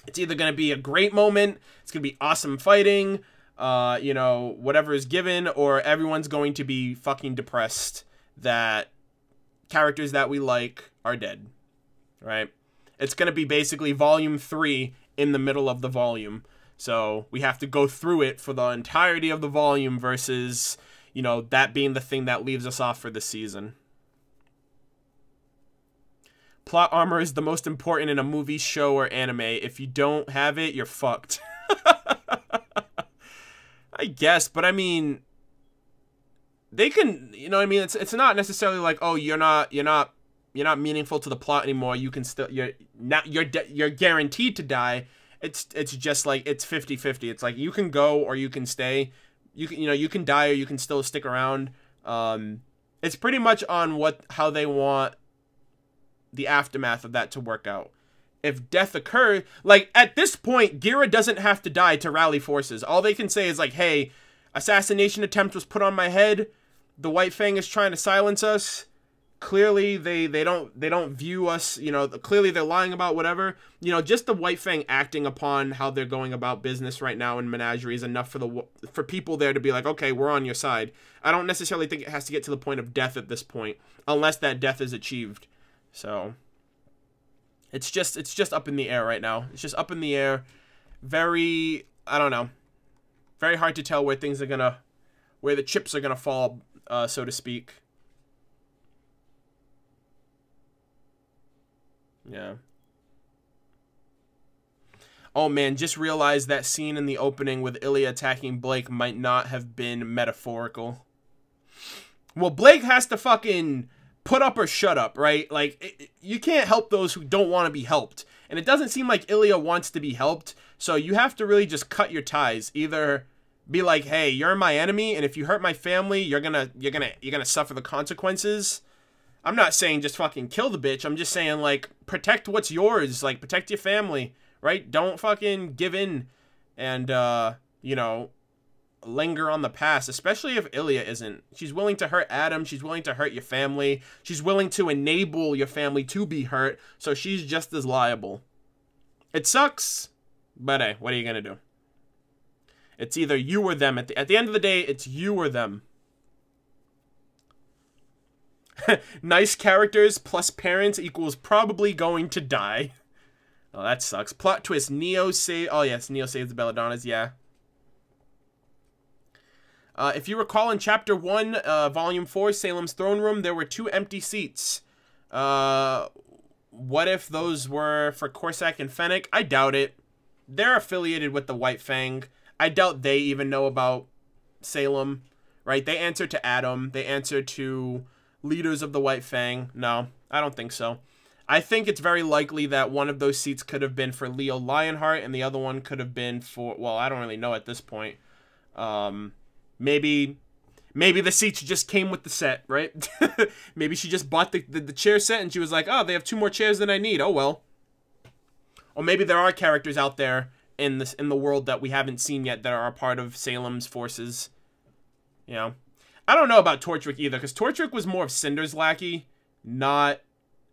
Speaker 2: It's either going to be a great moment, it's going to be awesome fighting, whatever is given, or everyone's going to be fucking depressed that characters that we like are dead, right? It's going to be basically volume 3 in the middle of the volume. So we have to go through it for the entirety of the volume versus, that being the thing that leaves us off for the season. Plot armor is the most important in a movie, show, or anime. If you don't have it, you're fucked. I guess, but I mean, they can, it's not necessarily like, oh, you're not meaningful to the plot anymore. You can still, you're guaranteed to die. It's just like, it's 50-50. It's like, you can go or you can stay. You can die or you can still stick around. It's pretty much on how they want the aftermath of that to work out. If death occurs, like, at this point, Gira doesn't have to die to rally forces. All they can say is like, hey, assassination attempt was put on my head. The White Fang is trying to silence us. Clearly, they don't view us, clearly they're lying about whatever. Just the White Fang acting upon how they're going about business right now in Menagerie is enough for people there to be like, okay, we're on your side. I don't necessarily think it has to get to the point of death at this point, unless that death is achieved. So, it's just up in the air right now. It's just up in the air. Very, I don't know. Very hard to tell where the chips are gonna fall, so to speak. Yeah. Oh man, just realized that scene in the opening with Ilya attacking Blake might not have been metaphorical. Well, Blake has to fucking put up or shut up, right? Like, you can't help those who don't want to be helped. And it doesn't seem like Ilya wants to be helped, so you have to really just cut your ties. Either be like, hey, you're my enemy, and if you hurt my family, you're gonna suffer the consequences. I'm not saying just fucking kill the bitch. I'm just saying, like, protect what's yours. Like, protect your family, right? Don't fucking give in and, you know, linger on the past, especially if Ilya isn't. She's willing to hurt Adam. She's willing to hurt your family. She's willing to enable your family to be hurt, so she's just as liable. It sucks, but hey, what are you gonna do? It's either you or them. At the end of the day, it's you or them. Nice characters plus parents equals probably going to die. Oh, that sucks. Plot twist. Neo save. Oh, yes. Neo saves the Belladonnas. Yeah. If you recall in Chapter 1, Volume 4, Salem's Throne Room, there were 2 empty seats. What if those were for Corsac and Fennec? I doubt it. They're affiliated with the White Fang. I doubt they even know about Salem, right? They answer to Adam. They answer to leaders of the White Fang. No, I don't think so. I think it's very likely that one of those seats could have been for Leo Lionheart and the other one could have been for, well, I don't really know at this point. Maybe the seats just came with the set, right? Maybe she just bought the chair set and she was like, oh, they have 2 more chairs than I need. Oh, well. Or maybe there are characters out there in the world that we haven't seen yet that are a part of Salem's forces. You know? I don't know about Torchwick either, because Torchwick was more of Cinder's lackey, not...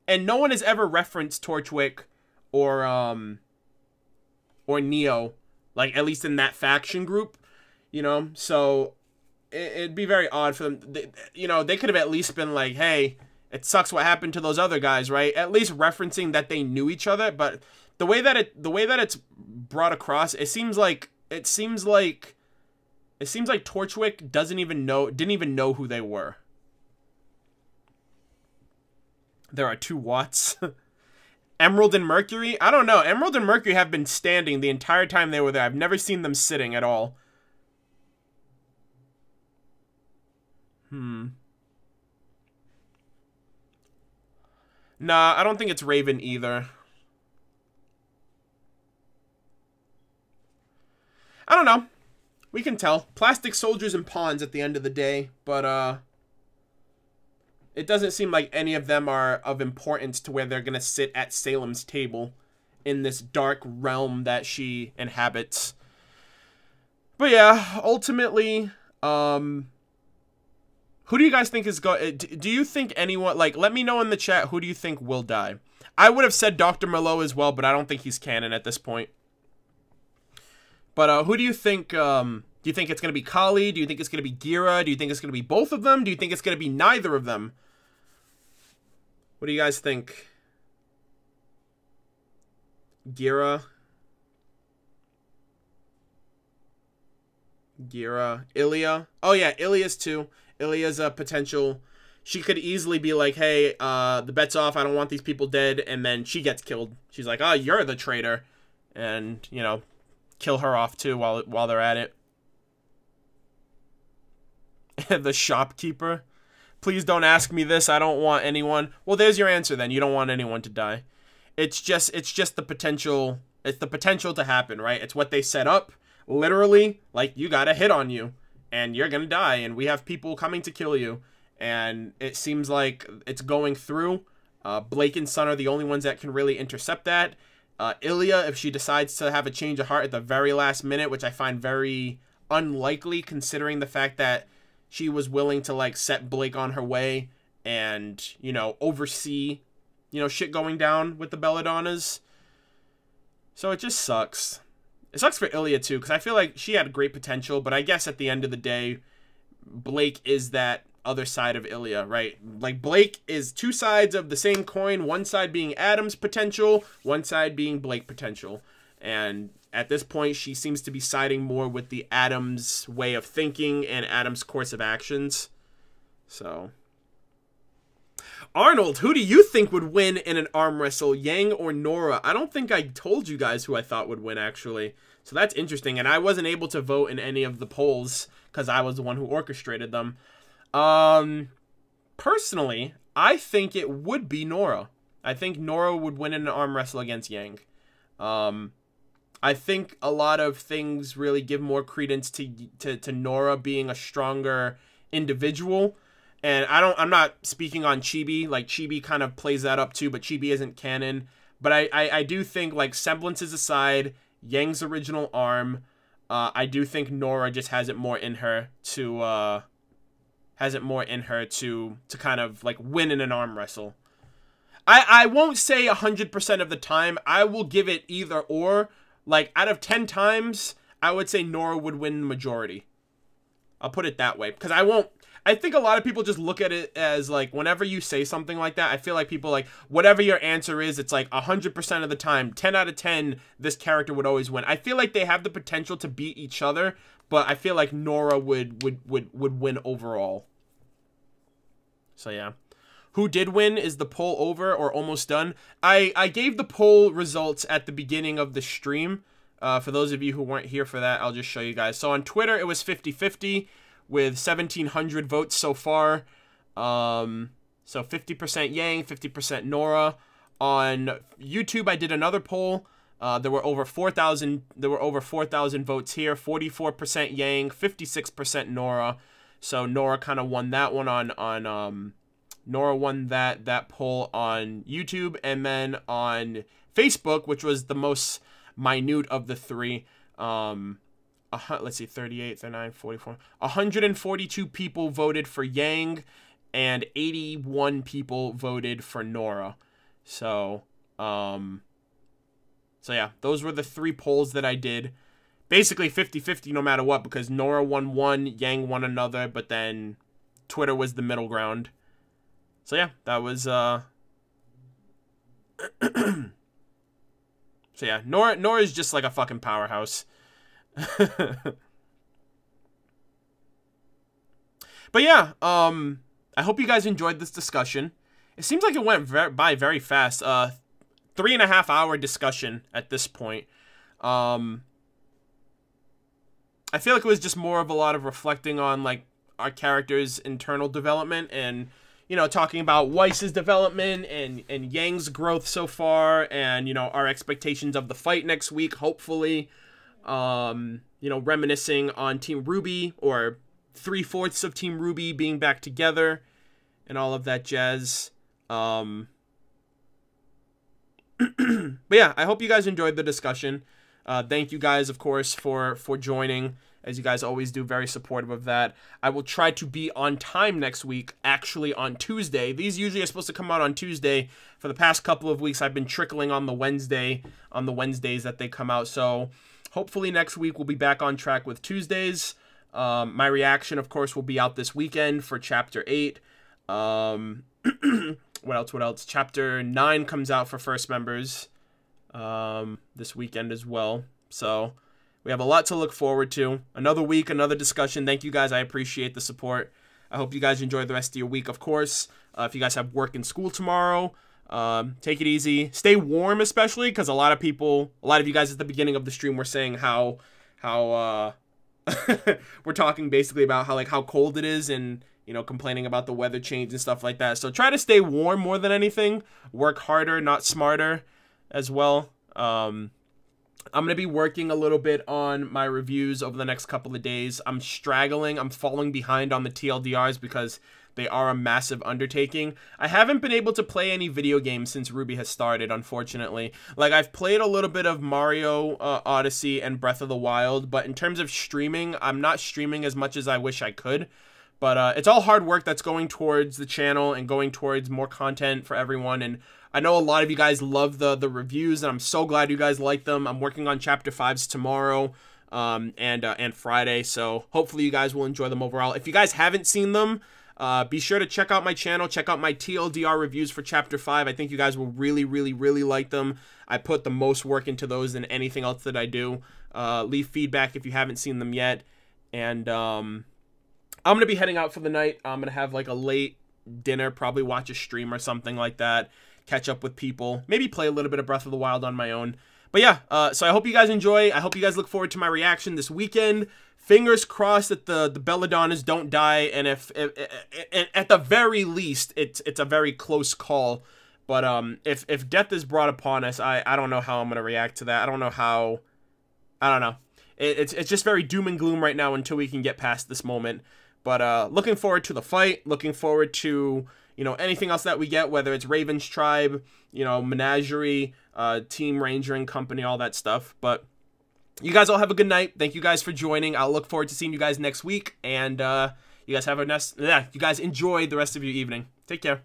Speaker 2: And no one has ever referenced Torchwick or Neo, like, at least in that faction group, you know? So, it'd be very odd for them. They could have at least been like, hey, it sucks what happened to those other guys, right? At least referencing that they knew each other, but the way that it's brought across, it seems like Torchwick didn't even know who they were. There are 2 Watts. Emerald and Mercury? I don't know. Emerald and Mercury have been standing the entire time they were there. I've never seen them sitting at all. Nah, I don't think it's Raven either. I don't know. We can tell. Plastic soldiers and pawns at the end of the day, but it doesn't seem like any of them are of importance to where they're gonna sit at Salem's table in this dark realm that she inhabits. But yeah, ultimately, who do you guys think is going? Do you think anyone, like, let me know in the chat, who do you think will die? I would have said Dr. Merlot as well, but I don't think he's canon at this point. But who do you think? Do you think it's going to be Kali? Do you think it's going to be Gira? Do you think it's going to be both of them? Do you think it's going to be neither of them? What do you guys think? Gira. Ilya. Oh yeah, Ilya's too. Ilya's a potential. She could easily be like, hey, the bet's off. I don't want these people dead. And then she gets killed. She's like, oh, you're the traitor. And, you know, kill her off too while they're at it. The shopkeeper. Please don't ask me this. I don't want anyone. Well, there's your answer then. You don't want anyone to die. It's just the potential. It's the potential to happen, right? It's what they set up. Literally, like, you got a hit on you and you're gonna die and we have people coming to kill you. And it seems like it's going through. Blake and Son are the only ones that can really intercept that. Ilya, if she decides to have a change of heart at the very last minute, which I find very unlikely considering the fact that she was willing to, like, set Blake on her way and, you know, oversee, you know, shit going down with the Belladonnas. So it just sucks. It sucks for Ilya, too, because I feel like she had great potential, but I guess at the end of the day, Blake is that other side of Ilya, right? Like, Blake is 2 sides of the same coin, one side being Adam's potential, one side being Blake potential. And at this point, she seems to be siding more with the Adam's way of thinking and Adam's course of actions. So, Arnold, who do you think would win in an arm wrestle, Yang or Nora? I don't think I told you guys who I thought would win, actually. So that's interesting, and I wasn't able to vote in any of the polls because I was the one who orchestrated them. Personally, I think it would be Nora. I think Nora would win in an arm wrestle against Yang. I think a lot of things really give more credence to Nora being a stronger individual And I'm not speaking on Chibi. Like, Chibi kind of plays that up too, but Chibi isn't canon. But I do think, like, semblances aside, Yang's original arm, I do think Nora just has it more in her to kind of, like, win in an arm wrestle. I won't say 100% of the time. I will give it either or. Like, out of 10 times, I would say Nora would win the majority. I'll put it that way. Because I think a lot of people just look at it as, like, whenever you say something like that, I feel like people, like, whatever your answer is, it's like 100% of the time, 10 out of 10, this character would always win. I feel like they have the potential to beat each other, but I feel like Nora would win overall. So, yeah. Who did win? Is the poll over or almost done? I gave the poll results at the beginning of the stream. For those of you who weren't here for that, I'll just show you guys. So on Twitter, it was 50-50 with 1,700 votes so far. So 50% Yang, 50% Nora. On YouTube, I did another poll. There were over 4,000 votes here. 44% Yang, 56% Nora. So Nora kind of won that one on Nora won that poll on YouTube, and then on Facebook, which was the most minute of the three, let's see, 38, 39, 44, 142 people voted for Yang, and 81 people voted for Nora. So yeah, those were the three polls that I did. Basically 50-50 no matter what, because Nora won one, Yang won another, but then Twitter was the middle ground. So yeah, that was so yeah, Nora's just like a fucking powerhouse. But yeah, I hope you guys enjoyed this discussion. It seems like it went by very fast. 3.5 hour discussion at this point. I feel like it was just more of a lot of reflecting on, like, our characters' internal development and, you know, talking about Weiss's development and Yang's growth so far, and, you know, our expectations of the fight next week, hopefully. You know, reminiscing on Team RWBY, or 3/4 of Team RWBY being back together, and all of that jazz. But yeah, I hope you guys enjoyed the discussion. Thank you guys, of course, for joining, as you guys always do, very supportive of that. I will try to be on time next week, actually on Tuesday. These usually are supposed to come out on Tuesday. For the past couple of weeks, I've been trickling on the Wednesdays that they come out. So hopefully next week we'll be back on track with Tuesdays. My reaction, of course, will be out this weekend for Chapter 8. What else? Chapter 9 comes out for first members this weekend as well. So we have a lot to look forward to. Another week, another discussion. Thank you guys. I appreciate the support. I hope you guys enjoy the rest of your week, of course. If you guys have work and school tomorrow, take it easy. Stay warm, especially, because a lot of you guys at the beginning of the stream were saying how we're talking basically about how cold it is, and, you know, complaining about the weather change and stuff like that. So try to stay warm more than anything. Work harder, not smarter, as well. I'm going to be working a little bit on my reviews over the next couple of days. I'm falling behind on the TLDRs because they are a massive undertaking. I haven't been able to play any video games since RWBY has started, unfortunately. Like, I've played a little bit of Mario Odyssey and Breath of the Wild, but in terms of streaming, I'm not streaming as much as I wish I could. But it's all hard work that's going towards the channel and going towards more content for everyone. And I know a lot of you guys love the reviews, and I'm so glad you guys like them. I'm working on Chapter 5s tomorrow and Friday, so hopefully you guys will enjoy them overall. If you guys haven't seen them, be sure to check out my channel, check out my TLDR reviews for Chapter 5. I think you guys will really, really, really like them. I put the most work into those than anything else that I do. Leave feedback if you haven't seen them yet. And I'm going to be heading out for the night. I'm going to have like a late dinner, probably watch a stream or something like that, catch up with people, maybe play a little bit of Breath of the Wild on my own. But yeah, so I hope you guys enjoy. I hope you guys look forward to my reaction this weekend. Fingers crossed that the Belladonnas don't die, and if at the very least, it's a very close call. But if death is brought upon us, I don't know how I'm gonna react to that. I don't know. It's just very doom and gloom right now until we can get past this moment. But looking forward to the fight. Looking forward to, you know, anything else that we get, whether it's Raven's Tribe, you know, Menagerie, Team Ranger and Company, all that stuff. But you guys all have a good night. Thank you guys for joining. I'll look forward to seeing you guys next week. And you guys have a nice, you guys enjoy the rest of your evening. Take care.